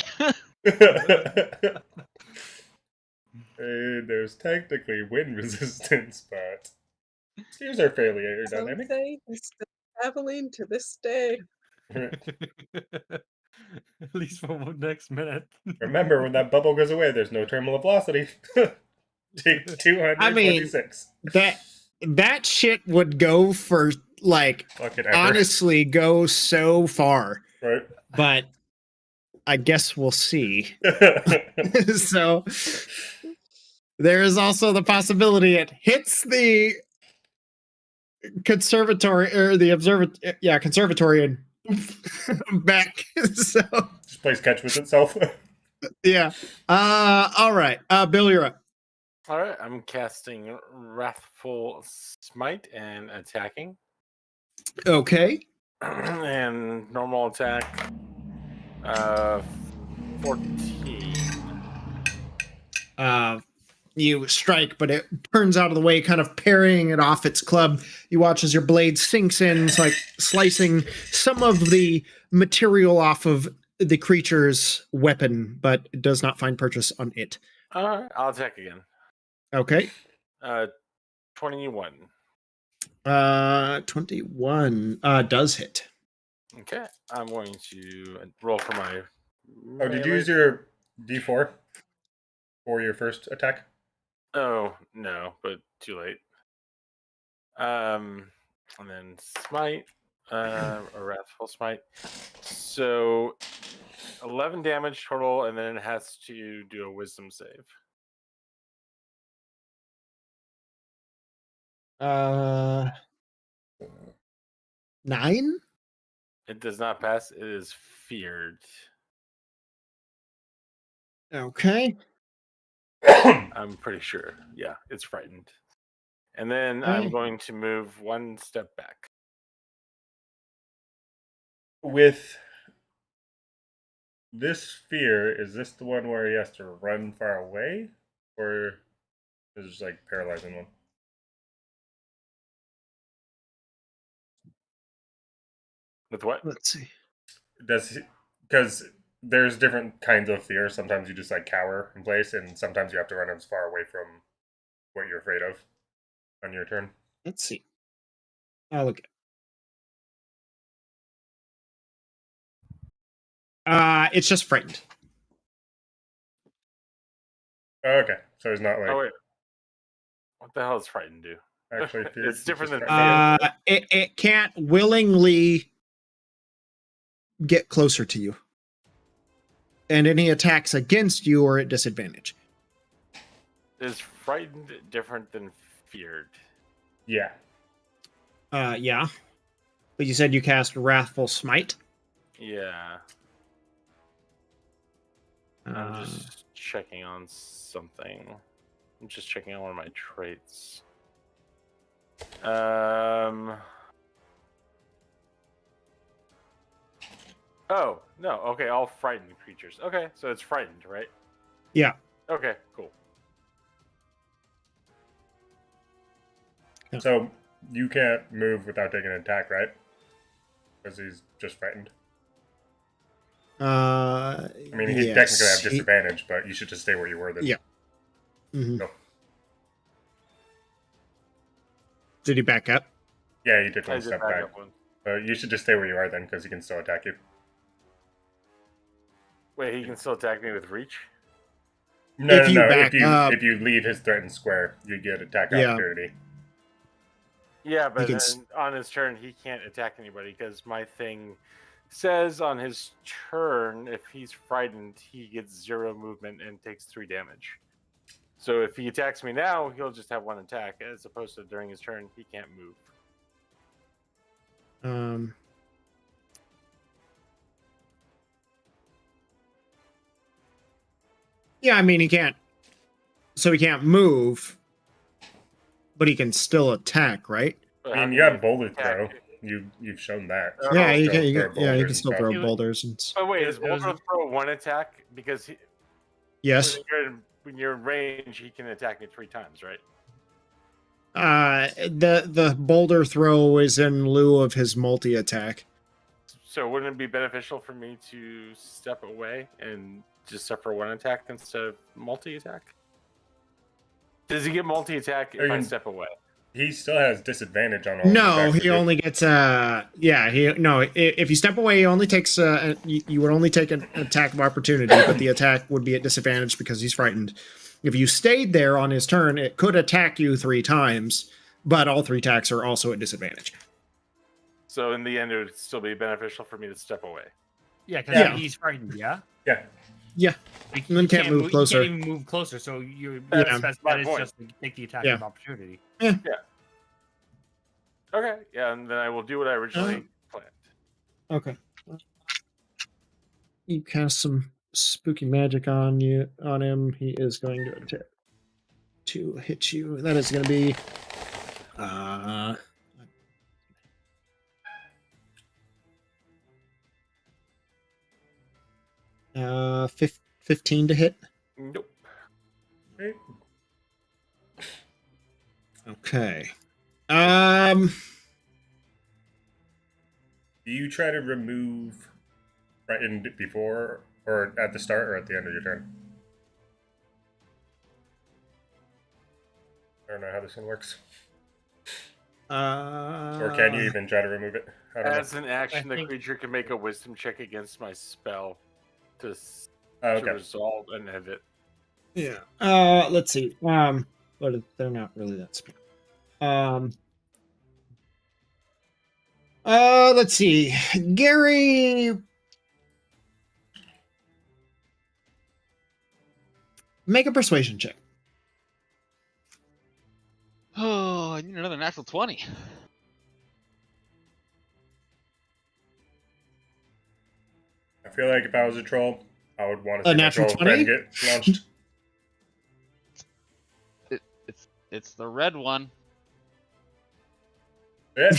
There's technically wind resistance, but spheres are fairly aerodynamic. Someday he's still traveling to this day. At least for the next minute. Remember, when that bubble goes away, there's no terminal velocity. 226. That shit would go for like honestly go so far. Right. But I guess we'll see. So there is also the possibility it hits the conservatory or the conservatory and back. So just plays catch with itself. Yeah. All right. Bill, you're up. All right, I'm casting Wrathful Smite and attacking. Okay. And normal attack. 14. You strike, but it turns out of the way, kind of parrying it off its club. You watch as your blade sinks in, it's like slicing some of the material off of the creature's weapon, but it does not find purchase on it. Alright, I'll attack again. Okay. 21. 21 does hit. Okay, I'm going to roll for my. Oh, did you melee. use your D4 for your first attack? Oh no, but too late. And then smite, a wrathful smite. So 11 damage total, and then it has to do a wisdom save. 9? It does not pass. It is feared. Okay. I'm pretty sure. Yeah, it's frightened. And then I'm Okay. going to move one step back. With this fear, is this the one where he has to run far away? Or is it just like paralyzing one? With what? Let's see. Because there's different kinds of fear. Sometimes you just like cower in place, and sometimes you have to run as far away from what you're afraid of on your turn. Let's see. Oh, look. It's just frightened. Oh, okay, so it's not like Oh wait. What the hell does frightened do? actually fear. It's different just than frightened. It can't willingly get closer to you. And any attacks against you are at disadvantage. Is frightened different than feared? Yeah. Yeah. But you said you cast Wrathful Smite. Yeah. I'm Uh, just checking on something. I'm just checking on one of my traits. Oh, no. Okay, all frightened creatures. Okay, so it's frightened, right? Yeah. Okay, cool. So you can't move without taking an attack, right? Because he's just frightened. I I mean, he technically have disadvantage, but you should just stay where you were then. Yeah. Mhm. Go. Did he back up? Yeah, you did I one did step back back. up one. You should just stay where you are then, because he can still attack you. Wait, he can still attack me with reach? No, If no, you no. back up- if you leave his threatened square, you get attack Yeah. opportunity. Yeah, but can then on his turn, he can't attack anybody because my thing says on his turn, if he's frightened, he gets 0 movement and takes 3 damage. So if he attacks me now, he'll just have 1 attack, as opposed to during his turn, he can't move. Yeah, I mean, he can't. So he can't move, but he can still attack, right? But I how mean, can you have he boulder attack? throw. You've shown that. Oh, Yeah, he Throw- can. throw Yeah, he boulders can still and throw stuff. boulders and. Oh wait, is It was- Boulder throw 1 attack? Because Yes. when you're in range, he can attack me 3 times, right? The boulder throw is in lieu of his multi attack. So wouldn't it be beneficial for me to step away and just suffer 1 attack instead of multi-attack? Does he get multi-attack if I mean, step away? He still has disadvantage on all. his No, attacks he you do. only gets if you step away, he only takes you would only take an attack of opportunity, but the attack would be at disadvantage because he's frightened. If you stayed there on his turn, it could attack you 3 times, but all 3 attacks are also at disadvantage. So in the end, it would still be beneficial for me to step away. Yeah, because Yeah. he's frightened. Yeah. Yeah. Yeah. Like, And then you can't move closer. You can't even move closer, so you Yeah. that my is point. just to take the attack Yeah. of opportunity. Okay, yeah, and then I will do what I originally planned. Okay. You cast some spooky magic on him. He is going to attack to hit you. That is going to be 15 to hit. Nope. Right? Okay. Do you try to remove frightened before, or at the start, or at the end of your turn? I don't know how this one works. Or can you even try to remove it? I don't know. As an action, the think- creature can make a wisdom check against my spell to Oh, okay. resolve and end it. Yeah. Let's see. But they're not really that smart. Let's see. Gary, make a persuasion check. Oh, I need another natural 20. I feel like if I was a troll, I would want to A see my natural troll 20? friend get launched. It's the red one. Yeah,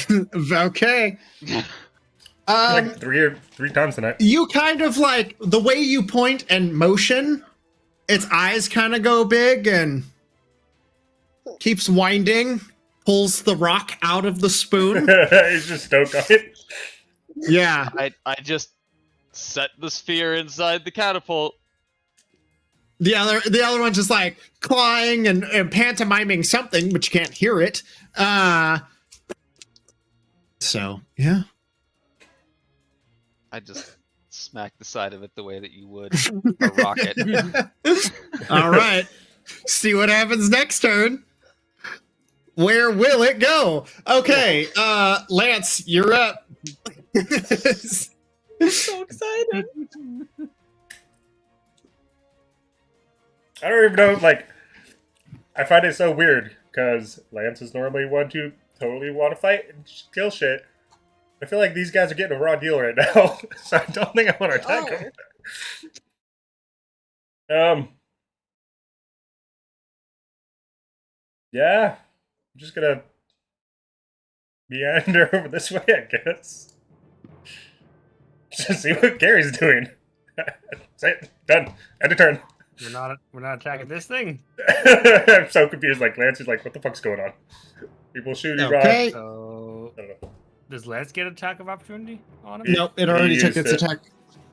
Okay. like three times tonight. You kind of like the way you point and motion, its eyes kind of go big and keeps winding, pulls the rock out of the spoon. He's just stoked on it. Yeah. I just set the sphere inside the catapult. The other one's just like clawing and pantomiming something, but you can't hear it. So yeah. I just smack the side of it the way that you would a rocket. All right. See what happens next turn. Where will it go? Okay, Lance, you're up. So excited. I don't even know, like, I find it so weird, because Lance is normally one to totally want to fight and kill shit. I feel like these guys are getting a raw deal right now, so I don't think I want to attack them. Yeah, I'm just gonna meander over this way, I guess. Just see what Gary's doing. That's it. Done. End of turn. We're not attacking this thing. I'm so confused. Like Lance is like, what the fuck's going on? People shooting. Okay. So I don't know. does Lance get attack of opportunity on him? Nope, it already He took used its it. attack.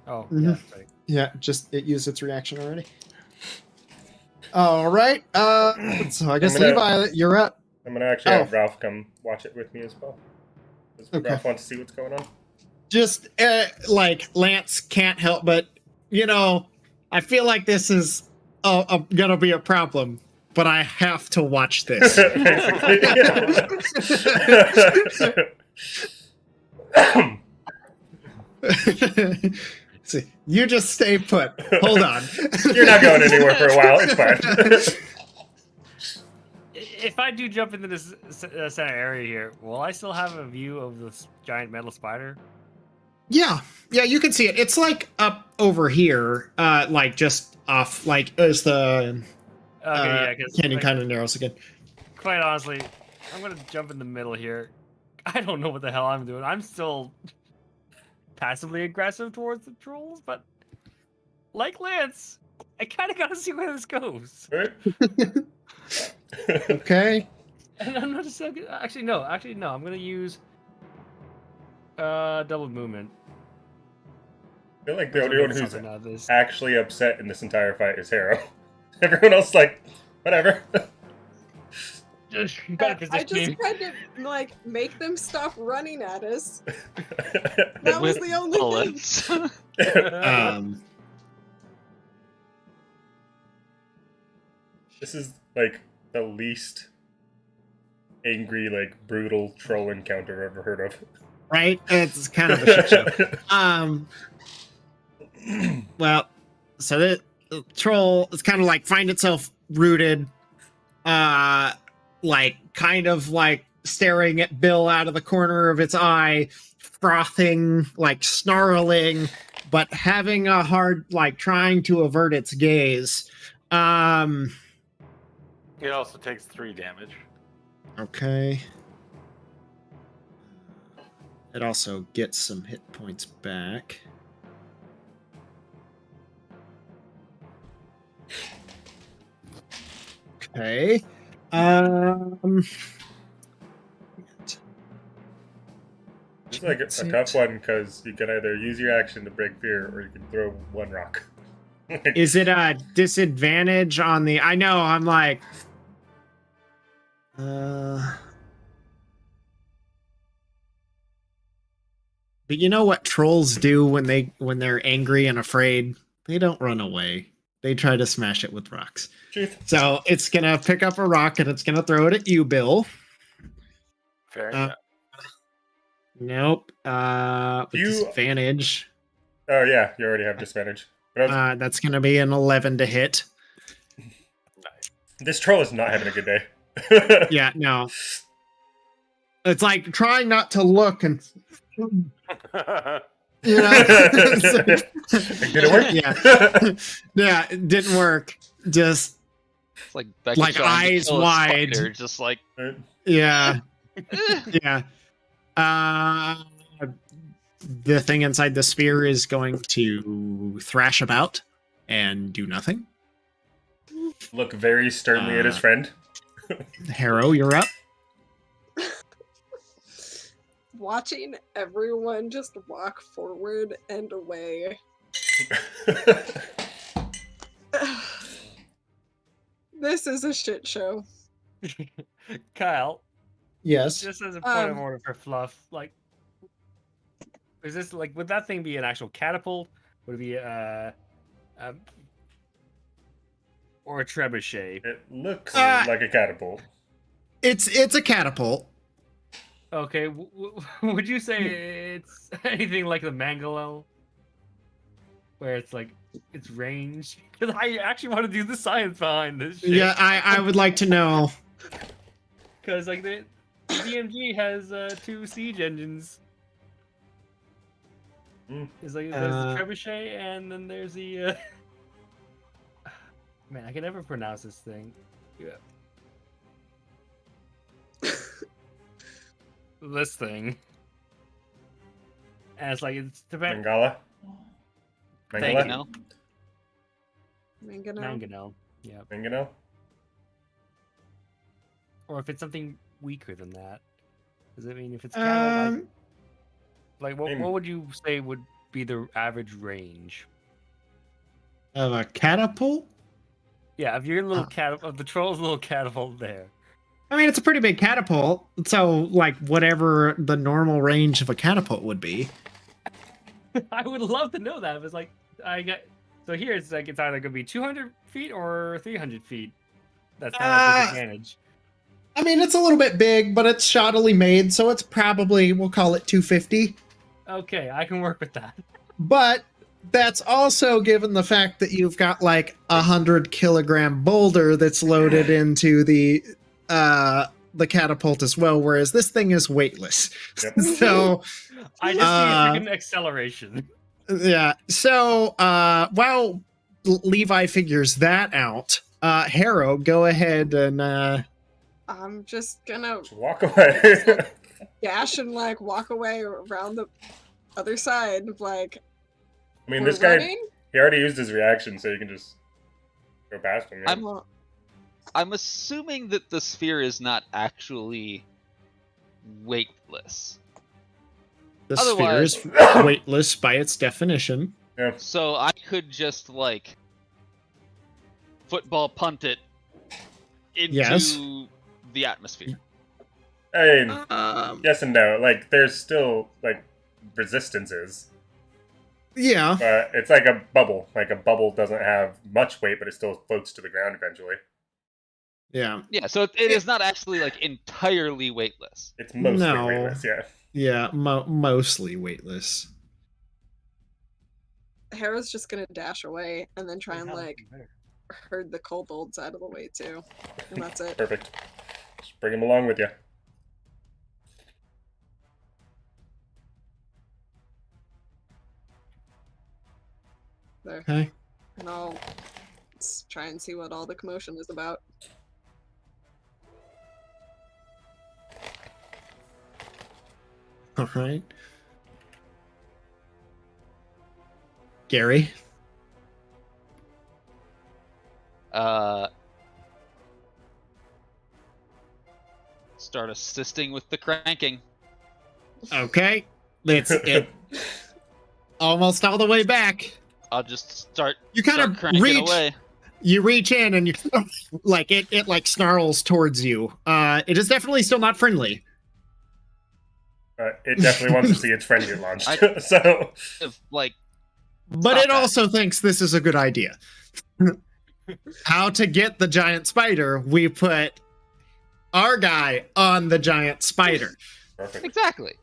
Oh, Mhm. yeah, right. Yeah, just it used its reaction already. All right. So I guess I'm gonna- Levi, you're up. I'm gonna actually have Ralph come watch it with me as well. Does Okay. Ralph wants to see what's going on? Just like Lance can't help but, I feel like this is gonna be a problem, but I have to watch this. See, you just stay put. Hold on. You're not going anywhere for a while. It's fine. If I do jump into this center area here, will I still have a view of this giant metal spider? Yeah, you can see it. It's like up over here, like just off, like as the Okay, yeah, because canyon kind of narrows again. quite honestly, I'm gonna jump in the middle here. I don't know what the hell I'm doing. I'm still passively aggressive towards the trolls, but like Lance, I kind of gotta see where this goes. Right? Okay. And I'm not just actually no. I'm gonna use double movement. I feel like the to only get one who's something out of this. actually upset in this entire fight is Harrow. Everyone else is like, whatever. Better I position just me. tried to like make them stop running at us. That was With the only thing. bullets. This is like the least angry, like brutal troll encounter I've ever heard of. Right? It's kind of a shit show. Well, so the troll is kind of like find itself rooted, like kind of like staring at Bill out of the corner of its eye, frothing, like snarling, but having a hard, like trying to avert its gaze. It also takes 3 damage. Okay. It also gets some hit points back. Okay. It's like a tough one because you can either use your action to break fear or you can throw one rock. Is it a disadvantage on the? I know. I'm like. But you know what trolls do when they're angry and afraid? They don't run away. They try to smash it with rocks. Truth. So it's gonna pick up a rock and it's gonna throw it at you, Bill. Fair enough. Nope. With disadvantage. Oh yeah, you already have disadvantage. But That's gonna be an 11 to hit. this troll is not having a good day. Yeah, no. It's like trying not to look and you know. Did it work? Yeah. Yeah, it didn't work. Just It's like Becky like trying to eyes kill a wide. spider, just like yeah. Yeah. The thing inside the sphere is going to thrash about and do nothing. Look very sternly at his friend. Harrow, you're up. Watching everyone just walk forward and away. This is a shit show. Kyle, Yes. just as a point of order for Fluff, like, is this like, would that thing be an actual catapult? Would it be or a trebuchet? It looks like a catapult. It's a catapult. Okay, would you say it's anything like the Mangalel? Where it's like, it's range? Because I actually want to do the science behind this shit. Yeah, I would like to know. Because, like, the DMG has 2 siege engines. It's like, there's the trebuchet, and then there's the... Man, I can never pronounce this thing. Yeah. This thing. And it's like, it's depending. Mangala? Mangonel? Mangonel. Mangonel. Yeah. Mangonel? Or if it's something weaker than that. Does it mean if it's cattle? Like what would you say would be the average range? Of a catapult? Yeah, of your little of the troll's little catapult there. I mean, it's a pretty big catapult. So, like, whatever the normal range of a catapult would be. I would love to know that. If it's like, so here it's like, it's either going to be 200 feet or 300 feet. That's not a disadvantage. I mean, it's a little bit big, but it's shoddily made, so it's probably, we'll call it 250. Okay, I can work with that. But that's also given the fact that you've got like 100-kilogram boulder that's loaded into the catapult as well, whereas this thing is weightless. Yep. So I just need a second acceleration. Yeah. So while Levi figures that out, Harrow, go ahead and I'm just gonna walk away. dash and like walk away around the other side. Like, I mean, we're this guy, running? he already used his reaction, so you can just go past him. Yeah? I'm assuming that the sphere is not actually weightless. the sphere is weightless by its definition. Yeah. So I could just like football punt it into the atmosphere. I mean, yes and no. Like, there's still like resistances. Yeah. But it's like a bubble. Like, a bubble doesn't have much weight, but it still floats to the ground eventually. Yeah. Yeah, so it is not actually like entirely weightless. It's mostly weightless, yeah. Yeah, mostly weightless. Harrow's just gonna dash away and then try and like herd the kobolds out of the way too, and that's it. Perfect. Just bring him along with you. There. Okay. And I'll try and see what all the commotion is about. All right. Gary. Start assisting with the cranking. Okay. It's it almost all the way back. I'll just start. You kind start of cranking reach. away. You reach in and you like it like snarls towards you. It is definitely still not friendly. It definitely wants to see its friend get launched. But it also thinks this is a good idea. How to get the giant spider? We put our guy on the giant spider. Perfect. Exactly.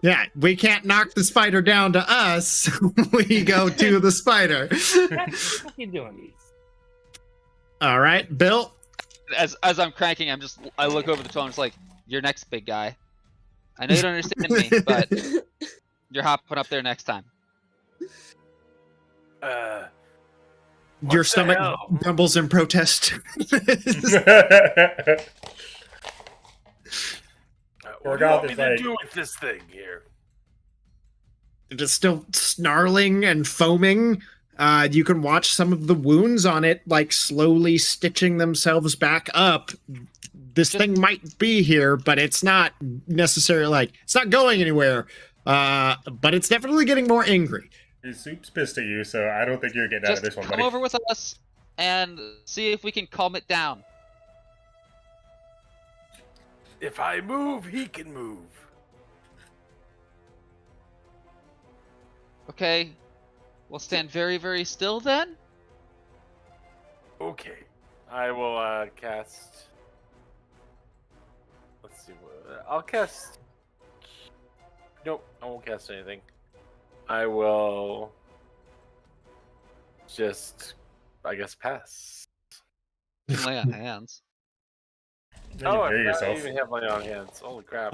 Yeah, we can't knock the spider down to us. We go to the spider. What are you doing? All right, Bill. As I'm cranking, I look over the phone. It's like, you're next, big guy. I know you don't understand me, but you're hopping up there next time. Your stomach rumbles in protest. What do you want me to do with this thing here? It is still snarling and foaming. You can watch some of the wounds on it, like slowly stitching themselves back up. This thing might be here, but it's not necessarily like it's not going anywhere. But it's definitely getting more angry. His soup's pissed at you, so I don't think you're getting out of this one, buddy. Come over with us and see if we can calm it down. If I move, he can move. Okay. We'll stand very, very still then. Okay. I will cast. Let's see. I'll cast. Nope, I won't cast anything. I will just, I guess, pass. Lay on hands. Oh, I yourself. don't even have lay on hands. Holy crap.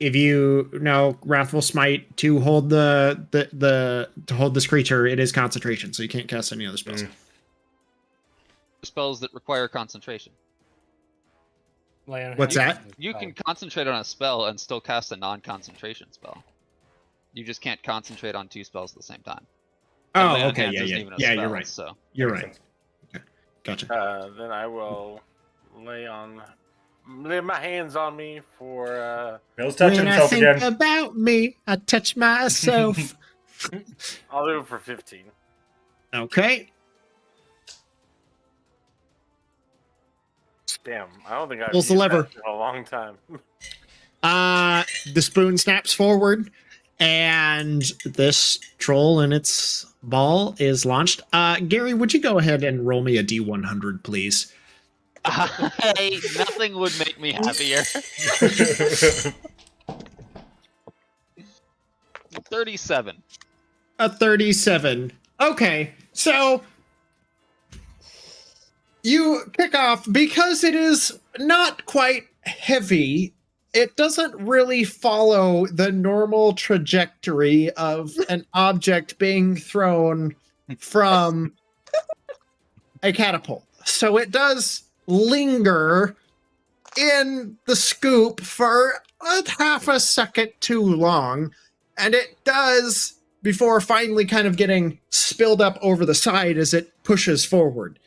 If you Wrathful Smite to hold to hold this creature, it is concentration, so you can't cast any other spells. Spells that require concentration. What's that? You can concentrate on a spell and still cast a non-concentration spell. You just can't concentrate on two spells at the same time. Oh, Lay on okay, hands yeah, isn't yeah, even a yeah. spell, You're right. So You're right. Okay, gotcha. Then I will lay my hands on me for. Bill's touching When himself I think again. about me, I touch myself. I'll do it for 15. Okay. Damn, I don't think I've Pulls the used lever. that in a long time. The spoon snaps forward, and this troll and its ball is launched. Gary, would you go ahead and roll me a D100, please? Hey, nothing would make me happier. 37. A 37. Okay, so you kick off because it is not quite heavy. It doesn't really follow the normal trajectory of an object being thrown from a catapult. So it does linger in the scoop for half a second too long, and it does before finally kind of getting spilled up over the side as it pushes forward.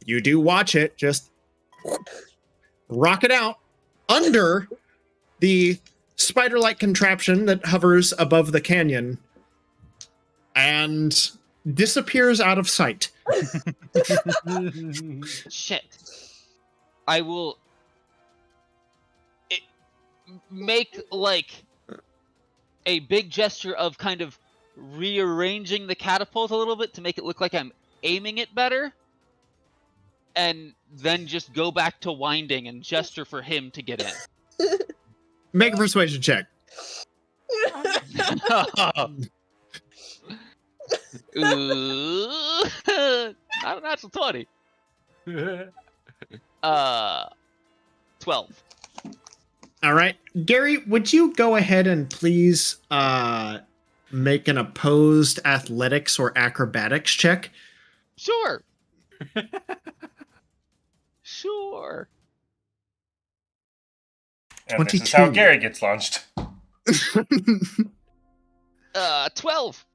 You do watch it just rocket out under the spider-like contraption that hovers above the canyon and disappears out of sight. Shit. I will make like a big gesture of kind of rearranging the catapult a little bit to make it look like I'm aiming it better, and then just go back to winding and gesture for him to get in. Make a persuasion check. Ooh, not a natural 20. 12. All right. Gary, would you go ahead and please make an opposed athletics or acrobatics check? Sure. Sure. And this is 22. how Gary gets launched. 12.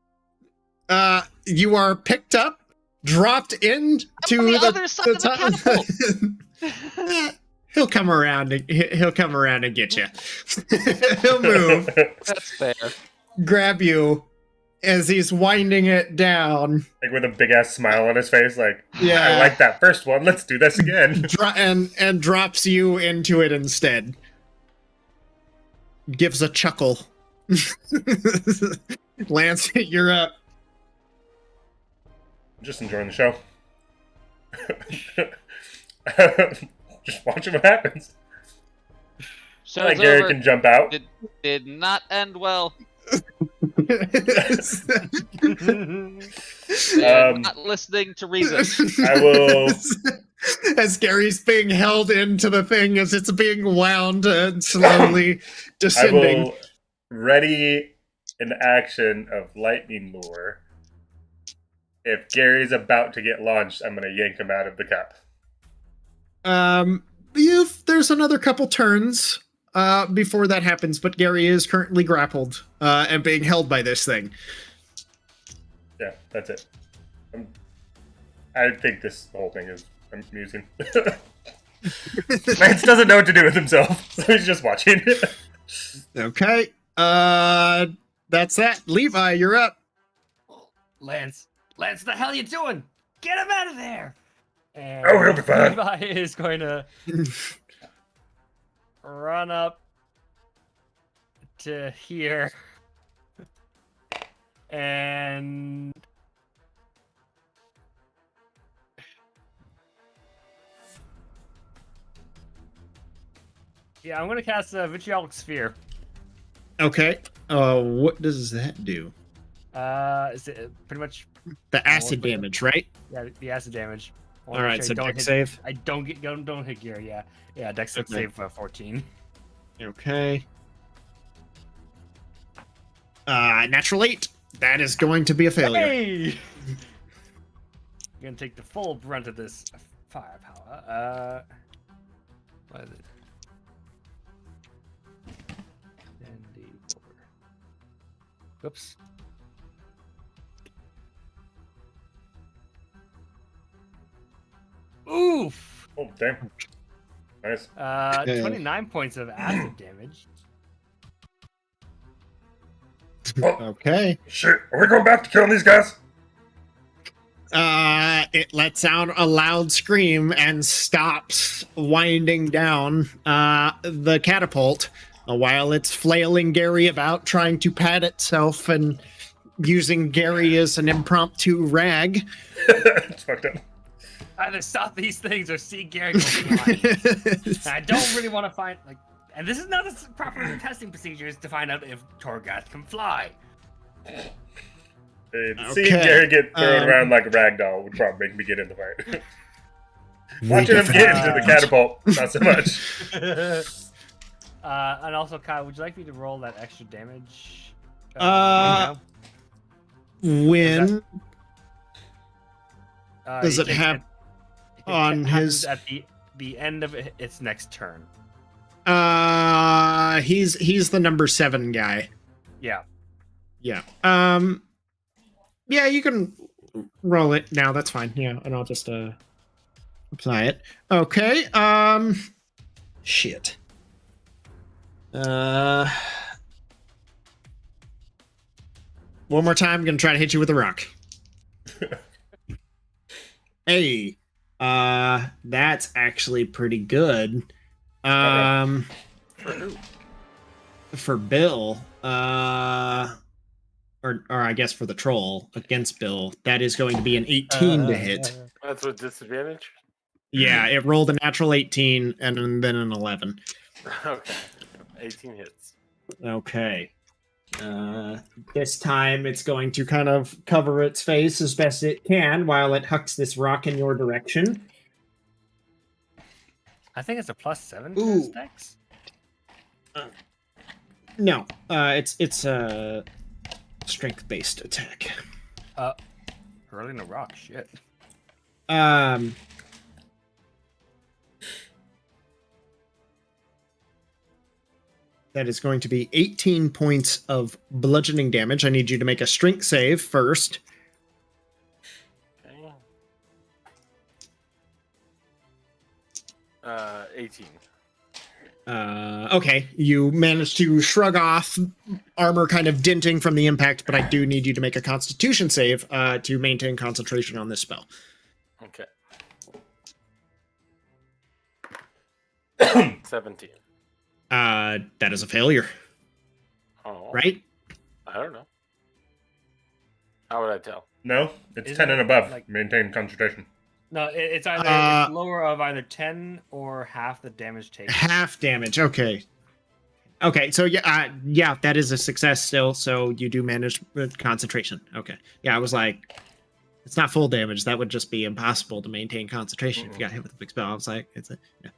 You are picked up dropped into the other side of the catapult. He'll come around. He'll come around and get you. He'll move, That's fair. grab you as he's winding it down. Like with a big ass smile on his face, like, Yeah. I like that first one. Let's do this again. And drops you into it instead. Gives a chuckle. Lance, you're up. Just enjoying the show. Just watching what happens. Show's Like Gary over. can jump out. It did not end well. They're not listening to reason. I will. As Gary's being held into the thing as it's being wound and slowly I descending. will ready an action of lightning lure. If Gary's about to get launched, I'm gonna yank him out of the cup. There's another couple turns before that happens, but Gary is currently grappled and being held by this thing. Yeah, that's it. I think this whole thing is amusing. Lance doesn't know what to do with himself, so he's just watching. Okay, that's that. Levi, you're up. Lance, the hell you doing? Get him out of there! And Oh, he'll be fine. Levi is going to run up to here and yeah, I'm going to cast a vitriolic sphere. Okay, what does that do? Is it pretty much The acid damage, right? yeah the acid damage? I All wanna make right, sure so I don't deck hit- save. I don't hit gear. Yeah. Dex Okay. save 14. Okay. Natural 8. That is going to be a failure. Hey! You're gonna take the full brunt of this firepower. What is it? 10d4. Whoops. Oof! Oh, damn. Nice. 29 points of acid damage. Okay. Shit, are we going back to killing these guys? It lets out a loud scream and stops winding down the catapult while it's flailing Gary about, trying to pat itself and using Gary as an impromptu rag. It's fucked up. Either stop these things or see Gary go flying. And I don't really want to find and this is not a proper testing procedures to find out if Torghast can fly. Seeing Gary get thrown around like a rag doll would probably make me get in the fight. Watching him get into the catapult, not so much. And also, Kyle, would you like me to roll that extra damage? When Uh, does you it take have on happens his? at the end of its next turn? He's the number 7 guy. Yeah. Yeah. Yeah, you can roll it now. That's fine. Yeah, and I'll just apply it. Okay. Shit. One more time. I'm gonna try to hit you with a rock. Hey. That's actually pretty good. For Bill, or I guess for the troll against Bill, that is going to be an 18 to hit. That's with disadvantage? Yeah, it rolled a natural 18 and then an 11. Okay. 18 hits. Okay. This time it's going to kind of cover its face as best it can while it hucks this rock in your direction. I think it's a +7 to Ooh. its dex. No, it's a strength-based attack. Hurling a rock, shit. That is going to be 18 points of bludgeoning damage. I need you to make a strength save first. Okay. 18. Okay, you managed to shrug off armor kind of denting from the impact, but I do need you to make a Constitution save to maintain concentration on this spell. Okay. 17. That is a failure, Oh. right? I don't know. How would I tell? No, it's Isn't 10 and it, above. like- Maintain concentration. No, it's either it's lower of either 10 or half the damage taken. Half damage. Okay. Okay, so yeah, that is a success still. So you do manage with concentration. Okay. Yeah, I was like, it's not full damage. That would just be impossible to maintain concentration if you got hit with a big spell. I was like, yeah.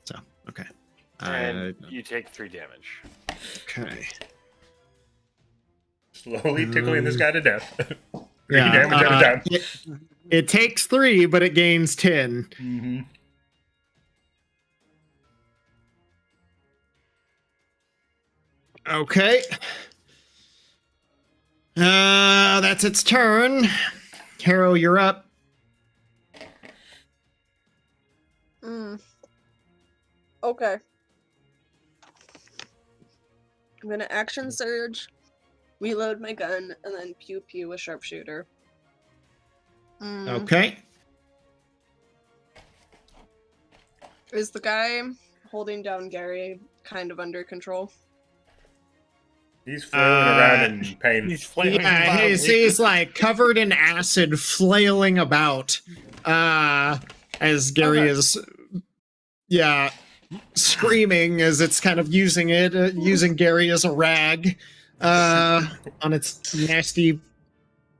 So okay. And you take 3 damage. Okay. Slowly tickling this guy to death. 3 Yeah, damage at a time. It takes 3, but it gains 10. Mm-hmm. Okay. That's its turn. Harrow, you're up. Okay. I'm gonna action surge, reload my gun, and then pew pew a sharpshooter. Okay. Is the guy holding down Gary kind of under control? He's flailing around in pain. He's flailing Yeah, he's like covered in acid, flailing about. As Gary Okay. is, screaming as it's kind of using Gary as a rag, on its nasty,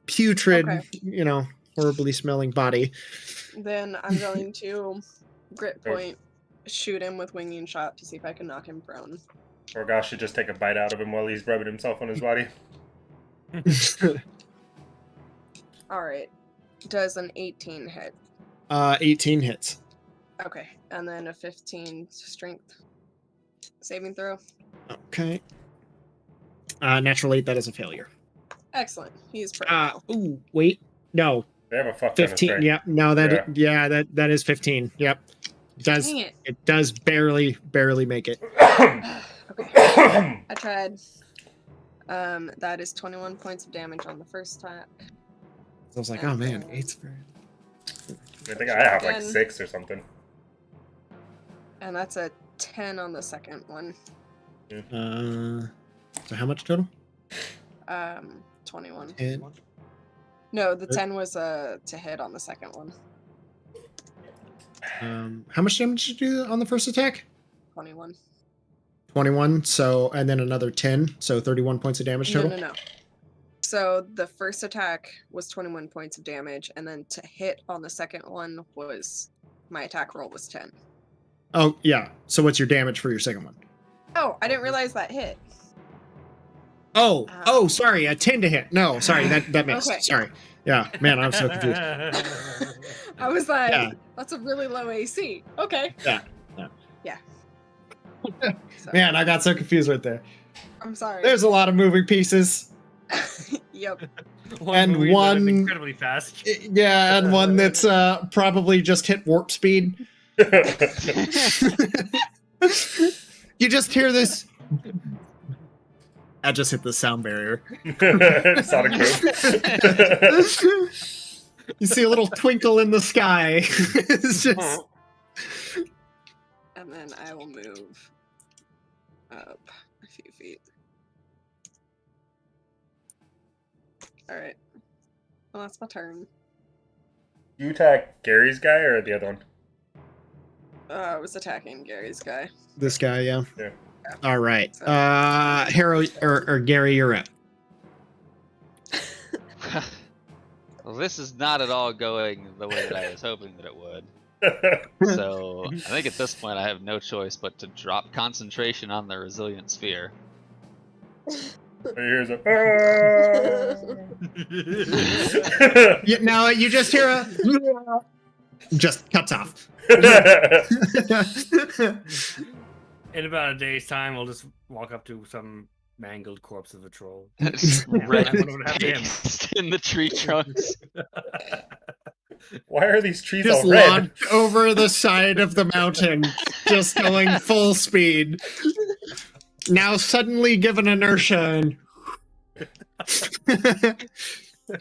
putrid, Okay. Horribly smelling body. Then I'm going to grit point, shoot him with winging shot to see if I can knock him prone. Or gosh, should just take a bite out of him while he's rubbing himself on his body. Alright. Does an 18 hit? 18 hits. Okay. And then a 15 strength saving throw. Okay. Natural 8, that is a failure. Excellent. He's prone now. Ooh, wait. No. They have a fuck ton of 15. strength. Yep. No, that is 15. Yep. Dang it. It does barely make it. Okay. I tried. That is 21 points of damage on the first attack. So I was like, oh man, 8's very. I think I have like Again. 6 or something. And that's a 10 on the second one. So how much total? 21. 10. No, the 10 was to hit on the second one. How much damage did you do on the first attack? 21. 21. So and then another 10. So 31 points of damage total. No. So the first attack was 21 points of damage, and then to hit on the second one was my attack roll was 10. Oh yeah. So what's your damage for your second one? Oh, I didn't realize that hit. Oh, sorry, a 10 to hit. No, sorry, that missed. Okay. Sorry. Yeah, man, I'm so confused. I was like, Yeah. that's a really low AC. Okay. Yeah. So, Man, I got so confused right there. I'm sorry. There's a lot of moving pieces. Yep. And movie that is one- incredibly fast. Yeah, and one that's probably just hit warp speed. You just hear this. I just hit the sound barrier. Sonic boom. You see a little twinkle in the sky. It's just. And then I will move up a few feet. Alright. Well, that's my turn. You attack Gary's guy or the other one? I was attacking Gary's guy. This guy, yeah. Yeah. All right. So- Harrow or Gary, you're up. Well, this is not at all going the way that I was hoping that it would. So I think at this point I have no choice but to drop concentration on the resilient sphere. Here's a. Now you just hear a. Just cuts off. In about a day's time, we'll just walk up to some mangled corpse of a troll. Red I wonder what happened to him. paste in the tree trunks. Why are these trees just all red? launched over the side of the mountain, just going full speed. Now suddenly given inertia and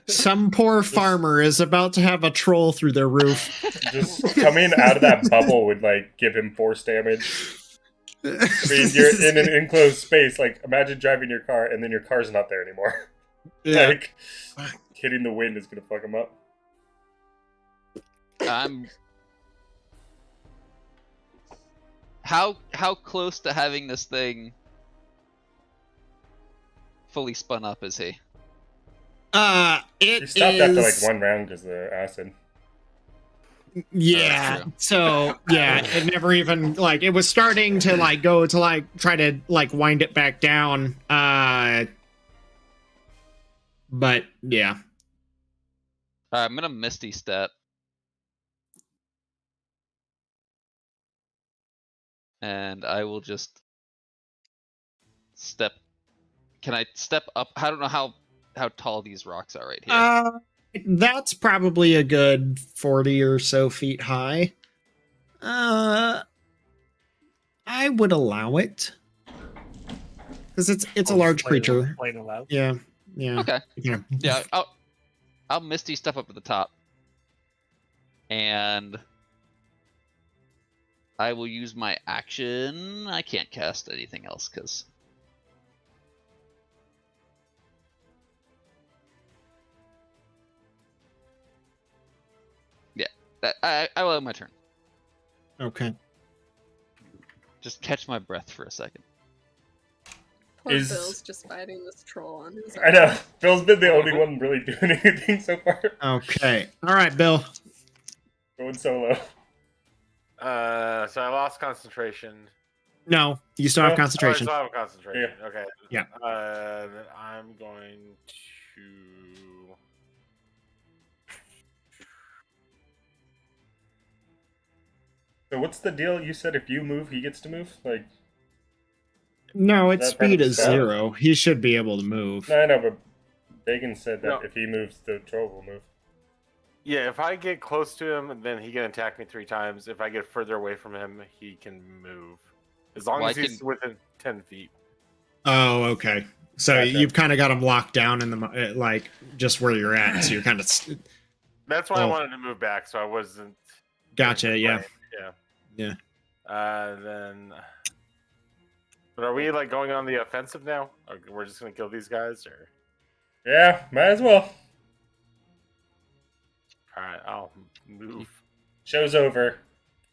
some poor farmer is about to have a troll through their roof. Just coming out of that bubble would like give him force damage. I mean, you're in an enclosed space. Like, imagine driving your car and then your car's not there anymore. Yeah. Like, hitting the wind is gonna fuck him up. How close to having this thing fully spun up is he? It He stopped is... after like one round because of the acid. Yeah. true. So yeah, it never even like it was starting to like go to like try to like wind it back down. But yeah. I'm gonna Misty Step. And I will just step. Can I step up? I don't know how tall these rocks are right here. That's probably a good 40 or so feet high. I would allow it. Because it's a large creature. Playing aloud. Yeah. Yeah. Okay. Yeah. Yeah, I'll Misty Step up to the top. And I will use my action. I can't cast anything else because I will have my turn. Okay. Just catch my breath for a second. Poor Is- Bill's just fighting this troll on his I know. Bill's been the only one really doing anything so far. Okay. All right, Bill. Going solo. So I lost concentration. No, you still have No. concentration. Oh, I still have concentration. Okay. Yeah. Then I'm going to. So what's the deal? You said if you move, he gets to move? Like, No, its Is that part of speed the is spell? 0. He should be able to move. no, I know, but Bacon said that No. if he moves, the troll will move. Yeah, if I get close to him, then he can attack me 3 times. If I get further away from him, he can move. As long Well, as he's within 10 feet. Oh, okay. So Gotcha. you've kind of got him locked down in the like just where you're at. So you're kind of That's why I Oh. wanted to move back, so I wasn't. gotcha. Yeah. Yeah. Yeah. Then. But are we like going on the offensive now? Or we're just gonna kill these guys, or? Yeah, might as well. All right, I'll move. Show's over.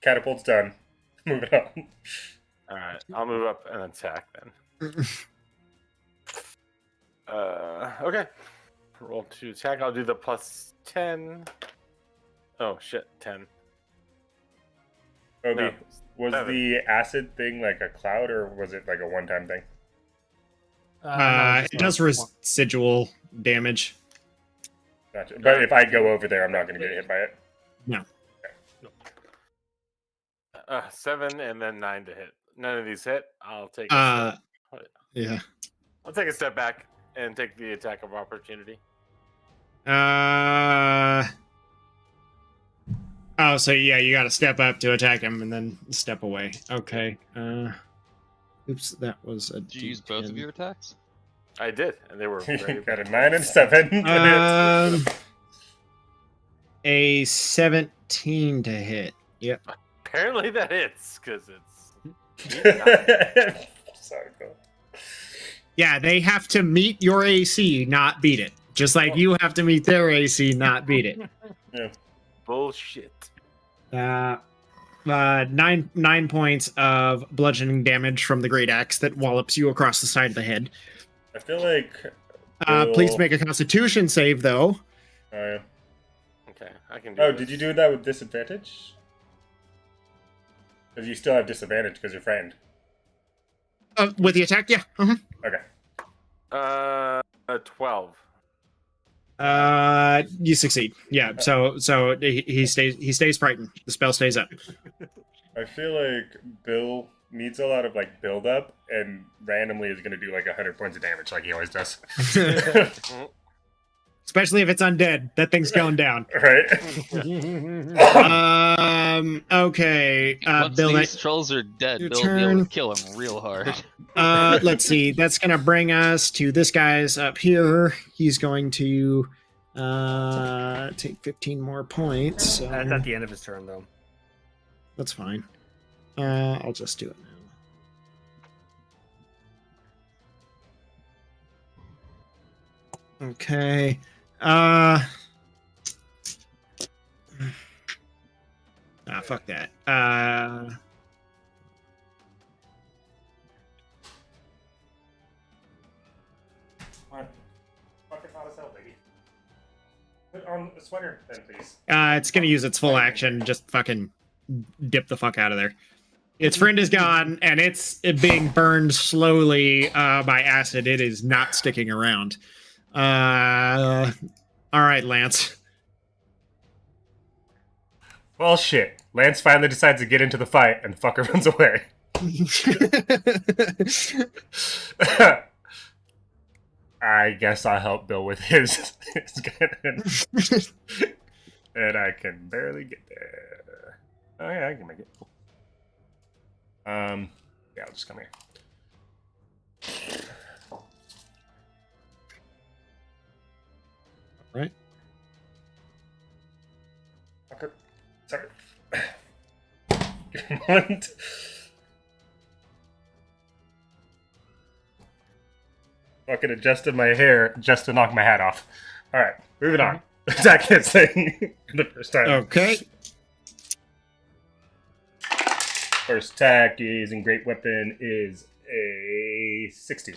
Catapult's done. Moving on. All right, I'll move up and attack then. Okay. Roll to attack. I'll do the +10. Oh shit, 10. Obi, No, was 7. the acid thing like a cloud or was it like a one-time thing? It does residual damage. Gotcha. But if I go over there, I'm not going to get hit by it. 7 and then 9 to hit. None of these hit. I'll take. Yeah. I'll take a step back and take the attack of opportunity. Oh, so yeah, you got to step up to attack him and then step away. Okay. Oops, that was a. Did you use both of D10. your attacks? I did, and they were very. Got a 9 and 7. A 17 to hit. Yep. Apparently that hits because it's. Sorry, Bill. Yeah, they have to meet your AC, not beat it. Just like you have to meet their AC, not beat it. Bullshit. 9 points of bludgeoning damage from the great axe that wallops you across the side of the head. I feel like. Please Bill- make a Constitution save, though. Oh, yeah. Okay, I can do. Oh, this. did you do that with disadvantage? Because you still have disadvantage because you're frightened. With the attack, yeah. Okay. 12. You succeed. Yeah. So he stays frightened. The spell stays up. I feel like Bill needs a lot of like build up and randomly is going to do like 100 points of damage like he always does. Especially if it's undead. That thing's going down. Right? Okay. Once Bill, these trolls are dead, your Bill will be able turn. to kill him real hard. Let's see. That's going to bring us to this guy's up here. He's going to take 15 more points. So That's at the end of his turn, though. that's fine. I'll just do it now. Okay. Fuck that. What? Fucking hot as hell, baby. Put on the sweater, then, please. It's gonna use its full action. Just fucking dip the fuck out of there. Its friend is gone, and it's being burned slowly by acid. It is not sticking around. All right, Lance. Well, shit. Lance finally decides to get into the fight, and the fucker runs away. I guess I'll help Bill with his gun. And I can barely get there. Oh, yeah, I can make it. Yeah, I'll just come here. Right. Okay. Sorry. Give me a moment. Fucking adjusted my hair just to knock my hat off. Alright, moving on. Attack his thing the first time. Okay. First attack using Great Weapon is a 16.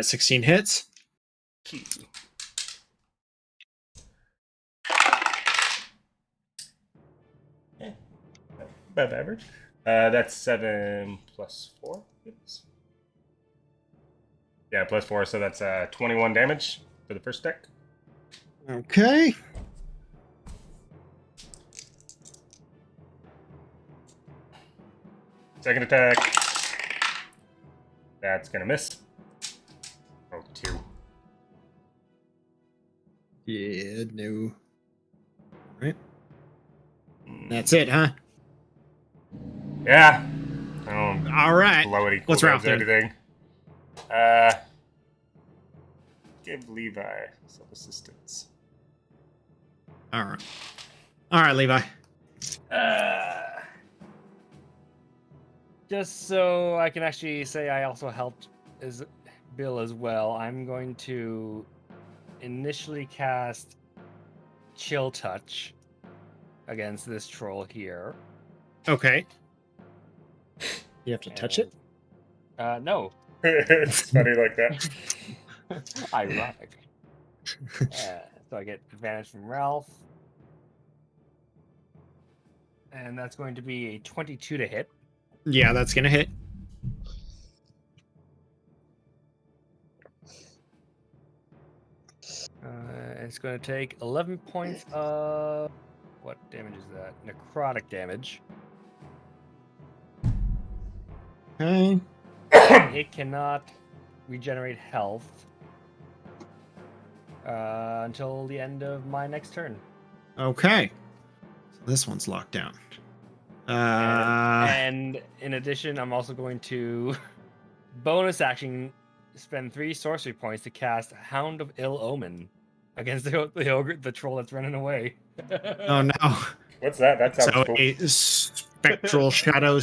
16 hits. Above average. That's 7 plus 4. Oops. Yeah, plus 4, so that's 21 damage for the first deck. Okay. Second attack. That's gonna miss. Oh, 2. Yeah, no. Right. That's it, huh? Yeah. All right. Blow any What's cooldowns Ralph or doing? anything. Give Levi some assistance. All right. All right, Levi. Just so I can actually say I also helped Bill as well, I'm going to initially cast Chill Touch against this troll here. Okay. You have to touch it? No. It's funny like that. Ironic. So I get advantage from Ralph. And that's going to be a 22 to hit. Yeah, that's gonna hit. It's going to take 11 points of... What damage is that? Necrotic damage. Okay. It cannot regenerate health until the end of my next turn. Okay. So this one's locked down. And in addition, I'm also going to bonus action spend 3 sorcery points to cast Hound of Ill Omen against the ogre, the troll that's running away. Oh no. What's that? That sounds So cool. a spectral shadow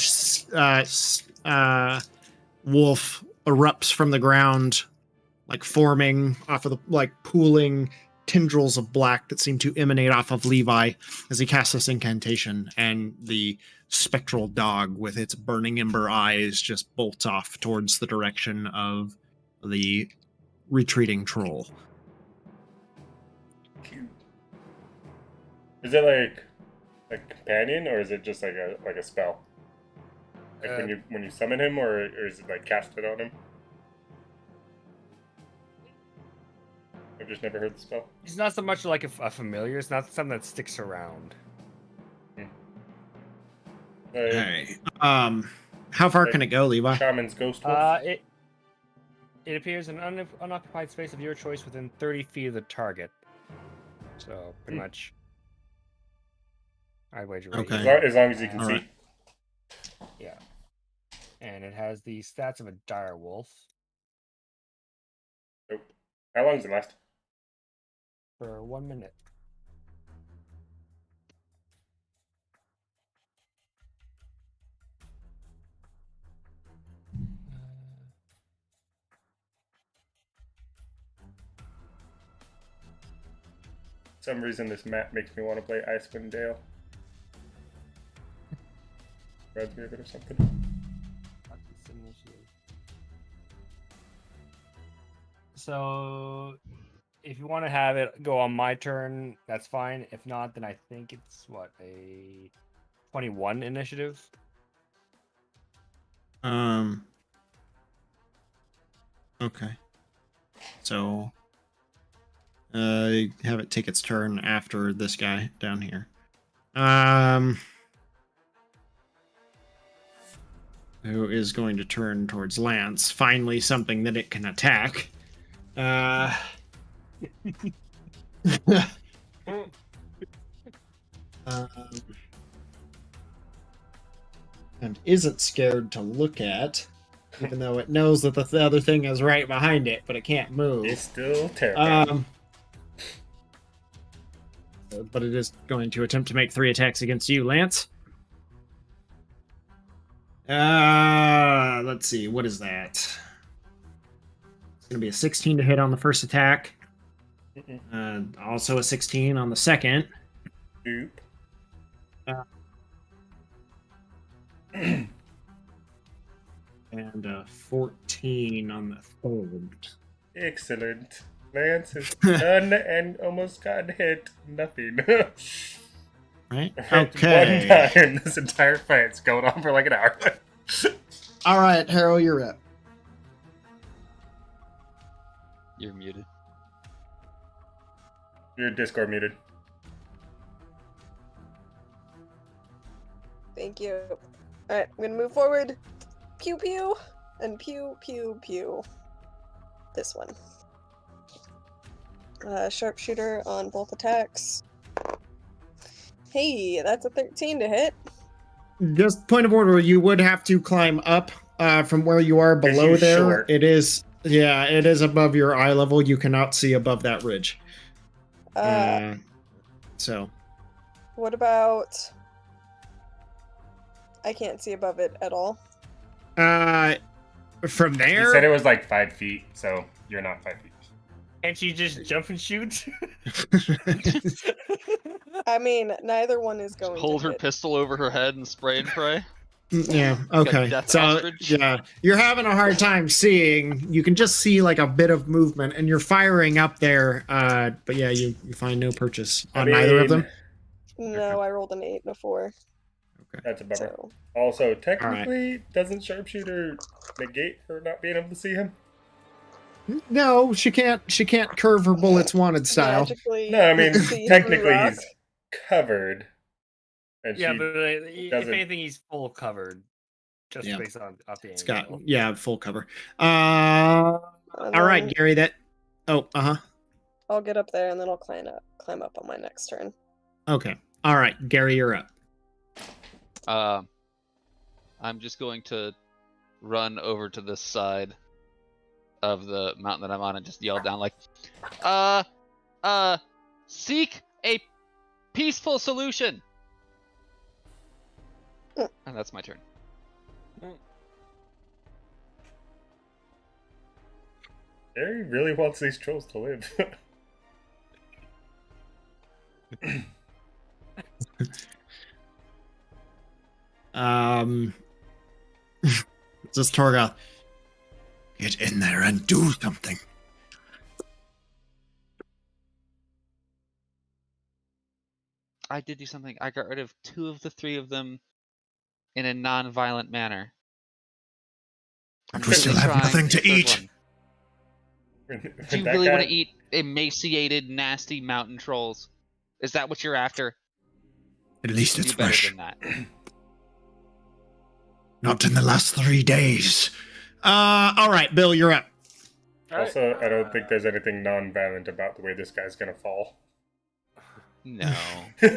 wolf erupts from the ground, like forming off of the pooling tendrils of black that seem to emanate off of Levi as he casts this incantation, and the spectral dog with its burning ember eyes just bolts off towards the direction of the retreating troll. Is it like a companion, or is it just like a spell? Like when you summon him, or is it like casted on him? I've just never heard the spell. It's not so much like a familiar. It's not something that sticks around. Hey, how far can it go, Levi? Shaman's ghost wolf. It appears in an unoccupied space of your choice within 30 feet of the target. So pretty much, I'd wager right Okay. here. As long as you can All see. right. Yeah. And it has the stats of a dire wolf Nope. How long does it last? for 1 minute. For some reason, this map makes me want to play Icewind Dale. Reminds me of it or something. So, if you want to have it go on my turn, that's fine. If not, then I think it's what, a 21 initiative. Okay. So, have it take its turn after this guy down here. Who is going to turn towards Lance? Finally, something that it can attack. And isn't scared to look at, even though it knows that the other thing is right behind it, but it can't move. It's still terrifying. But it is going to attempt to make 3 attacks against you, Lance. Let's see, what is that? It's going to be a 16 to hit on the first attack. Also a 16 on the second. Oop. And a 14 on the third. Excellent. Lance has done and almost got hit. Nothing. Right? One Okay. time, this entire fight's going on for like an hour. All right, Harold, you're up. You're muted. Your Discord muted. Thank you. Alright, I'm gonna move forward. Pew pew. And pew pew pew. This one. Sharpshooter on both attacks. Hey, that's a 13 to hit. Just point of order, you would have to climb up from where you are below you're there. short. It is, yeah, it is above your eye level. You cannot see above that ridge. So. What about... I can't see above it at all. From He there, said it was like 5 feet, so you're not 5 feet. Can't you just jump and shoot? I mean, neither one is going Hold to her hit. pistol over her head and spray and pray. yeah, Like a okay. death So, ostrich. yeah, you're having a hard time seeing. You can just see like a bit of movement, and you're firing up there. But yeah, you find no purchase on neither of them. No, I rolled an 8 and a 4. That's a bummer. So, Also, technically, doesn't Sharpshooter negate her not being able to see him? No, she can't. She can't curve her bullets wanted style. magically No, I mean, see technically through rock. he's covered. And Yeah, she but if doesn't- anything, he's full covered. Just Yeah. based on off the It's angle. got full cover. And All right, then Gary. That. Oh, I'll get up there and then I'll climb up on my next turn. Okay. All right, Gary, you're up. I'm just going to run over to this side of the mountain that I'm on and just yell down like, seek a peaceful solution. And that's my turn. Gary really wants these trolls to live. Just Torgal. Get in there and do something. I did do something. I got rid of 2 of the 3 of them in a non-violent manner. And we still have nothing to eat. Do you really want to eat emaciated, nasty mountain trolls? Is that what you're after? At least it's Do better fresh. than that. Not in the last 3 days. All right, Bill, you're up. Also, I don't think there's anything non-violent about the way this guy's gonna fall. No. I'm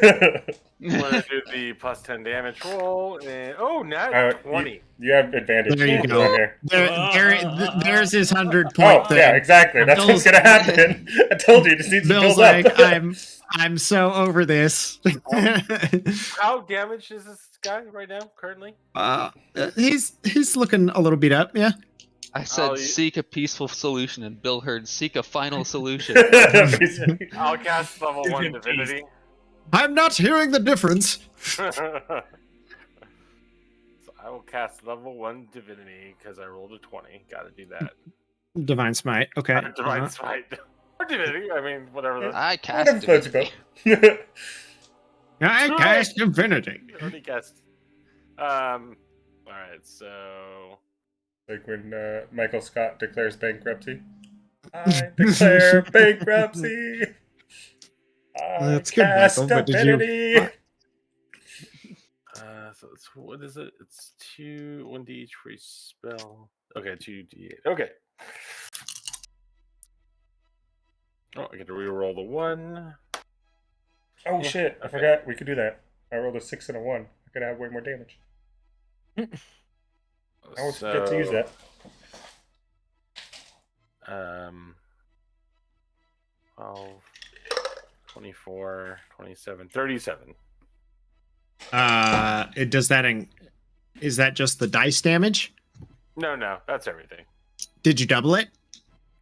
gonna do the plus 10 damage roll, and nat 20. You have advantage. There you on go. here. There's his 100-point Oh, thing. yeah, exactly. That's what's Bill's- gonna happen. I told you, it just needs to Bill's build like, up. I'm so over this. How damaged is this guy right now, currently? He's looking a little beat up. Yeah. I said Oh, you- seek a peaceful solution, and Bill heard seek a final solution. I'll cast level 1 Even divinity. I'm not hearing the difference. So I will cast level 1 divinity because I rolled a 20. Gotta do that. Divine smite. Okay. Divine smite. Or divinity, I mean, whatever. I cast Whatever floats your divinity. boat. I cast divinity. Already cast. Alright, so. Like when Michael Scott declares bankruptcy. I declare bankruptcy. That's good, cast Michael, but did you- divinity. So it's, what is it? It's 1d each for each spell. Okay, 2d8. Okay. Oh, I get to reroll the 1. Oh Yeah, shit! I okay. forgot we could do that. I rolled a 6 and a 1. I could have way more damage. I always forget to use that. 12, 24, 27, 37. It does that is that just the dice damage? No, that's everything. Did you double it?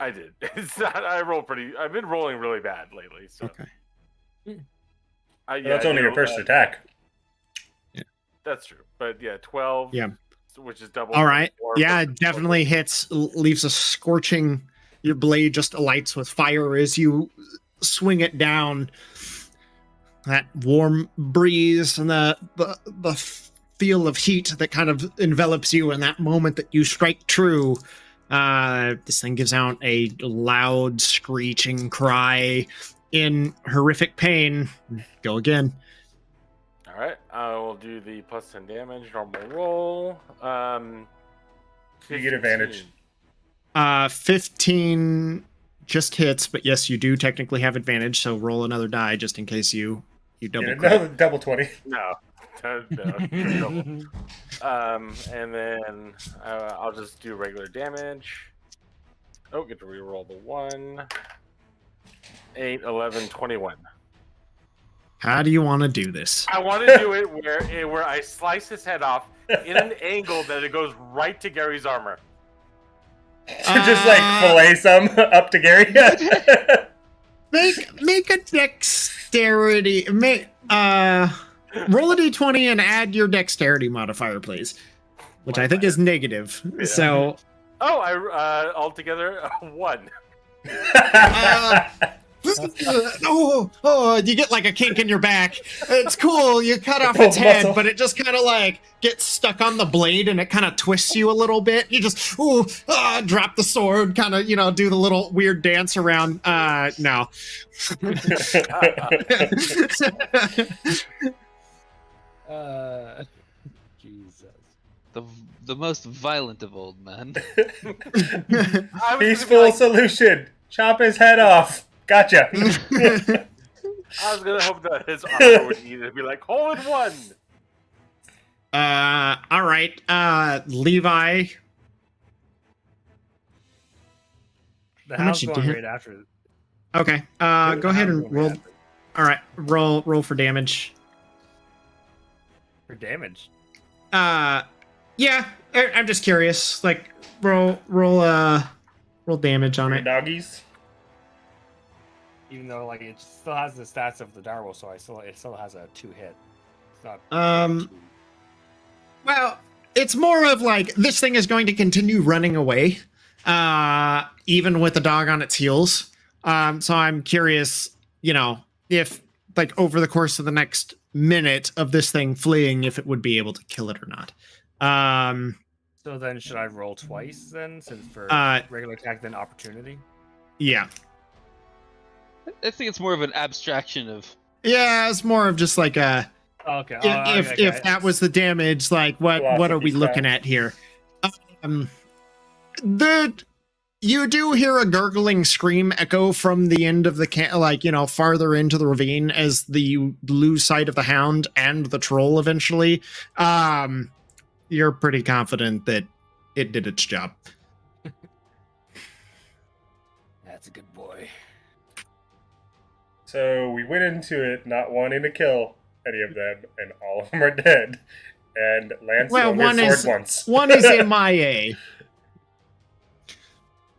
I did. It's not. I've been rolling really bad lately. So. Okay. That's only your first attack. That's true. But yeah, 12. Yeah. Which is double. All right. 4, Yeah, but- it definitely hits, leaves a scorching. Your blade just alights with fire as you swing it down. That warm breeze and the feel of heat that kind of envelops you in that moment that you strike true. This thing gives out a loud screeching cry in horrific pain. Go again. All right. I will do the plus 10 damage, normal roll. You get advantage. 15 just hits, but yes, you do technically have advantage, so roll another die just in case you double Yeah, crit. no, double 20. No. No. And then I'll just do regular damage. Oh, get to reroll the 1. 8, 11, 21. How do you want to do this? I want to do it where I slice his head off in an angle that it goes right to Gary's armor. Just like fillet some up to Gary. Make a dexterity. Roll a d20 and add your dexterity modifier, please. Which I think is negative. Yeah. So Oh, I altogether 1. you get like a kink in your back. It's cool. You cut off Pull its head, muscle. but it just kind of like gets stuck on the blade and it kind of twists you a little bit. You just drop the sword, kind of do the little weird dance around. No. Jesus. The most violent of old men. I was Peaceful gonna be solution. Chop his head off. Gotcha. I was gonna hope that his armor would either be like hole in 1. All right. Levi. The How much hound's you going did? right after. Okay. Go ahead and roll. All right. Roll for damage. For damage. Yeah. I'm just curious. Like, roll damage on it. Doggies. Even though it still has the stats of the Darwell, so it still has a 2 hit. It's not. Well, it's more of like this thing is going to continue running away, even with the dog on its heels. So I'm curious, if over the course of the next minute of this thing fleeing, if it would be able to kill it or not. So then, should I roll twice then, since for regular attack then opportunity? Yeah. I think it's more of an abstraction of. Yeah, it's more of just like a. Okay. If that was the damage, like what are we looking at here? You do hear a gurgling scream echo from the end of the farther into the ravine as you lose sight of the hound and the troll eventually. You're pretty confident that it did its job. That's a good boy. So we went into it not wanting to kill any of them, and all of them are dead. And Lance Well, swung his sword once. one is MIA.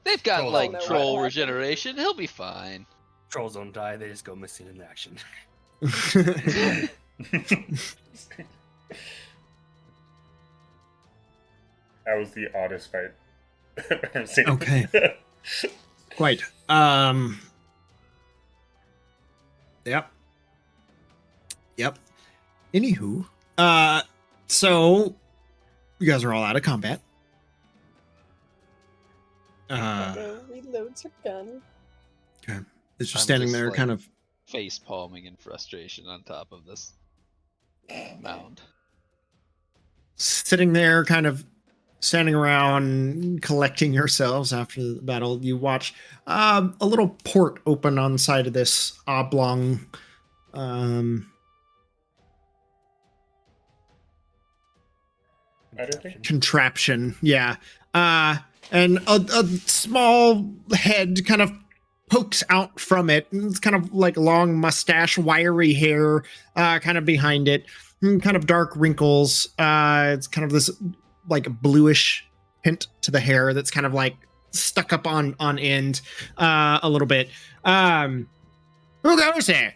They've got Trolls like don't know troll what regeneration. He'll be fine. Trolls don't die, they just go missing in action. That was the oddest fight I've ever seen. Okay. Quite. Yep. Anywho, so you guys are all out of combat. Go reloads her gun. It's just I'm standing just there, like- kind of Face palming in frustration on top of this mound. sitting there, kind of standing around, collecting yourselves after the battle. You watch a little port open on the side of this oblong. Contraption, yeah. And a small head kind of pokes out from it. It's kind of like long mustache, wiry hair, kind of behind it, kind of dark wrinkles. It's kind of this like bluish hint to the hair that's kind of like stuck up on end a little bit. Who goes there?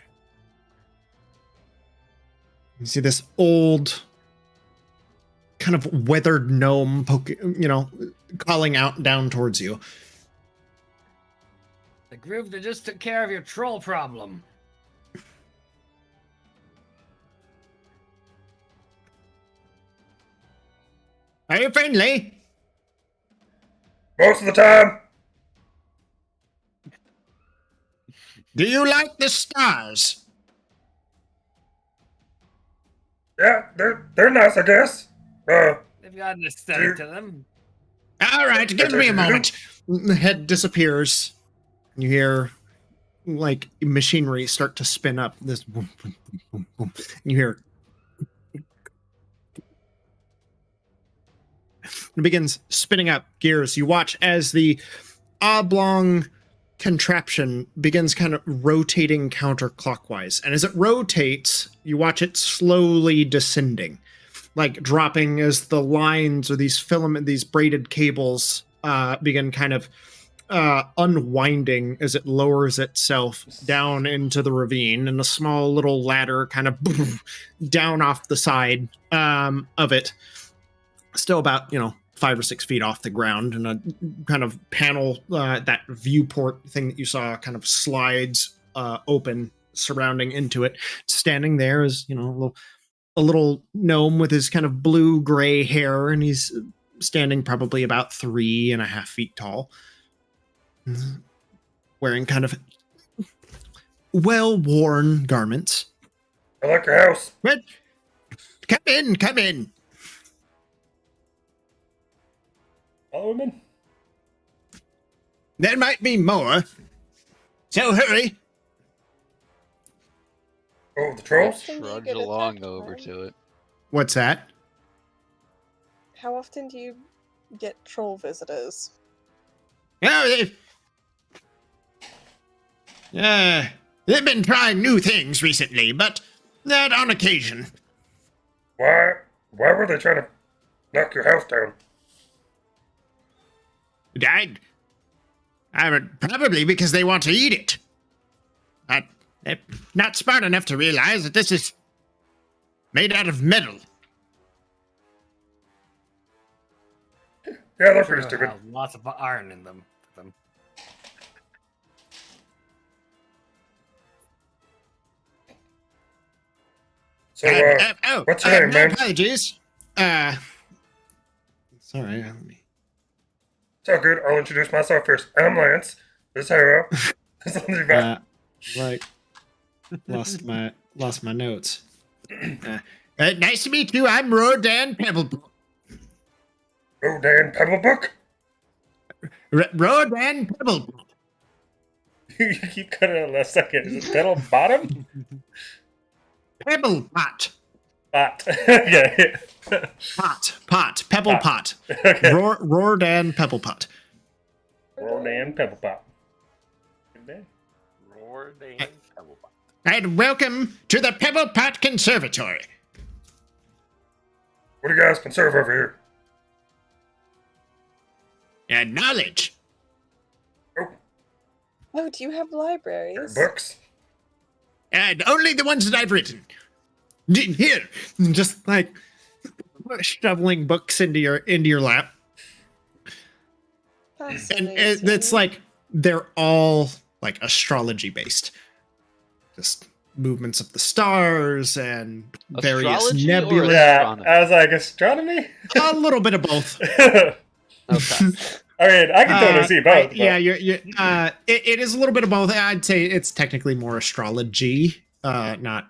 You see this old, kind of weathered gnome calling out down towards you. The group that just took care of your troll problem. Are you friendly? Most of the time. Do you like the stars? Yeah, they're nice, I guess. They've got an aesthetic to them. All right, give me a moment. The head disappears. You hear like machinery start to spin up. This boom, boom, boom, boom, boom. You hear it begins spinning up gears. You watch as the oblong contraption begins kind of rotating counterclockwise. And as it rotates, you watch it slowly descending, like dropping as the lines or these braided cables begin kind of unwinding as it lowers itself down into the ravine, and a small little ladder kind of down off the side of it, still about 5 or 6 feet off the ground, and a kind of panel, that viewport thing that you saw kind of slides open surrounding into it. Standing there is a little gnome with his kind of blue-gray hair, and he's standing probably about 3.5 feet tall, wearing kind of well-worn garments. I like your house. Red, come in. All women? There might be more, so hurry. Oh, the trolls? Often do you Trudge get along attacked, over Ryan? to it. What's that? How often do you get troll visitors? Oh, they've been trying new things recently, but that on occasion. Why were they trying to knock your house down? I would probably because they want to eat it. But they're not smart enough to realize that this is made out of metal. Yeah, they're pretty Sure stupid. have lots of iron in them. So, what's your name, my man? apologies. Sorry, let me. It's all good. I'll introduce myself first. I'm Lance. This is Hero. This is Levi. Right. Lost my notes. Nice to meet you. I'm Rodan Pebblebrook. Rodan Pebblebrook? Rodan Pebble. You keep cutting it last second. Is it pedal bottom? Pebble Pot. Pot. Okay. Pot. Pebble Pot. Okay. Rodan Pebble Pot. Rodan Pebble Pot. Roar Dane Pebble Pot. And welcome to the Pebble Pot Conservatory. What do you guys conserve over here? And knowledge. Oh, do you have libraries? Books? And only the ones that I've written. Here, just like shoveling books into your lap. And it's like they're all like astrology based. Just movements of the stars and various Astrology or nebulae. Yeah, I was like, astronomy? A little bit of both. Okay. I mean, I can totally see both. Yeah, it is a little bit of both. I'd say it's technically more astrology, Astronomy?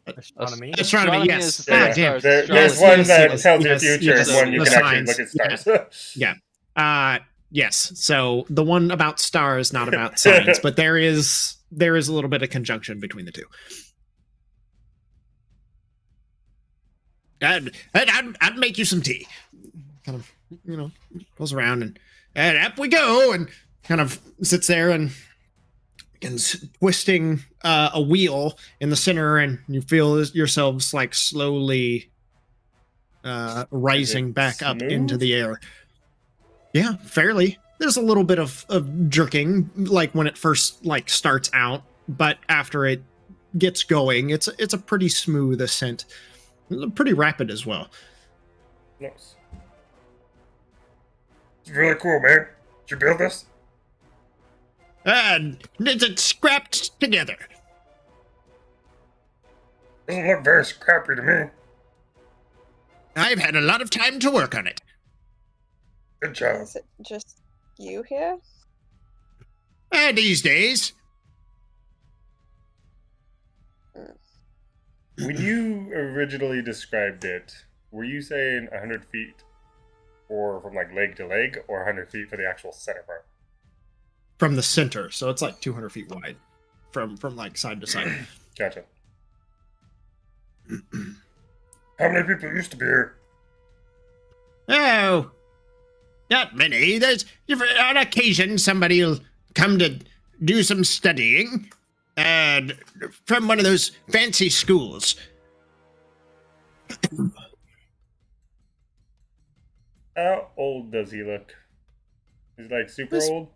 Astronomy. Astronomy, yes. Is the same as damn. stars. There's Astrology. one that yes, tells your yes, future yes, and one you the can actually signs, look at stars. Yes. So the one about stars, not about science, but there is a little bit of conjunction between the two. I'd make you some tea. Kind of, goes around and up we go, and kind of sits there and begins twisting a wheel in the center, and you feel yourselves like slowly rising back up into the air. Yeah, fairly. There's a little bit of jerking, like when it first starts out, but after it gets going, it's a pretty smooth ascent, pretty rapid as well. Nice. It's really cool, man. Did you build this? And it's scrapped together. Doesn't look very scrappy to me. I've had a lot of time to work on it. Good job. Is it just you here? These days. When you originally described it, were you saying 100 feet or from like leg to leg, or 100 feet for the actual center part? From the center, so it's like 200 feet wide from like side to side. Gotcha. How many people used to be here? Oh, not many. On occasion somebody will come to do some studying, and from one of those fancy schools. How old does he look? He's like super old?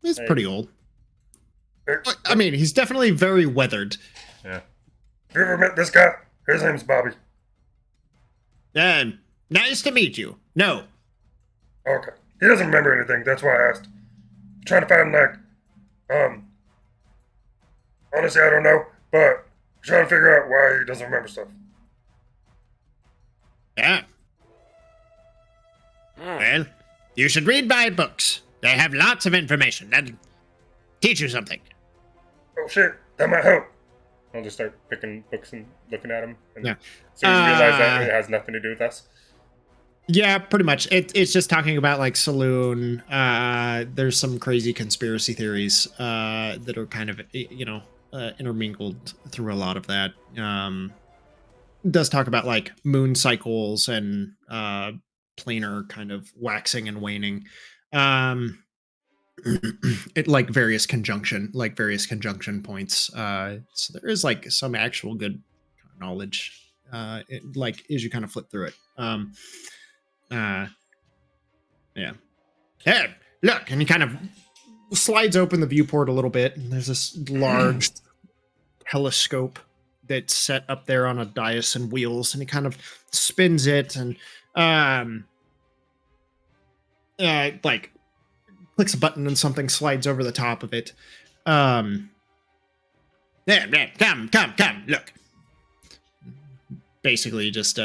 He's pretty old. I mean, he's definitely very weathered. Yeah. Have you ever met this guy? His name's Bobby. Nice to meet you. No. Okay. He doesn't remember anything, that's why I asked. I'm trying to find honestly I don't know, but I'm trying to figure out why he doesn't remember stuff. Yeah. Well, you should read my books. They have lots of information. That'll teach you something. Oh shit, that might help. I'll just start picking books and looking at them. And Yeah. so you realize that it has nothing to do with us. Yeah, pretty much. It's just talking about like Saloon. There's some crazy conspiracy theories that are kind of intermingled through a lot of that. It does talk about like moon cycles and planar kind of waxing and waning. It like various conjunction points. So there is like some actual good knowledge. Like as you kind of flip through it. Yeah. Hey, look, and he kind of slides open the viewport a little bit, and there's this large telescope that's set up there on a dais and wheels, and he kind of spins it and like clicks a button and something slides over the top of it. There, come, look. Basically just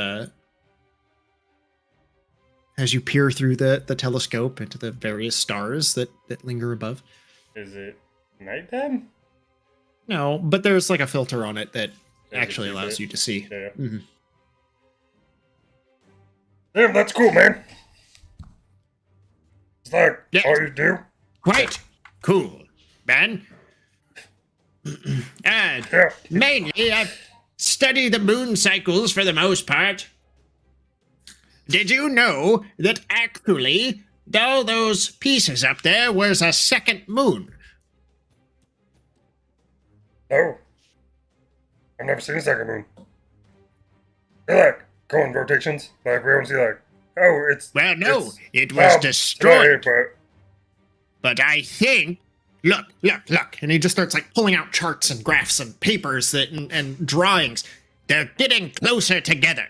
as you peer through the telescope into the various stars that linger above. Is it nighttime? No, but there's like a filter on it that actually allows you to see. Yeah. Mm-hmm. Damn, that's cool, man. Is that Yes. all you do? Quite cool, man. Yeah. Mainly, I study the moon cycles for the most part. Did you know that actually all those pieces up there was a second moon? No. I've never seen a second moon. They're like going rotations. Like we don't see like, oh, it's. Well, no, it's it was today, destroyed. but But I think, look, and he just starts like pulling out charts and graphs and papers and drawings. They're getting closer together.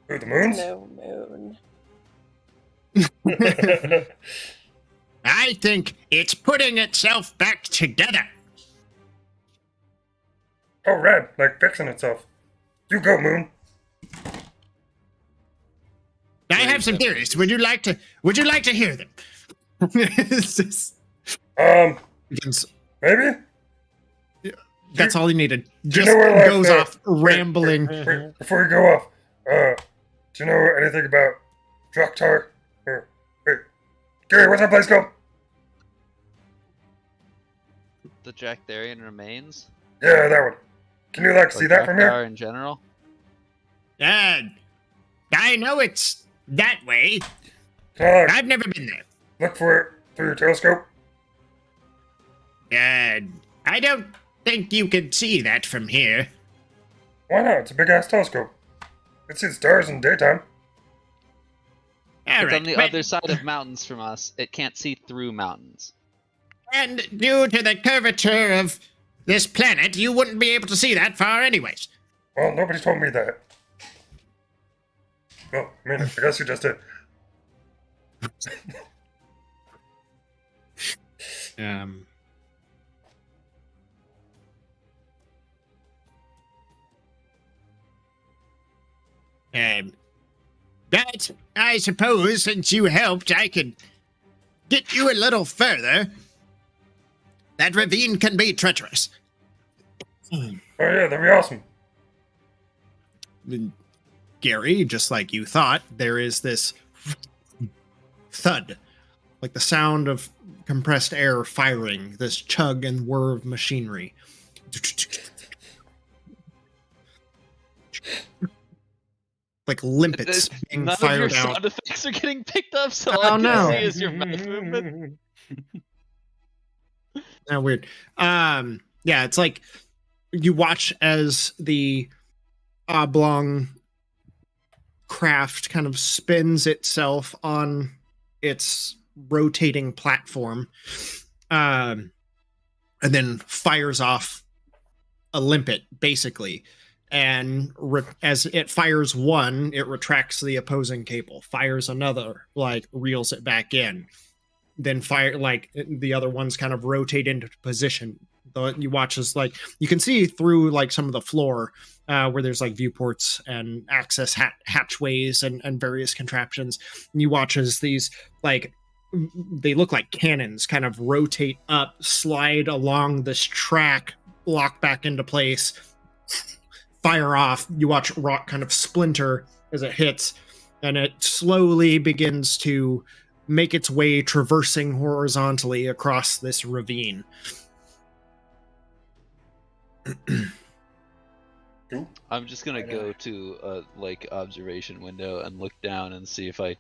who, the moons? No moon. I think it's putting itself back together. Oh, red, like fixing itself. You go, moon. I have some theories. Would you like to hear them? It's just- Maybe. That's all he needed. Just know where, like, goes off rambling. Wait, before you go off, do you know anything about Draktar? Or wait, Gary, what's that place called? The Draktharian remains? Yeah, that one. Can you like see Or that from here? Drakthar in general? I know it's that way. Can I like I've never been there. look for it through your telescope? I don't think you can see that from here. Why not? It's a big ass telescope. It sees stars in the daytime. All It's right, on the but- other side of mountains from us. It can't see through mountains. And due to the curvature of this planet, you wouldn't be able to see that far anyways. Well, nobody told me that. Well, I mean, I guess you just did. But I suppose since you helped, I could get you a little further. That ravine can be treacherous. Oh yeah, that'd be awesome. Gary, just like you thought, there is this thud, like the sound of compressed air firing, this chug and whir of machinery. Like limpets being None of your fired out. sound effects are getting picked up, so Oh, all I no. can see is your mouth movement. Oh, weird. Yeah, it's like you watch as the oblong craft kind of spins itself on its rotating platform, and then fires off a limpet, basically. And as it fires one, it retracts the opposing cable. Fires another, like reels it back in. Then fire, like the other ones kind of rotate into position. You watch as like you can see through like some of the floor where there's like viewports and access hatchways and various contraptions. And you watch as these like they look like cannons kind of rotate up, slide along this track, lock back into place, fire off. You watch rock kind of splinter as it hits, and it slowly begins to make its way traversing horizontally across this ravine. I'm just gonna go to a like observation window and look down and see if I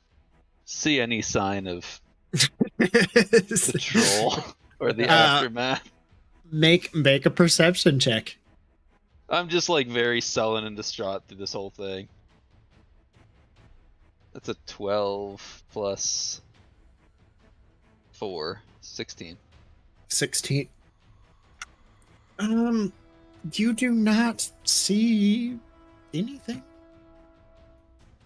see any sign of the troll or the aftermath. Make a perception check. I'm just like very sullen and distraught through this whole thing. That's a 12 plus 4, 16. 16. You do not see anything.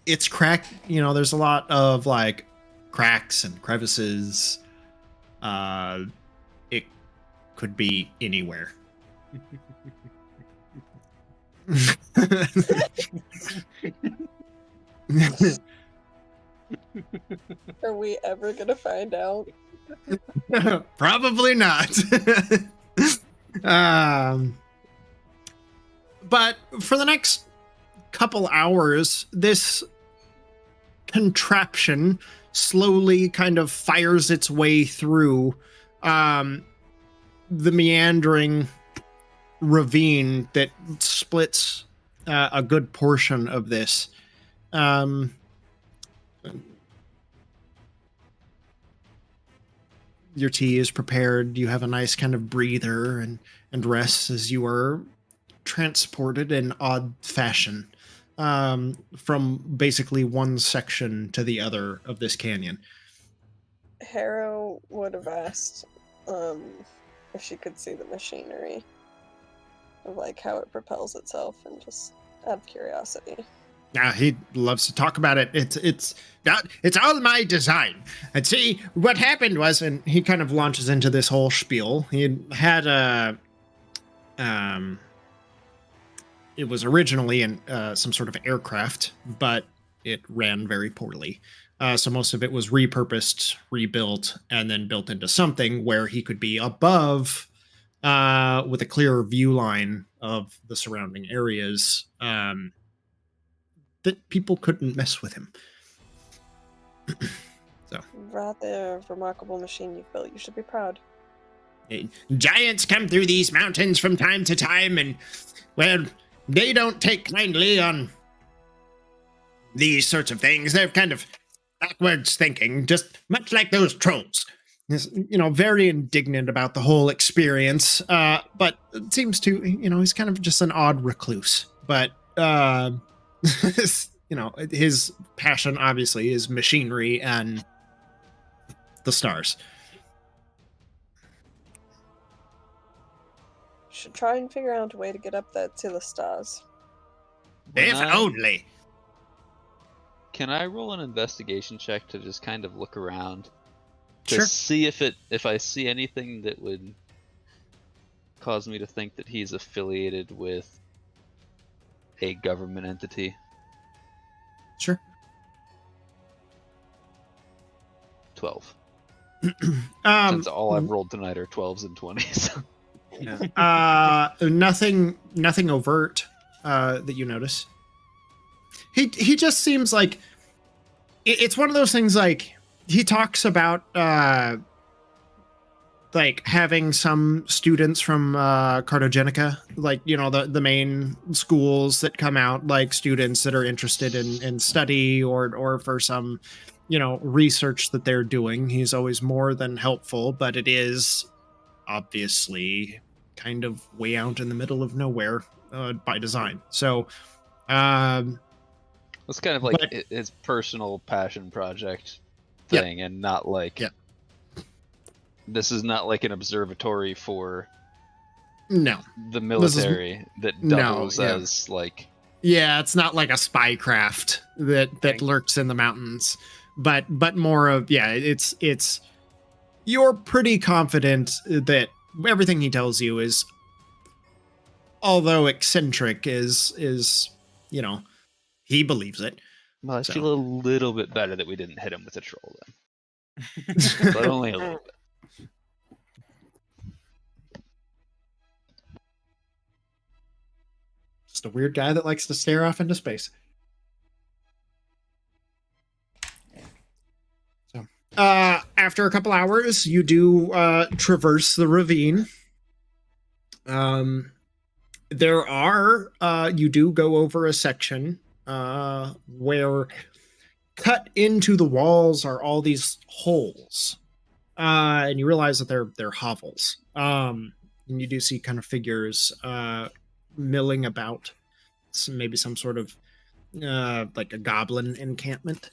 It's cracked, there's a lot of like cracks and crevices. It could be anywhere. Are we ever gonna find out? Probably not. But for the next couple hours, this contraption slowly kind of fires its way through the meandering ravine that splits a good portion of this. Your tea is prepared. You have a nice kind of breather and rest as you are transported in odd fashion from basically one section to the other of this canyon. Harrow would have asked if she could see the machinery of like how it propels itself, and just out of curiosity. He loves to talk about it. It's all my design. And see, what happened was, and he kind of launches into this whole spiel. He had it was originally in some sort of aircraft, but it ran very poorly. So most of it was repurposed, rebuilt, and then built into something where he could be above with a clearer view line of the surrounding areas. That people couldn't mess with him. So, Rather remarkable machine you've built. You should be proud. Giants come through these mountains from time to time, and, well, they don't take kindly on these sorts of things. They're kind of backwards thinking, just much like those trolls. Very indignant about the whole experience, but it seems to, he's kind of just an odd recluse. But, his passion obviously is machinery and the stars. Should try and figure out a way to get up there to the stars. If only. Can I roll an investigation check to just kind of look around to Sure. see if I see anything that would cause me to think that he's affiliated with a government entity? Sure. 12. Um, Since all I've rolled tonight are 12s and 20s. nothing overt that you notice. He just seems like it's one of those things. Like, he talks about like having some students from Cartogenica, like, the main schools that come out, like students that are interested in study or for some research that they're doing. He's always more than helpful, but it is obviously kind of way out in the middle of nowhere by design. So It's kind of like his personal passion project thing, and not like this is not like an observatory for the military that doubles as like it's not like a spy craft that lurks in the mountains, but more of it's you're pretty confident that everything he tells you is, although eccentric, is he believes it. Well, I feel a little bit better that we didn't hit him with a troll then. But only a little bit. Just a weird guy that likes to stare off into space. So, after a couple hours, you do traverse the ravine. There are you do go over a section where cut into the walls are all these holes, and you realize that they're hovels. And you do see kind of figures milling about, maybe some sort of like a goblin encampment,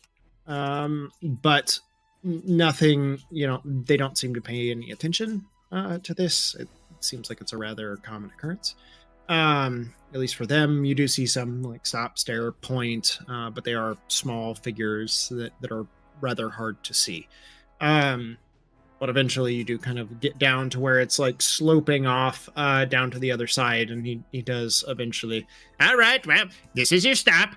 but nothing. They don't seem to pay any attention to this. It seems like it's a rather common occurrence. At least for them. You do see some like stop, stare, point, but they are small figures that are rather hard to see. But eventually you do kind of get down to where it's like sloping off down to the other side, and he does eventually. All right, well, this is your stop.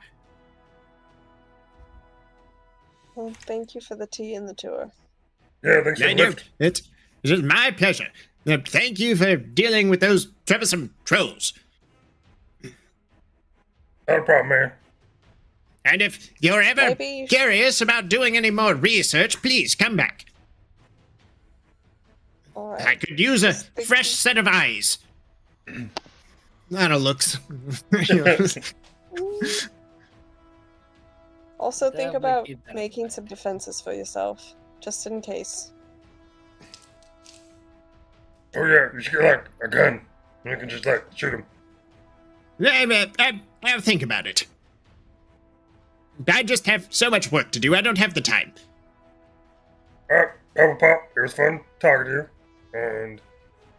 Well, thank you for the tea and the tour. Yeah, thanks for the lift. It is my pleasure. Thank you for dealing with those troublesome trolls. Not a problem, man. And if you're ever Maybe you should- curious about doing any more research, please come back. All I right. could use a Speak fresh to- set of eyes. Not a looks. Also, That think might about be better. making some defenses for yourself, just in case. Oh yeah, you should get like a gun. You can just like shoot him. I'll think about it. I just have so much work to do. I don't have the time. Alright, Papa Pop, it was fun talking to you. And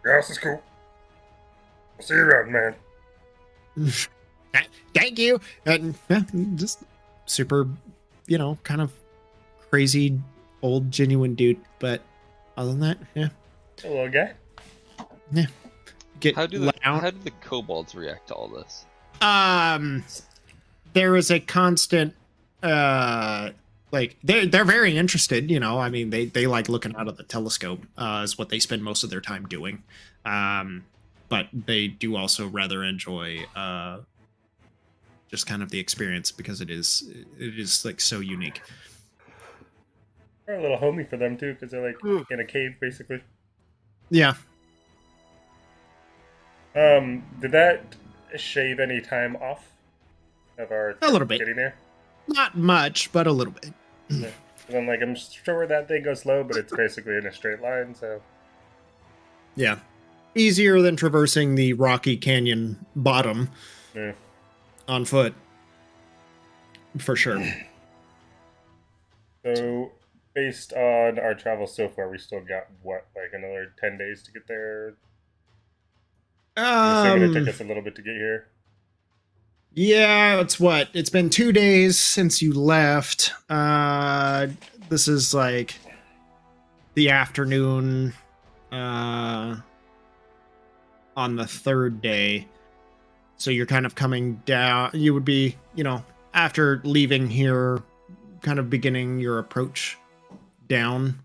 your house is cool. I'll see you around, man. Thank you. And just super, kind of crazy old genuine dude. But other than that, yeah. A little guy. Get How do loud. the kobolds react to all this? There is a constant they're very interested, I mean they like looking out of the telescope is what they spend most of their time doing. But they do also rather enjoy just kind of the experience because it is like so unique. We're a little homey for them too, because they're like in a cave basically. Yeah. Did that shave any time off of our A little bit. getting there? Not much, but a little bit. Yeah. And then like I'm sure that thing goes slow, but it's basically in a straight line, so Yeah. Easier than traversing the rocky canyon bottom yeah. on foot. For sure. So based on our travel so far, we still got what, like another 10 days to get there? I'm assuming it took us a little bit to get here. Yeah, it's been 2 days since you left. This is like the afternoon on the third day. So you're kind of coming down. You would be, after leaving here, kind of beginning your approach down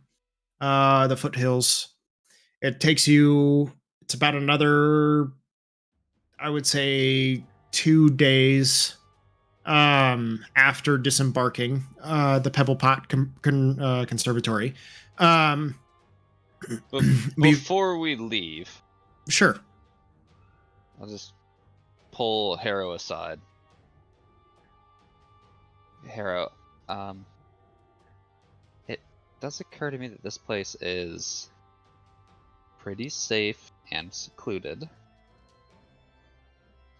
the foothills. It takes you, it's about another, I would say, 2 days after disembarking the Pebble Pot Conservatory. Before we leave, Sure. I'll just pull Harrow aside. Harrow, it does occur to me that this place is pretty safe and secluded.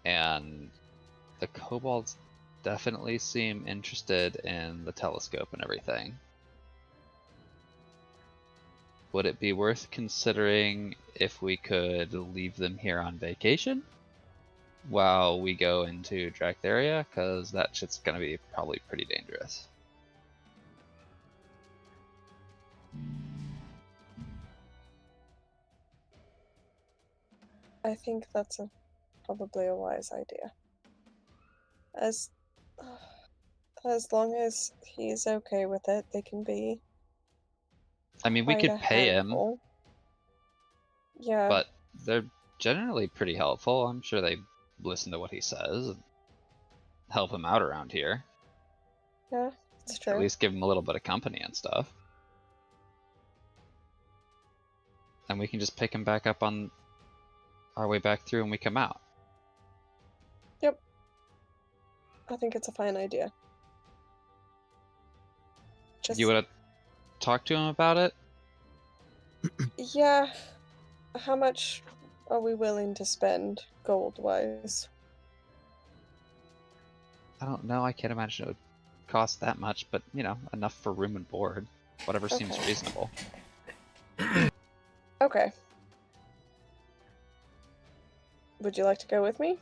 And the kobolds definitely seem interested in the telescope and everything. Would it be worth considering if we could leave them here on vacation while we go into Dractheria? Because that shit's gonna be probably pretty dangerous. I think that's probably a wise idea. As long as he's okay with it, they can be. I mean, we quite could a pay him, handful. Yeah. but they're generally pretty helpful. I'm sure they listen to what he says and help him out around here. Yeah, it's true. At least give him a little bit of company and stuff. And we can just pick him back up on our way back through when we come out. Yep. I think it's a fine idea. Just You would have talked to him about it? yeah. How much are we willing to spend gold-wise? I don't know. I can't imagine it would cost that much, but enough for room and board. Whatever seems Okay. reasonable. Okay. Would you like to go with me?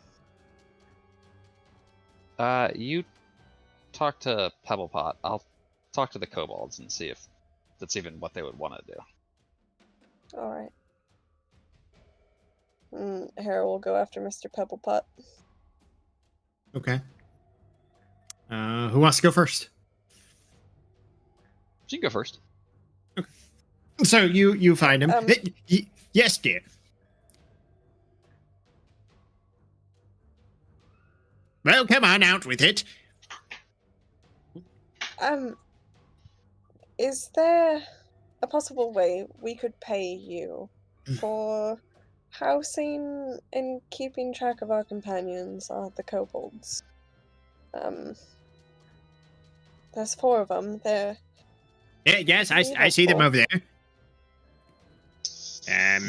You talk to Pebblepot. I'll talk to the kobolds and see if that's even what they would want to do. Alright. Harrow will go after Mr. Pebblepot. Okay. Who wants to go first? You can go first. So you find him. Yes, dear. Well, come on, out with it. Is there a possible way we could pay you for housing and keeping track of our companions, the kobolds? There's 4 of them. They're Yes, I see them over there.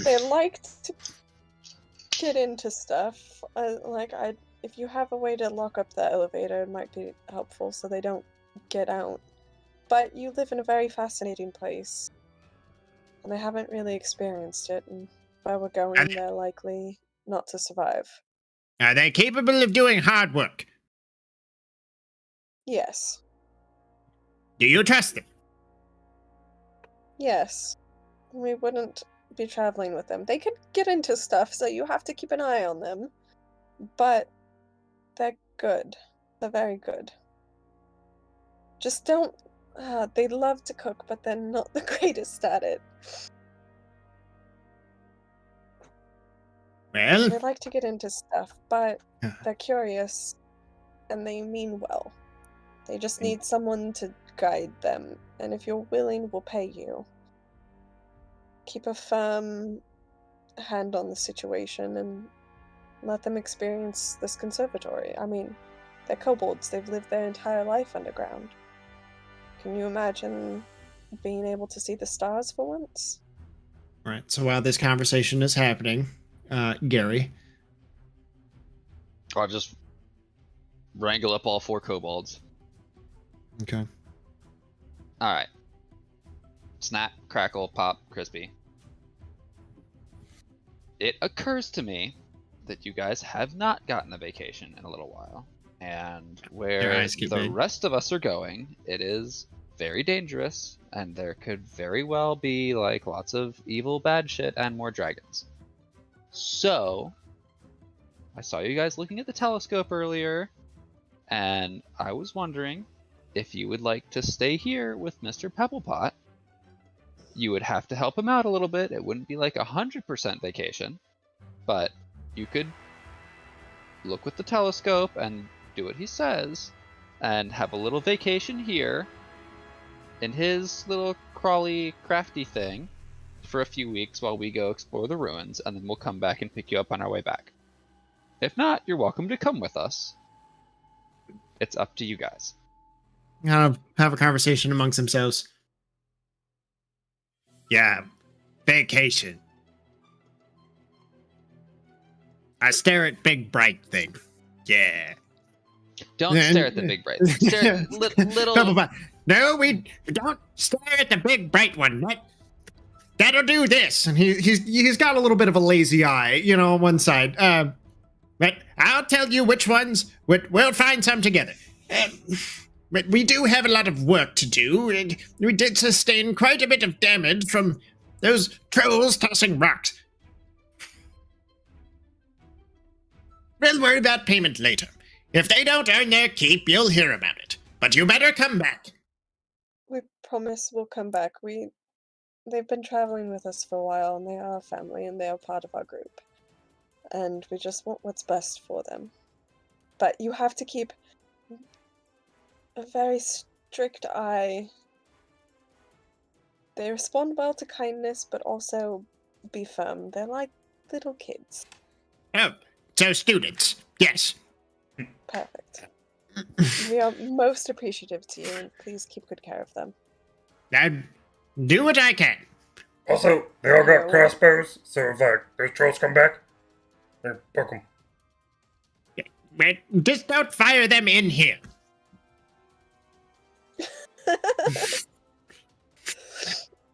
they like to get into stuff. If you have a way to lock up the elevator, it might be helpful so they don't get out. But you live in a very fascinating place, and I haven't really experienced it, and where we're going, they're likely not to survive. Are they capable of doing hard work? Yes. Do you trust them? Yes. We wouldn't be traveling with them. They could get into stuff, so you have to keep an eye on them. But they're good. They're very good. Just don't... they love to cook, but they're not the greatest at it. Well, They like to get into stuff, but they're curious, and they mean well. They just need someone to guide them, and if you're willing, we'll pay you. Keep a firm hand on the situation, and let them experience this conservatory. I mean, they're kobolds. They've lived their entire life underground. Can you imagine being able to see the stars for once? right. So while this conversation is happening, Gary. I'll just wrangle up all 4 kobolds. Okay. Alright. Snap, crackle, pop, crispy. It occurs to me that you guys have not gotten a vacation in a little while. And where the rest of us are going, it is very dangerous, and there could very well be like lots of evil bad shit and more dragons. So, I saw you guys looking at the telescope earlier, and I was wondering if you would like to stay here with Mr. Pebblepot. You would have to help him out a little bit. It wouldn't be like 100% vacation, but you could look with the telescope and do what he says, and have a little vacation here in his little crawly, crafty thing for a few weeks while we go explore the ruins, and then we'll come back and pick you up on our way back. If not, you're welcome to come with us. It's up to you guys. Have a conversation amongst themselves. Yeah, vacation. I stare at big bright thing. Yeah. Don't stare at the big bright. Stare at little. No, we don't stare at the big bright one. That'll do this. And he's got a little bit of a lazy eye, on one side. But I'll tell you which ones. We'll find some together. But we do have a lot of work to do. We did sustain quite a bit of damage from those trolls tossing rocks. We'll worry about payment later. If they don't earn their keep, you'll hear about it. But you better come back. We promise we'll come back. They've been traveling with us for a while, and they are family, and they are part of our group. And we just want what's best for them. But you have to keep a very strict eye. They respond well to kindness, but also be firm. They're like little kids. Oh, so students. Yes. Perfect. We are most appreciative to you, and please keep good care of them. I'll do what I can. Also, they all got crossbows, so if those trolls come back, they poke them. But just don't fire them in here.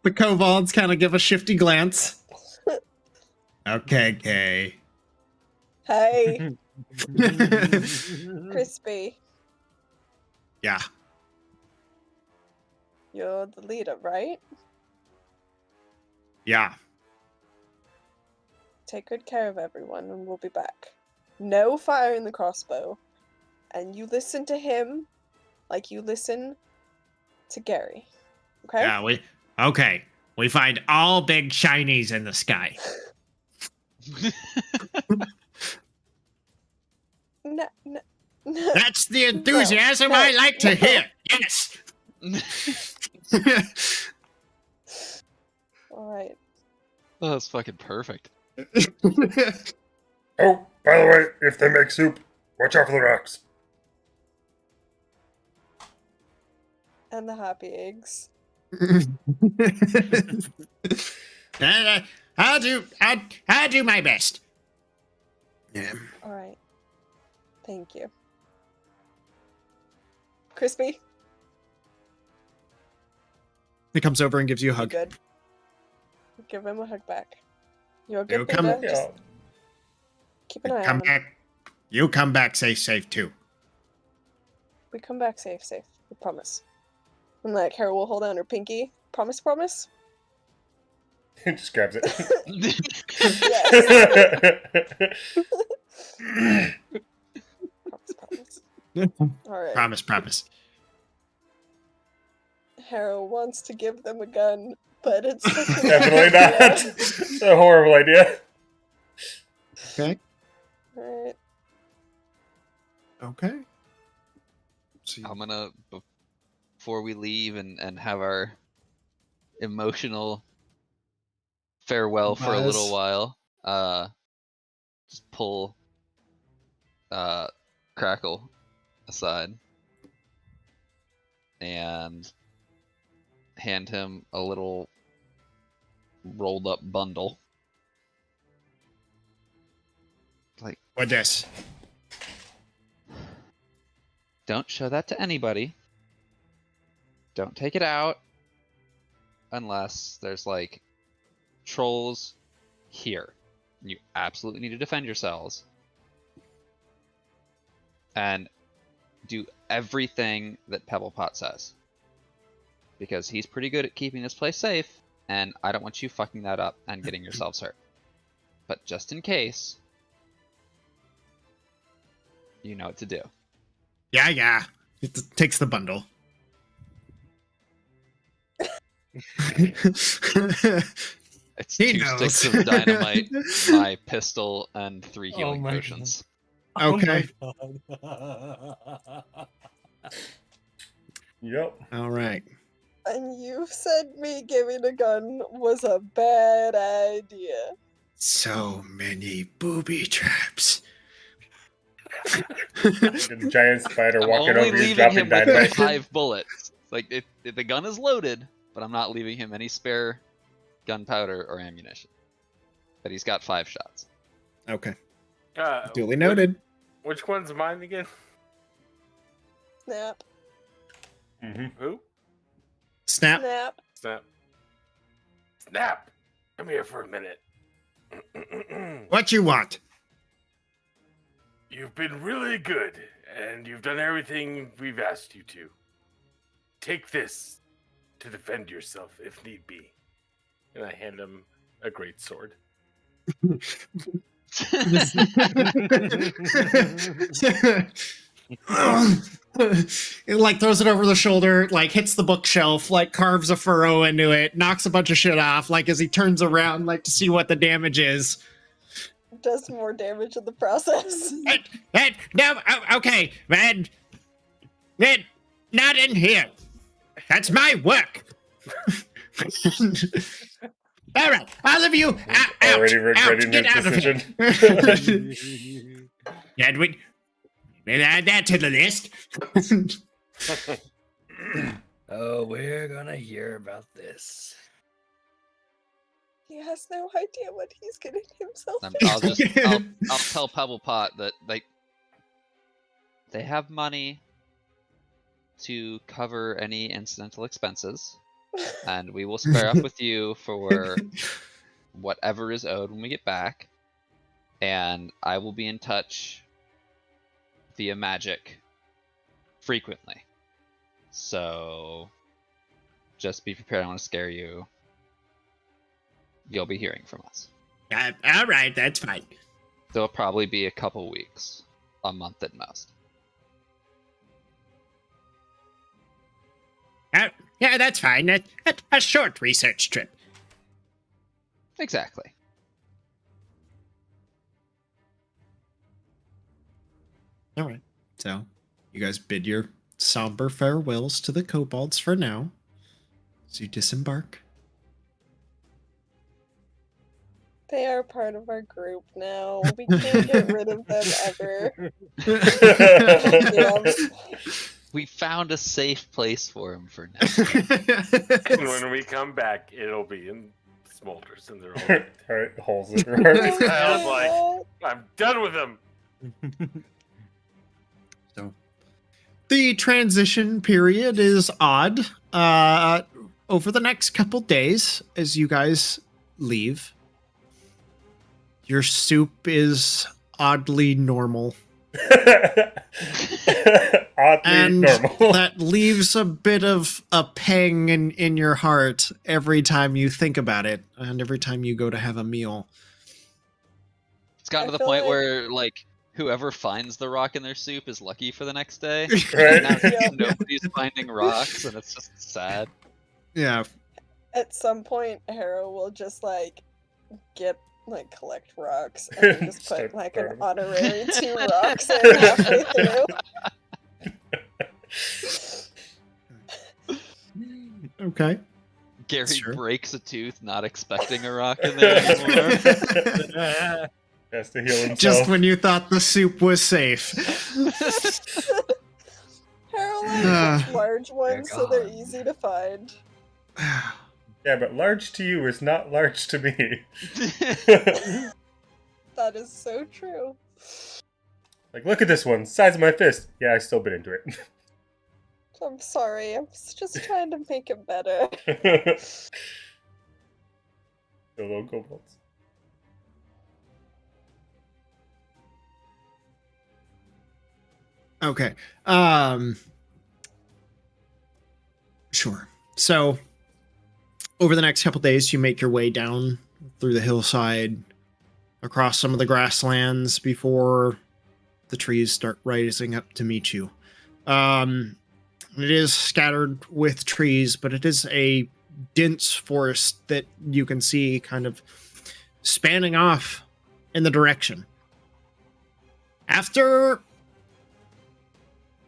The kobolds kind of give a shifty glance. Okay, Kay. Hey. Crispy. Yeah. You're the leader, right? Yeah. Take good care of everyone, and we'll be back. No firing the crossbow. And you listen to him like you listen to Gary. Okay? Yeah, okay. We find all big shinies in the sky. No. That's the enthusiasm I like to hear. Yes. All right. Oh, that's fucking perfect. Oh, by the way, if they make soup, watch out for the rocks. And the happy eggs. I'll do my best. Yeah. All right. Thank you. Crispy, He comes over and gives you a you hug. good? Give him a hug back. You're a You good come- Buddha. Just Yeah. keep an eye Come on him. back. You come back safe too. We come back safe. We promise. And like, Hera will hold down her pinky. Promise. He just grabs it. Promise. All right. Promise. Hera wants to give them a gun, but it's such a Definitely bad not. idea. It's a horrible idea. Okay. All Okay. So I'm gonna, before we leave and have our emotional farewell for a little Buzz. while, just pull Crackle aside and hand him a little rolled up bundle. Like, what this? don't show that to anybody. Don't take it out unless there's like trolls here. You absolutely need to defend yourselves. And do everything that Pebblepot says. Because he's pretty good at keeping this place safe, and I don't want you fucking that up and getting yourselves hurt. But just in case, you know what to do. Yeah. It takes the bundle. It's He 2 knows. sticks of dynamite, my pistol, and 3 Oh healing my potions. Okay. Oh my God. Yep. All right. And you said me giving a gun was a bad idea. So many booby traps. The giant spider I'm walking only over you, leaving dropping him with dynamite. 5 bullets. Like, the gun is loaded, but I'm not leaving him any spare gunpowder or ammunition. But he's got 5 shots. Okay. Uh, Duly noted. Which one's mine again? Snap. Mm-hmm. Who? Snap. Snap. Snap. Snap! Come here for a minute. What you want? You've been really good, and you've done everything we've asked you to. Take this to defend yourself if need be. And I hand him a great sword. It like throws it over the shoulder, like hits the bookshelf, like carves a furrow into it, knocks a bunch of shit off, like as he turns around, like to see what the damage is. Does more damage in the process. No, okay, man. Not in here. That's my work. All right, all of you, Already out, regretting get his out of here. decision. Yeah, we add that to the list. Oh, we're gonna hear about this. He has no idea what he's getting himself I'll tell Pebblepot that they have money to cover any incidental expenses, and we will square up with you for whatever is owed when we get back, and I will be in touch via magic frequently. So just be prepared. I want to scare you. You'll be hearing from us. All right, that's fine. There'll probably be a couple weeks, a month at most. Yeah, that's fine. A short research trip. Exactly. All right. So, you guys bid your somber farewells to the kobolds for now as you disembark. They are part of our group now. We can't get rid of them ever. We found a safe place for him for now. And when we come back, it'll be in smolders in their own. Hurt holes in their hearts. I'm like, I'm done with them. So, the transition period is odd. Over the next couple days, as you guys leave, your soup is oddly normal. Oddly And normal. that leaves a bit of a pang in your heart every time you think about it and every time you go to have a meal. It's gotten I to the feel point like- where, like, whoever finds the rock in their soup is lucky for the next day. Right? Now Yep. nobody's finding rocks, and it's just sad. Yeah. At some point, Harrow will just like collect rocks and then just put Start like an burning. honorary 2 rocks in halfway through. Okay. Gary Sure. breaks a tooth, not expecting a rock in there anymore. Has to heal himself. Just when you thought the soup was safe. Harrow Ah. likes large ones, so they're gone. easy to find. Yeah, but large to you is not large to me. That is so true. Like, look at this one, size of my fist. Yeah, I still bit into it. I'm sorry. I was just trying to make it better. The little kobolds. Okay. Sure. So over the next couple days, you make your way down through the hillside, across some of the grasslands before the trees start rising up to meet you. It is scattered with trees, but it is a dense forest that you can see kind of spanning off in the direction. After,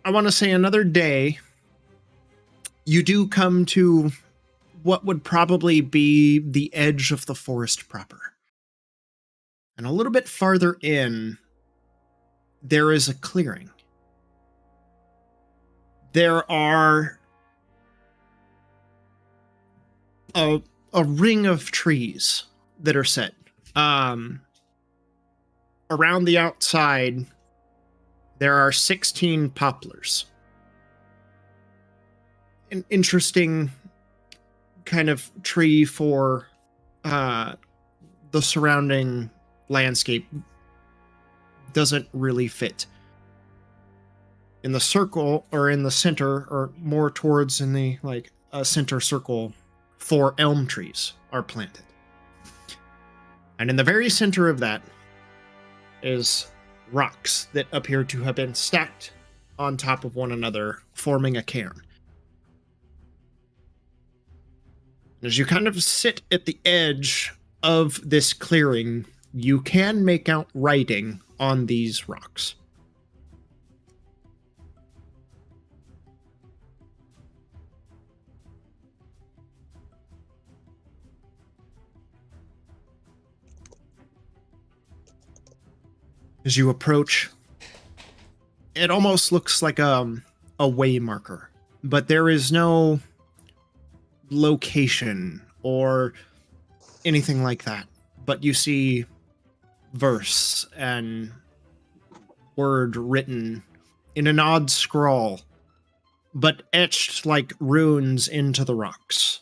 I want to say, another day, you do come to what would probably be the edge of the forest proper. And a little bit farther in, there is a clearing. There are a ring of trees that are set. Around the outside, there are 16 poplars. An interesting kind of tree for the surrounding landscape. Doesn't really fit. In the circle, or in the center, or more towards in the center circle, 4 elm trees are planted. And in the very center of that is rocks that appear to have been stacked on top of one another, forming a cairn. As you kind of sit at the edge of this clearing, you can make out writing on these rocks. As you approach, it almost looks like a way marker, but there is no location or anything like that. But you see verse and word written in an odd scrawl, but etched like runes into the rocks.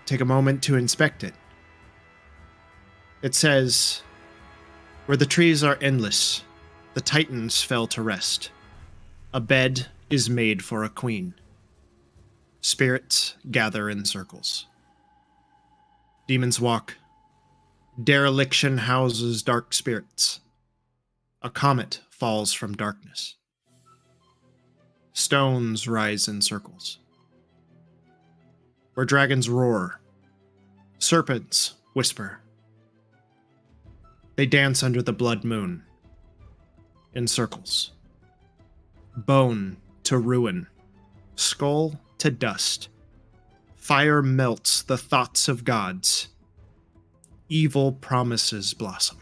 Take a moment to inspect it. It says, "Where the trees are endless, the titans fell to rest. A bed is made for a queen. Spirits gather in circles. Demons walk. Dereliction houses dark spirits. A comet falls from darkness. Stones rise in circles. Where dragons roar, serpents whisper. They dance under the blood moon, in circles. Bone to ruin, skull to dust. Fire melts the thoughts of gods. Evil promises blossom.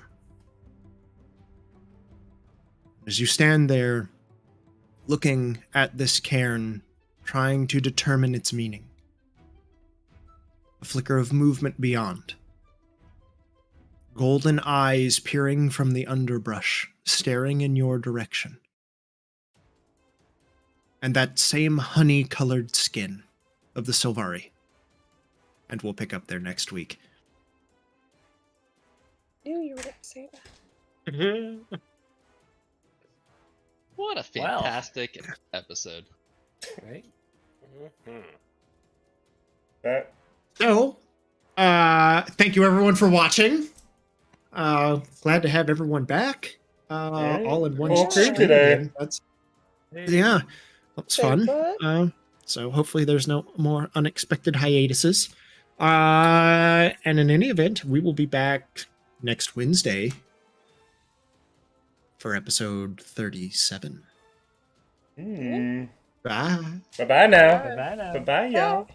As you stand there, looking at this cairn, trying to determine its meaning, a flicker of movement beyond. Golden eyes peering from the underbrush, staring in your direction. And that same honey-colored skin of the Sylvari. And we'll pick up there next week. Knew you were going to say that. What a Wow. fantastic episode. Right? Mhm. That So, thank you everyone for watching. Glad to have everyone back. Alright. All in one Full crew stream today. again. Yeah, that was fun. Bigfoot? So hopefully there's no more unexpected hiatuses. And in any event, we will be back next Wednesday for episode 37. Hmm. Bye. Bye bye now. Bye. Bye now. Bye bye, y'all.